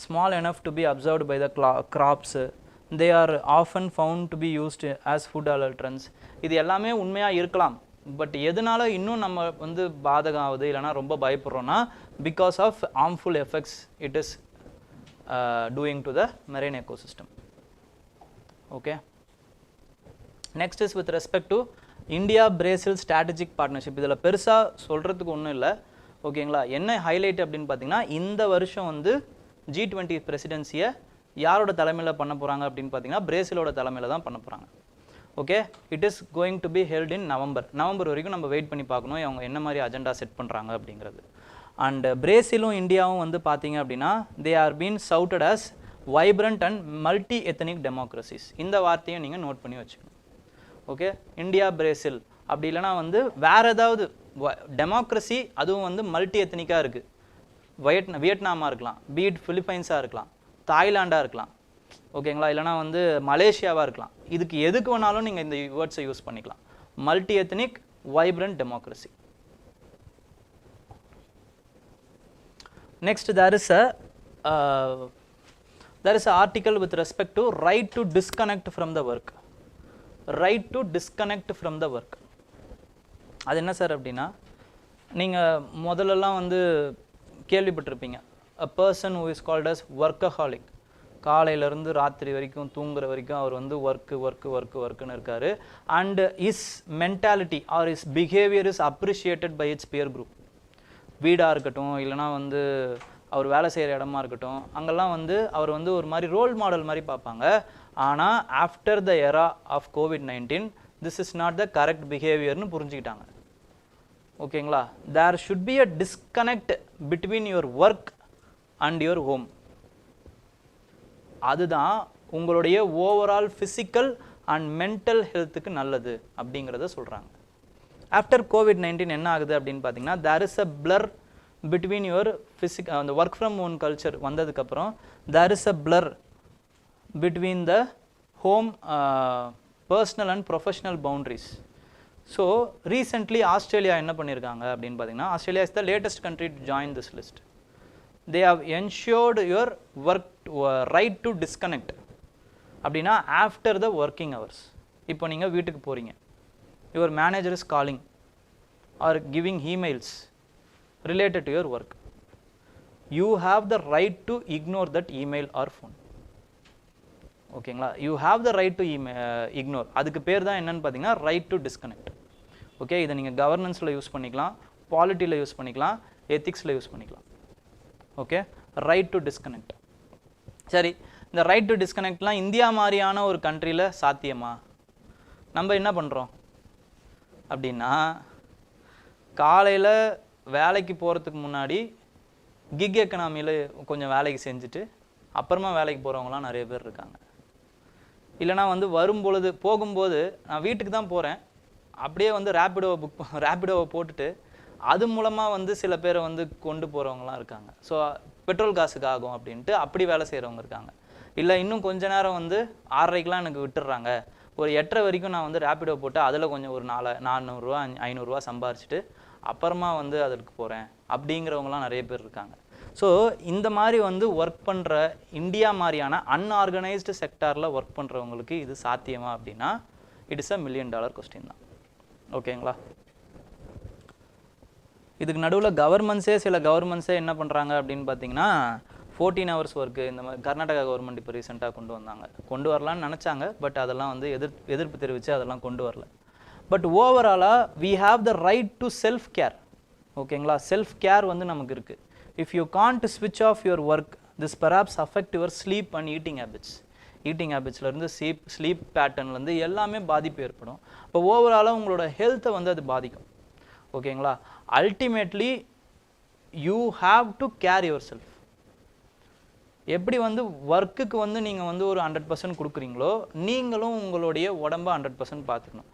small enough to be observed by the crops. They are often found to be used as food allergens. இது எல்லாமே உண்மையாக இருக்கலாம். But எதனால இன்னும் நம்ம வந்து பாதகம் ஆகுது இல்லைனா ரொம்ப பயப்படுறோன்னா, because of harmful effects it is doing to the marine ecosystem. Okay, next is with respect to India Brazil strategic partnership. இதில் பெருசாக சொல்கிறதுக்கு ஒன்றும் இல்லை. ஓகேங்களா, என்ன ஹைலைட் அப்படின்னு பார்த்தீங்கன்னா, இந்த வருஷம் வந்து G20 பிரசிடென்சியை யாரோட தலைமையில் பண்ண போகிறாங்க அப்படின்னு பார்த்தீங்கன்னா, பிரேசிலோட தலைமையில் தான் பண்ண போகிறாங்க. Okay, it is going to be held in November வரைக்கும் நம்ம வெயிட் பண்ணி பார்க்கணும் அவங்க என்ன மாதிரி அஜெண்டா செட் பண்ணுறாங்க அப்படிங்கிறது. அண்ட் பிரேசிலும் இந்தியாவும் வந்து பார்த்தீங்க அப்படின்னா, they are been touted as vibrant and multi ethnic democracies. இந்த வார்த்தையும் நீங்கள் நோட் பண்ணி வச்சுக்கணும். ஓகே, இந்தியா பிரேசில் அப்படி இல்லைனா வந்து வேறு ஏதாவது டெமோக்ரஸி, அதுவும் வந்து மல்டி எத்தனிக்காக இருக்குது. வியட்நாமாக இருக்கலாம், பீட் பிலிப்பைன்ஸாக இருக்கலாம், தாய்லாண்டாக இருக்கலாம். ஓகேங்களா, இல்லைனா வந்து மலேசியாவாக இருக்கலாம். இதுக்கு எதுக்கு வேணாலும் நீங்கள் இந்த வேர்ட்ஸை யூஸ் பண்ணிக்கலாம். Multi ethnic vibrant democracy. Next there is a article with respect to right to disconnect from the work. Right to disconnect from the work. அது என்ன சார் அப்படின்னா, நீங்கள் முதல்லலாம் வந்து கேள்விப்பட்டிருப்பீங்க, a person who is called as workaholic. காலையிலேருந்து ராத்திரி வரைக்கும் தூங்குற வரைக்கும் அவர் வந்து ஒர்க்குன்னு இருக்கார். And his mentality or his behaviour is appreciated by its peer group. வீடாக இருக்கட்டும் இல்லைனா வந்து அவர் வேலை செய்கிற இடமா இருக்கட்டும், அங்கெல்லாம் வந்து அவர் வந்து ஒரு மாதிரி ரோல் மாடல் மாதிரி பார்ப்பாங்க. ஆனால் after the era of COVID-19 this is not the correct பிஹேவியர்னு புரிஞ்சுக்கிட்டாங்க. ஓகேங்களா, there should be a disconnect between your work and your home. அதுதான் உங்களுடைய ஓவரால் ஃபிசிக்கல் அண்ட் மென்டல் ஹெல்த்துக்கு நல்லது அப்படிங்கிறத சொல்கிறாங்க. ஆஃப்டர் COVID-19 என்ன ஆகுது அப்படின்னு பார்த்தீங்கன்னா, there is a blur between your அந்த ஒர்க் ஃப்ரம் ஹோம் கல்ச்சர் வந்ததுக்கப்புறம் there is a blur between the home personal and professional boundaries. So recently Australia என்ன பண்ணியிருக்காங்க அப்படின்னு பார்த்தீங்கன்னா, Australia is the latest country to join this list. they have ensured your work right to disconnect அப்படின்னா after the working hours. இப்போ நீங்கள் வீட்டுக்கு போகிறீங்க, your manager is calling or giving emails related to your work. You have the right to ignore that email or phone. ஓகேங்களா, you have the right to ignore. அதுக்கு பேர் தான் என்னன்னு பார்த்தீங்கன்னா right to disconnect. ஓகே, இதை நீங்கள் கவர்னன்ஸில் use பண்ணிக்கலாம், பாலிட்டியில் use பண்ணிக்கலாம், எத்திக்ஸில் யூஸ் பண்ணிக்கலாம். Okay, right to disconnect. சரி, இந்த ரைட் டு டிஸ்கனெக்ட்லாம் இந்தியா மாதிரியான ஒரு கண்ட்ரியில் சாத்தியமா? நம்ம என்ன பண்ணுறோம் அப்படின்னா, காலையில் வேலைக்கு போகிறதுக்கு முன்னாடி கிக் எக்கனாமியில் கொஞ்சம் வேலைக்கு செஞ்சுட்டு அப்புறமா வேலைக்கு போகிறவங்களாம் நிறைய பேர் இருக்காங்க. இல்லைனா வந்து வரும்பொழுது போகும்போது நான் வீட்டுக்கு தான் போகிறேன், அப்படியே வந்து ரேப்பிடோவை போட்டுட்டு அது மூலமாக வந்து சில பேரை வந்து கொண்டு போகிறவங்களாம் இருக்காங்க. ஸோ பெட்ரோல் காசுக்கு ஆகும் அப்படின்ட்டு அப்படி வேலை செய்கிறவங்க இருக்காங்க. இல்லை இன்னும் கொஞ்ச நேரம் வந்து 6:30க்கெலாம் எனக்கு விட்டுடுறாங்க, ஒரு 8:30 வரைக்கும் நான் வந்து ரேப்பிடோ போட்டு அதில் கொஞ்சம் ஒரு 400 500 சம்பாரிச்சிட்டு அப்புறமா வந்து அதற்கு போகிறேன் அப்படிங்கிறவங்களாம் நிறைய பேர் இருக்காங்க. ஸோ இந்த மாதிரி வந்து ஒர்க் பண்ணுற இந்தியா மாதிரியான அன்ஆர்கனைஸ்டு செக்டாரில் ஒர்க் பண்ணுறவங்களுக்கு இது சாத்தியமா அப்படின்னா இட் இஸ் $1 million கொஸ்டின் தான். ஓகேங்களா, இதுக்கு நடுவில் சில கவர்மெண்ட்ஸே என்ன பண்ணுறாங்க அப்படின்னு பார்த்தீங்கன்னா 14 hours ஒர்க்கு இந்த மாதிரி கர்நாடகா கவர்மெண்ட் இப்போ ரீசெண்டாக கொண்டு வரலான்னு நினச்சாங்க. பட் அதெல்லாம் வந்து எதிர்ப்பு தெரிவித்து அதெல்லாம் கொண்டு வரல. பட் ஓவராலாக we have the right to self care. ஓகேங்களா, செல்ஃப் கேர் வந்து நமக்கு இருக்குது. இஃப் யூ கான்ட் ஸ்விட்ச் off your work this perhaps affect your sleep and eating ஹேபிட்ஸ்லேருந்து ஸ்லீப் பேட்டர்ன்லேருந்து எல்லாமே பாதிப்பு ஏற்படும். இப்போ ஓவராலாக உங்களோட ஹெல்த்தை வந்து அது பாதிக்கும். ஓகேங்களா, ultimately you have to care yourself. எப்படி வந்து ஒர்க்குக்கு வந்து நீங்கள் வந்து ஒரு 100% கொடுக்குறீங்களோ நீங்களும் உங்களுடைய உடம்பை 100% பார்த்துக்கணும்.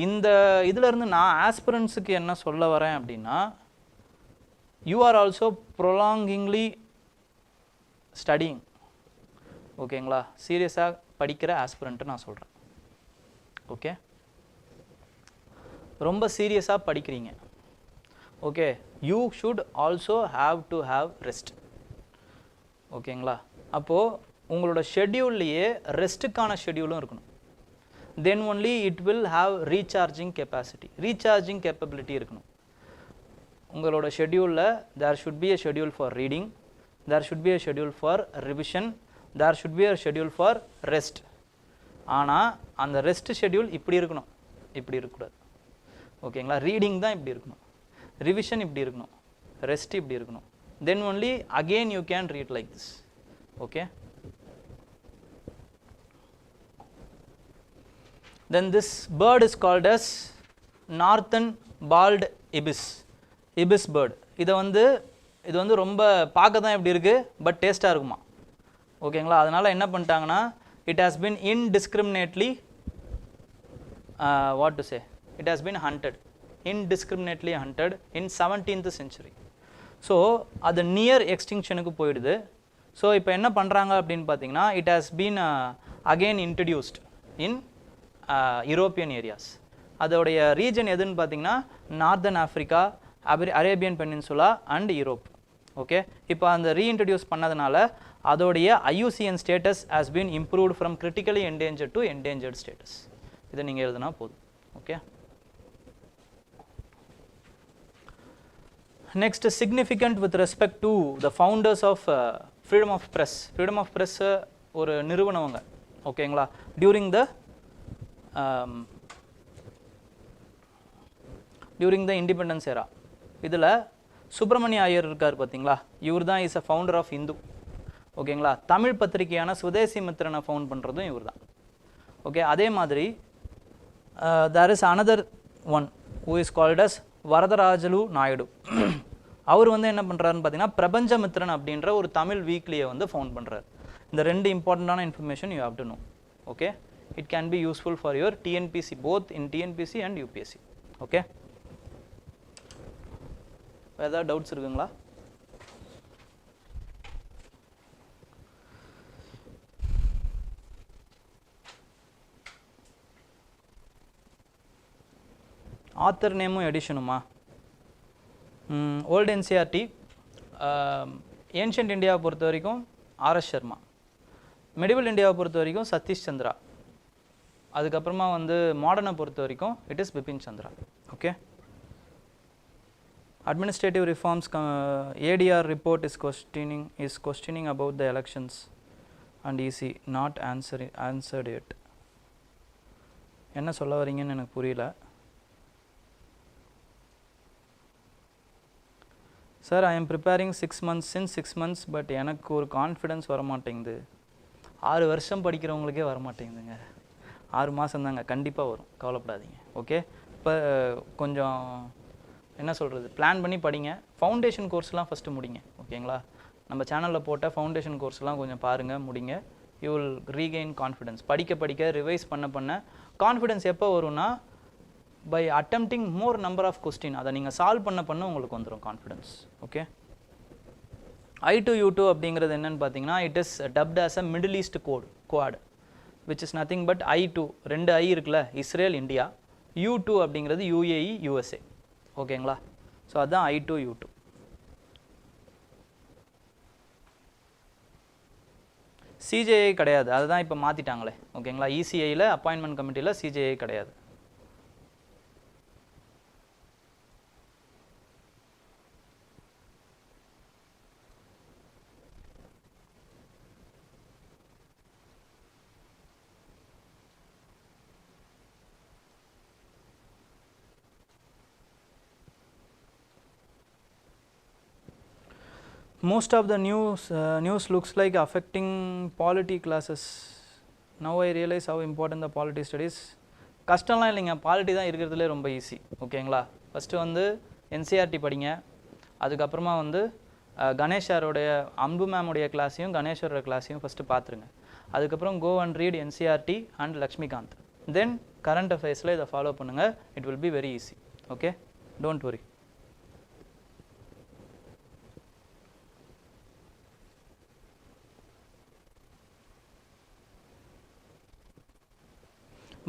இந்த இதிலேருந்து நான் ஆஸ்பிரன்ஸுக்கு என்ன சொல்ல வரேன் அப்படின்னா, யூ ஆர் ஆல்சோ ப்ரொலாங்கிங்லி ஸ்டடிங். ஓகேங்களா? சீரியஸாக படிக்கிற ஆஸ்பிரண்ட்டு நான் சொல்கிறேன். ஓகே, ரொம்ப சீரியஸாக படிக்கிறீங்க. Okay, you should also have to have rest. ஓகேங்களா? அப்போது உங்களோட ஷெட்யூல்லையே ரெஸ்ட்டுக்கான ஷெட்யூலும் இருக்கணும். Then only it will have recharging capacity, recharging capability இருக்கணும். உங்களோட ஷெட்யூலில் there should be a schedule for reading, there should be a schedule for revision, there should be a schedule for rest. ஆனால் அந்த ரெஸ்ட் ஷெட்யூல் இப்படி இருக்கணும், இப்படி இருக்கக்கூடாது. ஓகேங்களா? ரீடிங் தான் இப்படி இருக்கணும், ரிவிஷன் இப்படி இருக்கணும், ரெஸ்ட் இப்படி இருக்கணும். Then only again you can read like this. Okay, then this bird is called as northern bald ibis, ibis bird. இது வந்து ரொம்ப பார்க்க தான் எப்படி இருக்குது, பட் டேஸ்ட்டாக இருக்குமா. ஓகேங்களா? அதனால் என்ன பண்ணிட்டாங்கன்னா, it has been indiscriminately what to say, it has been hunted, indiscriminately hunted in 17th century. So அது நியர் எக்ஸ்டிங்ஷனுக்கு போயிடுது. ஸோ இப்போ என்ன பண்ணுறாங்க அப்படின்னு பார்த்தீங்கன்னா, it has been again introduced in European areas. அதோடைய ரீஜன் எதுன்னு பார்த்தீங்கன்னா, northern Africa, Arabian peninsula and Europe. Okay, இப்போ அந்த ரீஇன்ட்ரடியூஸ் பண்ணதுனால அதோடைய IUCN status has been improved from critically endangered to endangered status. இதை நீங்கள் எழுதுனா போதும். Okay, next, significant with respect to the founders of freedom of press. freedom of press ஒரு நிறுவனவங்க. ஓகேங்களா? during the independence era. இதில் சுப்பிரமணிய ஐயர் இருக்கார் பார்த்தீங்களா, இவர் தான் is a founder of Hindu. ஓகேங்களா? தமிழ் பத்திரிகையான சுதேசி மித்திரனை ஃபவுண்ட் பண்ணுறதும் இவர் தான். ஓகே, அதே மாதிரி there is another one who is called as Varadarajulu Naidu. அவர் வந்து என்ன பண்ணுறாருன்னு பார்த்தீங்கன்னா, பிரபஞ்சமித்ரன் அப்படின்ற ஒரு தமிழ் வீக்லியை வந்து ஃபவுண்ட் பண்ணுறாரு. இந்த ரெண்டு இம்பார்ட்டண்ட்டான information you have to no. Okay, it can be useful for your TNPC, both in TNPC and UPSC. Okay, ஏதாவது டவுட்ஸ் இருக்குங்களா? ஆத்தர் நேமும் எடிஷனுமா? ஓல்டு NCERT, ஏன்ஷியன்ட் இந்தியாவை பொறுத்த வரைக்கும் RS சர்மா, மெடிவல் இந்தியாவை பொறுத்த வரைக்கும் சதீஷ் சந்திரா, அதுக்கப்புறமா வந்து மாடர்னை பொறுத்த வரைக்கும் it is Bipin Chandra. Okay, administrative reforms ADR report is questioning about the elections and EC not answered yet. என்ன சொல்ல வரீங்கன்னு எனக்கு புரியல. Sir, I am preparing 6 months, since 6 months, but எனக்கு ஒரு கான்ஃபிடென்ஸ் வரமாட்டேங்குது. 6 வருஷம் படிக்கிறவங்களுக்கே வரமாட்டேங்குதுங்க. 6 மாதம் தாங்க, கண்டிப்பாக வரும், கவலைப்படாதீங்க. ஓகே, இப்போ கொஞ்சம் என்ன சொல்கிறது, பிளான் பண்ணி படிங்க. ஃபவுண்டேஷன் கோர்ஸ்லாம் ஃபஸ்ட்டு முடிங்க. ஓகேங்களா? நம்ம சேனலில் போட்ட ஃபவுண்டேஷன் கோர்ஸ்லாம் கொஞ்சம் பாருங்கள், முடிங்க. You will regain confidence. படிக்க படிக்க ரிவைஸ் பண்ண கான்ஃபிடென்ஸ் எப்போ வரும்னா, by attempting more number of question, அதை நீங்கள் சால்வ் பண்ண உங்களுக்கு வந்துடும் கான்ஃபிடென்ஸ். ஓகே, I2 U2 அப்படிங்கிறது என்னன்னு பார்த்தீங்கன்னா, it is dubbed as a Middle East Quad which is nothing but I2, 2 I இருக்குல்ல, இஸ்ரேல் இந்தியா, U2 அப்படிங்கிறது UAE USA. ஓகேங்களா? ஸோ அதுதான் I2 U2. CJI கிடையாது, அதுதான் இப்போ மாற்றிட்டாங்களே. ஓகேங்களா? ECIயில் அப்பாயின்மெண்ட் கமிட்டியில் CJI கிடையாது. Most of the news looks like affecting polity classes. Now I realize how important the polity studies. கஷ்டம்லாம் இல்லைங்க, பாலிட்டி தான் இருக்கிறதுலே ரொம்ப ஈஸி. ஓகேங்களா? ஃபஸ்ட்டு வந்து NCERT படிங்க, அதுக்கப்புறமா வந்து கணேஷாரோடைய அம்பு மேமுடைய கிளாஸையும் கணேஷரோட கிளாஸையும் ஃபஸ்ட்டு பார்த்துருங்க. அதுக்கப்புறம் go and read NCERT and Laxmikanth. Then current அஃபேர்ஸில் இதை ஃபாலோ பண்ணுங்கள். It will be very easy. Okay, don't worry.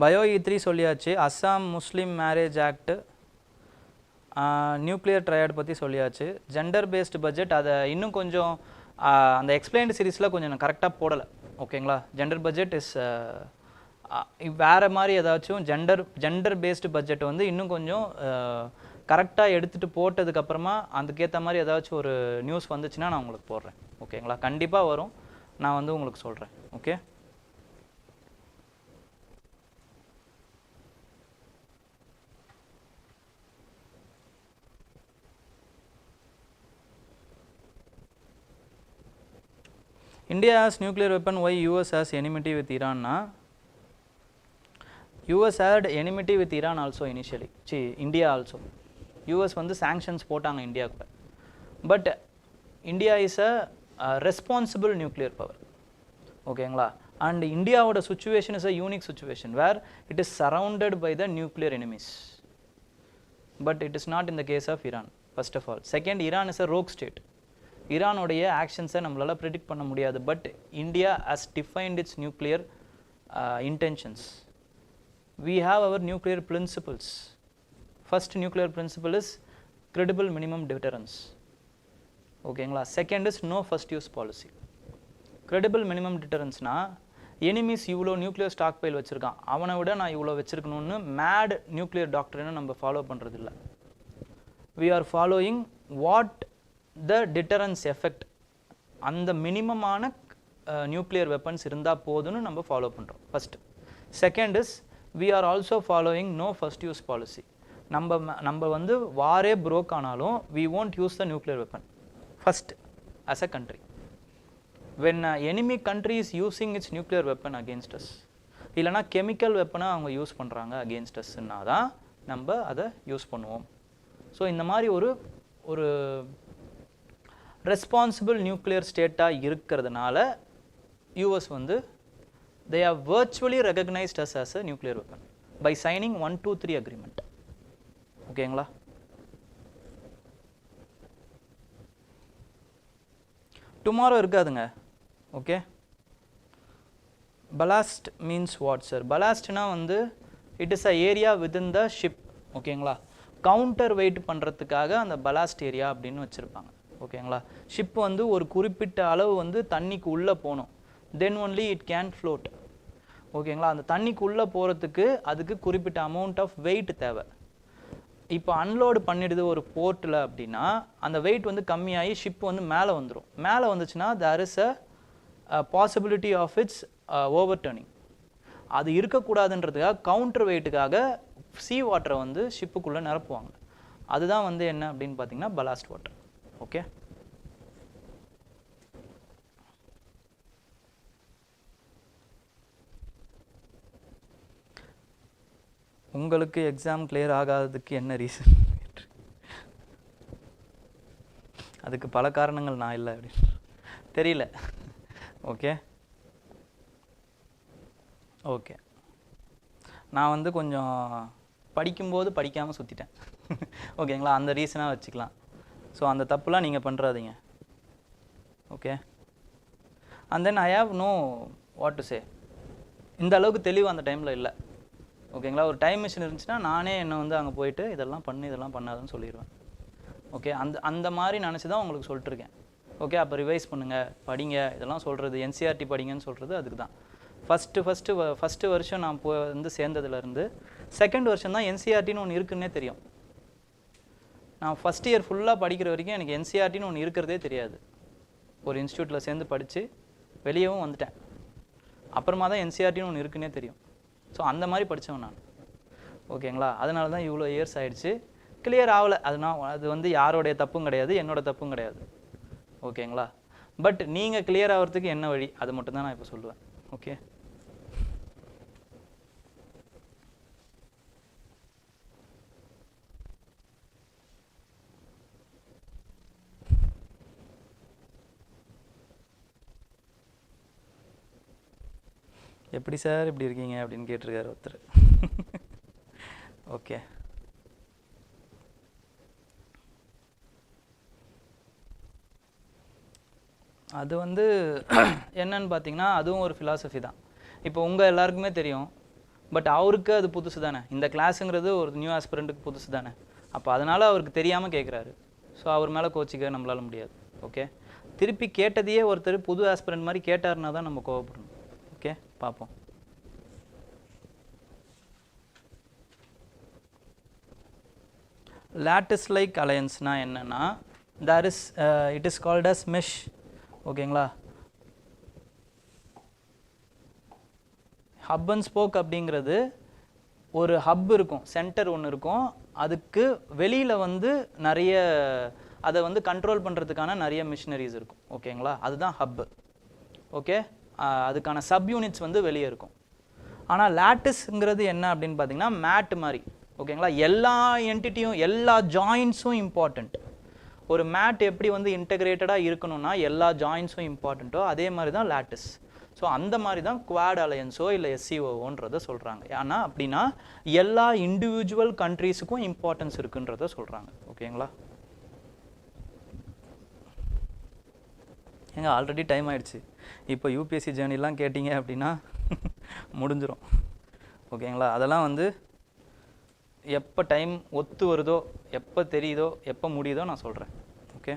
Bio E3 சொல்லியாச்சு. Assam Muslim marriage act, nuclear triad பற்றி சொல்லியாச்சு. ஜெண்டர் பேஸ்டு பட்ஜெட் அதை இன்னும் கொஞ்சம் அந்த எக்ஸ்பிளைன்டு சீரீஸில் கொஞ்சம் நான் கரெக்டாக போடலை. ஓகேங்களா? ஜெண்டர் பட்ஜெட் இஸ் வேறு மாதிரி ஏதாச்சும் ஜெண்டர் பேஸ்டு பட்ஜெட் வந்து இன்னும் கொஞ்சம் கரெக்டாக எடுத்துகிட்டு போட்டதுக்கப்புறமா அதுக்கேற்ற மாதிரி ஏதாச்சும் ஒரு நியூஸ் வந்துச்சுன்னா நான் உங்களுக்கு போடுறேன். ஓகேங்களா? கண்டிப்பாக வரும், நான் வந்து உங்களுக்கு சொல்கிறேன். Okay, India has nuclear weapon, why US has enmity with Iran? US had enmity with Iran also initially. India also. US வந்து sanctions போட்டாங்க இந்தியா கூட. But India is a responsible nuclear power. ஓகேங்களா? And இந்தியாவோட situation is a unique situation where it is surrounded by the nuclear enemies. But it is not in the case of Iran, first of all. Second, Iran is a rogue state. ஈரானுடைய ஆக்ஷன்ஸை நம்மளால் predict பண்ண முடியாது. But India has defined its nuclear intentions. We have our nuclear principles. First nuclear principle is credible minimum deterrence. ஓகேங்களா? Second is no first use policy. credible minimum deterrenceனா enemies இவ்வளோ nuclear stockpile வச்சுருக்கான், அவனை விட நான் இவ்வளோ வச்சுருக்கணும்னு mat nuclear டாக்டரினை நம்ம follow பண்ணுறதில்ல. We are following what the deterrence effect, அந்த மினிமமான நியூக்ளியர் வெப்பன்ஸ் இருந்தால் போதுன்னு நம்ம ஃபாலோ பண்ணுறோம் first. Second is we are also following no first use policy. நம்ம வந்து வாரே ப்ரோக் ஆனாலும் we won't use the nuclear weapon first as a country. when enemy country is using its nuclear weapon against us, இல்லைனா chemical வெப்பனை அவங்க use பண்ணுறாங்க against usன்னா தான் நம்ம அதை யூஸ் பண்ணுவோம். ஸோ இந்த மாதிரி ஒரு ரெஸ்பான்சிபிள் நியூக்ளியர் ஸ்டேட்டாக இருக்கிறதுனால யூஎஸ் வந்து they are virtually recognized us as a nuclear weapon by signing 123 agreement. ஓகேங்களா? டுமாரோ இருக்காதுங்க. Okay, ballast means what sir? ballastனா வந்து it is a area within the ship. ஓகேங்களா? கவுண்டர் வெயிட் பண்ணுறதுக்காக அந்த ballast ஏரியா அப்படின்னு வச்சுருப்பாங்க. ஓகேங்களா? ஷிப் வந்து ஒரு குறிப்பிட்ட அளவு வந்து தண்ணிக்கு உள்ளே போகணும், தென் ஒன்லி இட் கேன் ஃப்ளோட். ஓகேங்களா? அந்த தண்ணிக்கு உள்ளே போகிறதுக்கு அதுக்கு குறிப்பிட்ட அமௌண்ட் ஆஃப் வெயிட் தேவை. இப்போ அன்லோடு பண்ணிடுது ஒரு போர்ட்டில் அப்படின்னா அந்த வெயிட் வந்து கம்மியாகி ஷிப் வந்து மேலே வந்துடும். மேலே வந்துச்சுன்னா there is a possibility of its overturning. அது இருக்கக்கூடாதுன்றதுக்காக கவுண்டர் வெயிட்டுக்காக சீ வாட்டரை வந்து ஷிப்புக்குள்ளே நிரப்புவாங்க. அதுதான் வந்து என்ன அப்படின்னு பார்த்தீங்கன்னா பலாஸ்ட் வாட்டர். ஓகே, உங்களுக்கு எக்ஸாம் கிளியர் ஆகாததுக்கு என்ன ரீசன்? அதுக்கு பல காரணங்கள் நான் இல்லை அப்படின்னு தெரியல. ஓகே ஓகே, நான் வந்து கொஞ்சம் படிக்கும்போது படிக்காமல் சுற்றிட்டேன். ஓகேங்களா? அந்த ரீசனாக வச்சுக்கலாம். ஸோ அந்த தப்புலாம் நீங்கள் பண்ணுறாதீங்க. Okay, and then I have no what to say. இந்த அளவுக்கு தெளிவு அந்த டைமில் இல்லை. ஓகேங்களா? ஒரு டைம் மிஷின் இருந்துச்சுன்னா நானே என்னை வந்து அங்கே போயிட்டு இதெல்லாம் பண்ணு இதெல்லாம் பண்ணாதுன்னு சொல்லிடுவேன். ஓகே, அந்த மாதிரி நினச்சி தான் உங்களுக்கு சொல்லிட்டுருக்கேன். ஓகே, அப்போ ரிவைஸ் பண்ணுங்கள், படிங்க, இதெல்லாம் சொல்கிறது என்சிஆர்டி படிங்கன்னு சொல்கிறது அதுக்கு தான். ஃபஸ்ட்டு வருஷம் நான் வந்து சேர்ந்ததுலேருந்து செகண்ட் வருஷம் தான் என்சிஆர்டின்னு ஒன்று இருக்குன்னே தெரியும். நான் ஃபஸ்ட் இயர் ஃபுல்லாக படிக்கிற வரைக்கும் எனக்கு என்சிஆர்டின்னு ஒன்று இருக்கிறதே தெரியாது. ஒரு இன்ஸ்டியூட்டில் சேர்ந்து படித்து வெளியவும் வந்துட்டேன். அப்புறமா தான் என்சிஆர்டின்னு ஒன்று இருக்குன்னே தெரியும். ஸோ அந்த மாதிரி படித்தவன் நான். ஓகேங்களா? அதனால தான் இவ்வளோ இயர்ஸ் ஆகிடுச்சு, கிளியர் ஆகலை. அது வந்து யாரோடைய தப்பும் கிடையாது, என்னோட தப்பும் கிடையாது. ஓகேங்களா? பட் நீங்கள் கிளியர் ஆகிறதுக்கு என்ன வழி, அது மட்டும்தான் நான் இப்போ சொல்லுவேன். ஓகே, எப்படி சார் இப்படி இருக்கீங்க அப்படின்னு கேட்டிருக்காரு ஒருத்தர். ஓகே, அது வந்து என்னன்னு பார்த்தீங்கன்னா அதுவும் ஒரு ஃபிலாசபி தான். இப்போ உங்கள் எல்லாருக்குமே தெரியும், பட் அவருக்கு அது புதுசு தானே. இந்த கிளாஸுங்கிறது ஒரு நியூ ஆஸ்பிரண்ட்டுக்கு புதுசு தானே. அப்போ அதனால் அவருக்கு தெரியாமல் கேட்குறாரு. ஸோ அவர் மேலே கோச்சிக்க நம்மளால் முடியாது. ஓகே, திருப்பி கேட்டதையே ஒருத்தர் புது ஆஸ்பிரண்ட் மாதிரி கேட்டார்னா தான் நம்ம கோவப்படணும். ஓகே, பார்ப்போம். lattice like allianceனா என்னன்னா, there is it is called as mesh. ஓகேங்களா, ஹப் அண்ட் ஸ்போக் அப்படிங்கிறது ஒரு ஹப் இருக்கும், சென்டர் ஒன்று இருக்கும், அதுக்கு வெளியில் வந்து நிறைய அதை வந்து கண்ட்ரோல் பண்ணுறதுக்கான நிறைய மிஷினரிஸ் இருக்கும். ஓகேங்களா, அதுதான் ஹப்பு. ஓகே, அதுக்கான சப் யூனிட்ஸ் வந்து வெளியே இருக்கும். ஆனால் லேட்டிஸ்ங்கிறது என்ன அப்படின்னு பார்த்தீங்கன்னா மேட் மாதிரி. ஓகேங்களா, எல்லா என்டிட்டியும் எல்லா ஜாயின்ஸும் இம்பார்ட்டண்ட். ஒரு மேட் எப்படி வந்து இன்டகிரேட்டடாக இருக்கணும்னா எல்லா ஜாயின்ஸும் இம்பார்ட்டண்ட்டோ அதே மாதிரி தான் லேட்டிஸ். ஸோ அந்த மாதிரி தான் குவாட் அலையன்ஸோ இல்லை எஸ்சிஓன்றதை சொல்கிறாங்க. ஏன்னா அப்படின்னா எல்லா இண்டிவிஜுவல் கண்ட்ரீஸுக்கும் இம்பார்ட்டன்ஸ் இருக்குன்றத சொல்கிறாங்க. ஓகேங்களா, ஏங்க ஆல்ரெடி டைம் ஆகிடுச்சு. இப்போ யூபிஎஸ்சி ஜேர்னிலாம் கேட்டிங்க அப்படின்னா முடிஞ்சிடும். ஓகேங்களா, அதெல்லாம் வந்து எப்போ டைம் ஒத்து வருதோ, எப்போ தெரியுதோ, எப்போ முடியுதோ நான் சொல்கிறேன். ஓகே,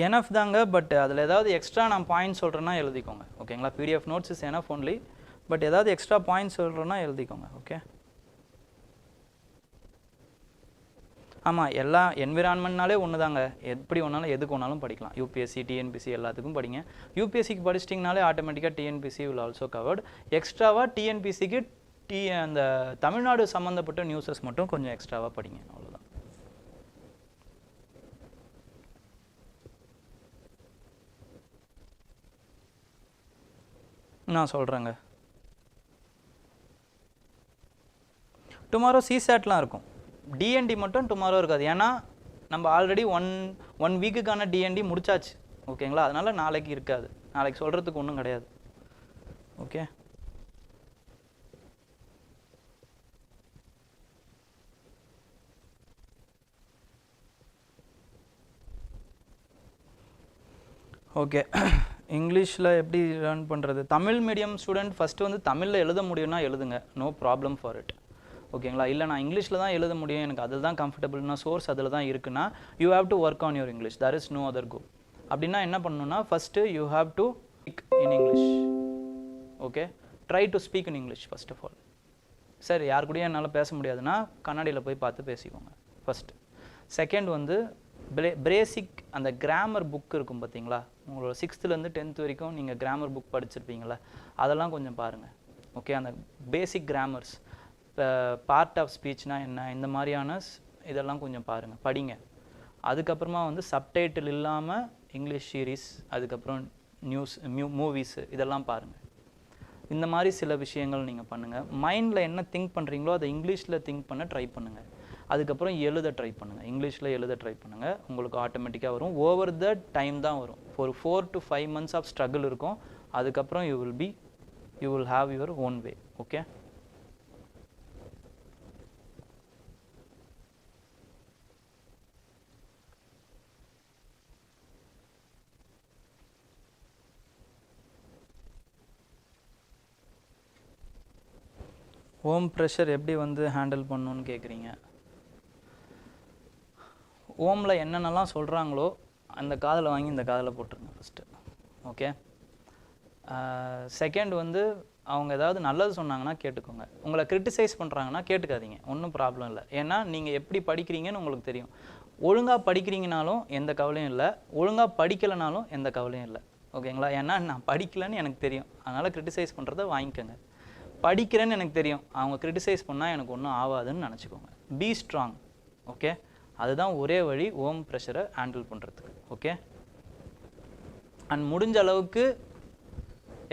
எனஃப் தாங்க. பட் அதில் ஏதாவது எக்ஸ்ட்ரா நான் பாயிண்ட் சொல்கிறேன்னா எழுதிக்கோங்க. ஓகேங்களா, PDF notes is enough only. But ஏதாவது எக்ஸ்ட்ரா பாயிண்ட் சொல்கிறேன்னா எழுதிக்கோங்க. ஓகே, ஆமாம், எல்லா என்விரான்மெண்ட்னாலே ஒன்று தாங்க. எப்படி ஒன்றாலும் எதுக்கு ஒன்றாலும் படிக்கலாம். யூபிஎஸ்சி, டிஎன்பிசி எல்லாத்துக்கும் படிங்க. யூபிஎஸ்சிக்கு படிச்சிட்டிங்கனாலே ஆட்டோமேட்டிக்காக டிஎன்பிசி வில் ஆல்சோ கவர்டு. எக்ஸ்ட்ராவாக டிஎன்பிசிக்கு அந்த தமிழ்நாடு சம்மந்தப்பட்ட நியூஸஸ் மட்டும் கொஞ்சம் எக்ஸ்ட்ராவாக படிங்க. அவ்வளோதான். நான் சொல்கிறேங்க. டுமாரோ சிசேட்லாம் இருக்கும், டிஎன்டி மட்டும் டுமாரோ இருக்காது. ஏன்னா நம்ம ஆல்ரெடி ஒன் வீக்குக்கான டிஎன்டி முடிச்சாச்சு. ஓகேங்களா, அதனால் நாளைக்கு இருக்காது. நாளைக்கு சொல்கிறதுக்கு ஒன்றும் கிடையாது. Okay, okay. இங்கிலீஷில் எப்படி லேர்ன் பண்ணுறது? தமிழ் மீடியம் ஸ்டூடெண்ட் ஃபஸ்ட்டு வந்து தமிழில் எழுத முடியும்னா எழுதுங்க, நோ ப்ராப்ளம் ஃபார் இட். ஓகேங்களா, இல்லை நான் இங்கிலீஷில் தான் எழுத முடியும், எனக்கு அதில் தான் கம்ஃபர்டபுள்னா, சோர்ஸ் அதில் தான் இருக்குன்னா, you have to work on your English. There is no other go. அப்படின்னா என்ன பண்ணணும்னா, first you have to speak in English. Okay, try to speak in English first of all. சரி, யார் கூடயும் என்னால் பேச முடியாதுன்னா கண்ணாடியில் போய் பார்த்து பேசிக்கோங்க ஃபஸ்ட்டு. செகண்ட் வந்து பேசிக் அந்த கிராமர் புக் இருக்கும் பார்த்தீங்களா, உங்களோட 6th to 10th வரைக்கும் நீங்கள் கிராமர் புக் படிச்சிருப்பீங்களா, அதெல்லாம் கொஞ்சம் பாருங்கள். ஓகே, அந்த பேசிக் கிராமர்ஸ், பார்ட் ஆஃப் ஸ்பீச்னா என்ன, இந்த மாதிரியான இதெல்லாம் கொஞ்சம் பாருங்கள், படிங்க. அதுக்கப்புறமா வந்து சப்டைட்டில் இல்லாமல் இங்கிலீஷ் சீரீஸ், அதுக்கப்புறம் நியூஸ், மூவிஸு இதெல்லாம் பாருங்கள். இந்த மாதிரி சில விஷயங்கள் நீங்கள் பண்ணுங்கள். மைண்டில் என்ன திங்க் பண்ணுறீங்களோ அதை இங்கிலீஷில் திங்க் பண்ண ட்ரை பண்ணுங்கள். அதுக்கப்புறம் எழுத ட்ரை பண்ணுங்கள், இங்கிலீஷில் எழுத ட்ரை பண்ணுங்கள். உங்களுக்கு ஆட்டோமேட்டிக்காக வரும். ஓவர் த டைம் தான் வரும். ஒரு 4 to 5 months ஆஃப் ஸ்ட்ரகிள் இருக்கும். அதுக்கப்புறம் you will have your own way. Okay, home pressure எப்படி வந்து ஹேண்டில் பண்ணணுன்னு கேட்குறீங்க. ஹோமில் என்னென்னலாம் சொல்கிறாங்களோ அந்த காதில் வாங்கி இந்த காதில் போட்டுருங்க ஃபஸ்ட்டு. ஓகே, செகண்ட் வந்து அவங்க ஏதாவது நல்லது சொன்னாங்கன்னா கேட்டுக்கோங்க. உங்களை கிரிட்டிசைஸ் பண்ணுறாங்கன்னா கேட்டுக்காதீங்க, ஒன்றும் ப்ராப்ளம் இல்லை. ஏன்னா நீங்கள் எப்படி படிக்கிறீங்கன்னு உங்களுக்கு தெரியும். ஒழுங்காக படிக்கிறீங்கனாலும் எந்த கவலையும் இல்லை, ஒழுங்காக படிக்கலைனாலும் எந்த கவலையும் இல்லை. ஓகேங்களா, ஏன்னா நான் படிக்கலைன்னு எனக்கு தெரியும், அதனால் கிரிட்டிசைஸ் பண்ணுறதை வாங்கிக்கோங்க. படிக்கிறேன்னு எனக்கு தெரியும், அவங்க கிரிட்டிசைஸ் பண்ணால் எனக்கு ஒன்றும் ஆகாதுன்னு நினச்சிக்கோங்க. Be strong. ஓகே, அதுதான் ஒரே வழி ஹோம் ப்ரெஷரை ஹேண்டில் பண்ணுறதுக்கு. ஓகே, அண்ட் முடிஞ்ச அளவுக்கு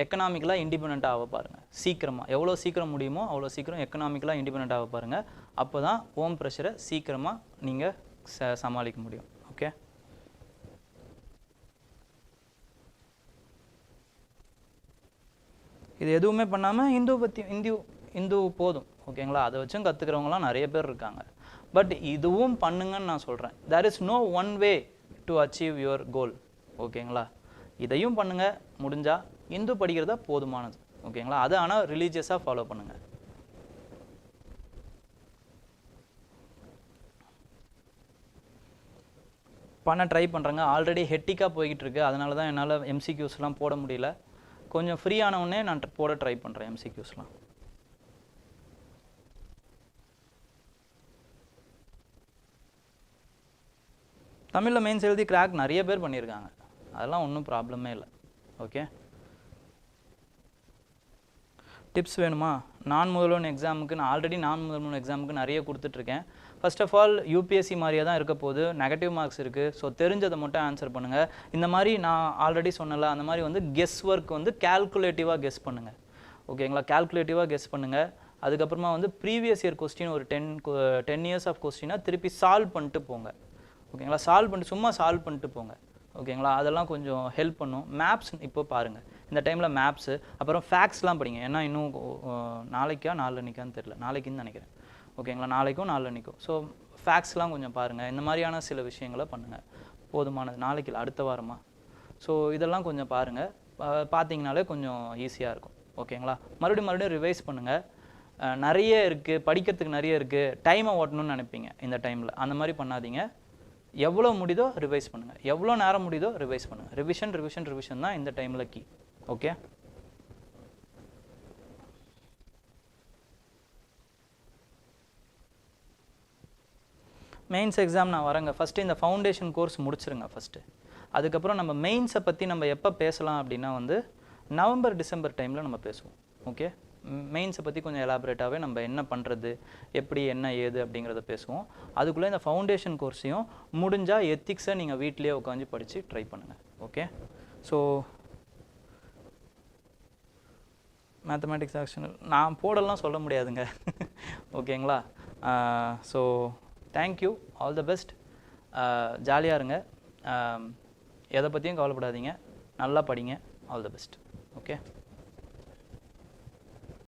எக்கனாமிக்கலாக இண்டிபெண்ட்டாக ஆக பாருங்கள். சீக்கிரமாக, எவ்வளோ சீக்கிரம் முடியுமோ அவ்வளோ சீக்கிரம் எக்கனாமிக்கலாக இண்டிபெண்ட்டாக ஆக பாருங்கள். அப்போ தான் ஹோம் ப்ரெஷரை சீக்கிரமாக நீங்கள் சமாளிக்க முடியும். ஓகே, இது எதுவுமே பண்ணாமல் இந்து போதும். ஓகேங்களா, அதை வச்சும் கற்றுக்கிறவங்களாம் நிறைய பேர் இருக்காங்க. பட் இதுவும் பண்ணுங்கன்னு நான் சொல்கிறேன். There is no one way to achieve your goal. ஓகேங்களா, இதையும் பண்ணுங்கள், முடிஞ்சால் இந்து படிக்கிறதா போதுமானது. ஓகேங்களா, அது ஆனால் ரிலீஜியஸாக ஃபாலோ பண்ணுங்கள். பண்ண ட்ரை பண்ணுறேங்க. ஆல்ரெடி ஹெட்டிக்காக போய்கிட்டு இருக்கு, அதனால தான் என்னால் எம்சிக்யூஸ்லாம் போட முடியல. கொஞ்சம் ஃப்ரீ ஆனவுடனே நான் போட ட்ரை பண்ணுறேன் எம்சிக்யூஸ்லாம். தமிழில் மெயின்ஸ் எழுதி கிராக் நிறைய பேர் பண்ணியிருக்காங்க, அதெல்லாம் ஒன்றும் ப்ராப்ளமே இல்லை. ஓகே, டிப்ஸ் வேணுமா? நான் முதல்வன் எக்ஸாமுக்கு நான் ஆல்ரெடி எக்ஸாமுக்கு நிறைய கொடுத்துட்ருக்கேன். ஃபர்ஸ்ட் ஆஃப் ஆல் யூபிஎஸ்சி மாதிரியே தான் இருக்க போது, நெகட்டிவ் மார்க்ஸ் இருக்குது. ஸோ தெரிஞ்சதை மட்டும் ஆன்சர் பண்ணுங்கள். இந்த மாதிரி நான் ஆல்ரெடி சொன்னல, அந்த மாதிரி வந்து கெஸ் ஒர்க் வந்து கேல்குலேட்டிவாக கெஸ் பண்ணுங்கள். ஓகேங்களா, கேல்குலேட்டிவாக கெஸ் பண்ணுங்கள். அதுக்கப்புறமா வந்து ப்ரீவியஸ் இயர் கொஸ்டின் ஒரு 10 இயர்ஸ் ஆஃப் கொஸ்டினாக திருப்பி சால்வ் பண்ணிட்டு போங்க. ஓகேங்களா, சும்மா சால்வ் பண்ணிட்டு போங்க. ஓகேங்களா, அதெல்லாம் கொஞ்சம் ஹெல்ப் பண்ணும். மேப்ஸ் இப்போ பாருங்கள், இந்த டைமில் மேப்ஸு, அப்புறம் ஃபேக்ஸ்லாம் படிங்க. ஏன்னா இன்னும் நாளைக்கா நாளன்னைக்கான்னு தெரியல, நாளைக்குன்னு நினைக்கிறேன். ஓகேங்களா, நாளைக்கும் நாளன்னைக்கும். ஸோ ஃபேக்ஸ்லாம் கொஞ்சம் பாருங்கள். இந்த மாதிரியான சில விஷயங்களை பண்ணுங்கள், போதுமானது. நாளைக்கு இல்லை, அடுத்த வாரமாக. ஸோ இதெல்லாம் கொஞ்சம் பாருங்கள், பார்த்தீங்கனாலே கொஞ்சம் ஈஸியாக இருக்கும். ஓகேங்களா, மறுபடியும் ரிவைஸ் பண்ணுங்கள். நிறைய இருக்குது, படிக்கிறதுக்கு நிறைய இருக்குது, டைமை ஓட்டணும்னு நினைப்பீங்க இந்த டைமில். அந்த மாதிரி பண்ணாதீங்க. எவ்வளோ முடியுதோ ரிவைஸ் பண்ணுங்கள், எவ்வளோ நேரம் முடியுதோ ரிவைஸ் பண்ணுங்கள். ரிவிஷன் தான் இந்த டைமில் கீ. ஓகே, மெயின்ஸ் எக்ஸாம் நான் வரேங்க. ஃபஸ்ட்டு இந்த ஃபவுண்டேஷன் கோர்ஸ் முடிச்சிருங்க ஃபஸ்ட்டு. அதுக்கப்புறம் நம்ம மெயின்ஸை பற்றி நம்ம எப்போ பேசலாம் அப்படின்னா வந்து நவம்பர் டிசம்பர் டைமில் நம்ம பேசுவோம். ஓகே, மெயின்ஸை பற்றி கொஞ்சம் எலாபரேட்டாகவே நம்ம என்ன பண்ணுறது, எப்படி என்ன ஏது அப்படிங்கிறத பேசுவோம். அதுக்குள்ளே இந்த ஃபவுண்டேஷன் கோர்ஸையும் முடிஞ்சால் எத்திக்ஸை நீங்கள் வீட்டிலேயே உட்காந்து படித்து ட்ரை பண்ணுங்கள். ஓகே, ஸோ மேத்தமேட்டிக்ஸ் ஆக்ஷனல் நான் போடலாம் சொல்ல முடியாதுங்க. ஓகேங்களா, so thank you, all the best. ஜாலியாக இருங்க, எதை பற்றியும் கவலைப்படாதீங்க, நல்லா படிங்க. All the best. ஓகே.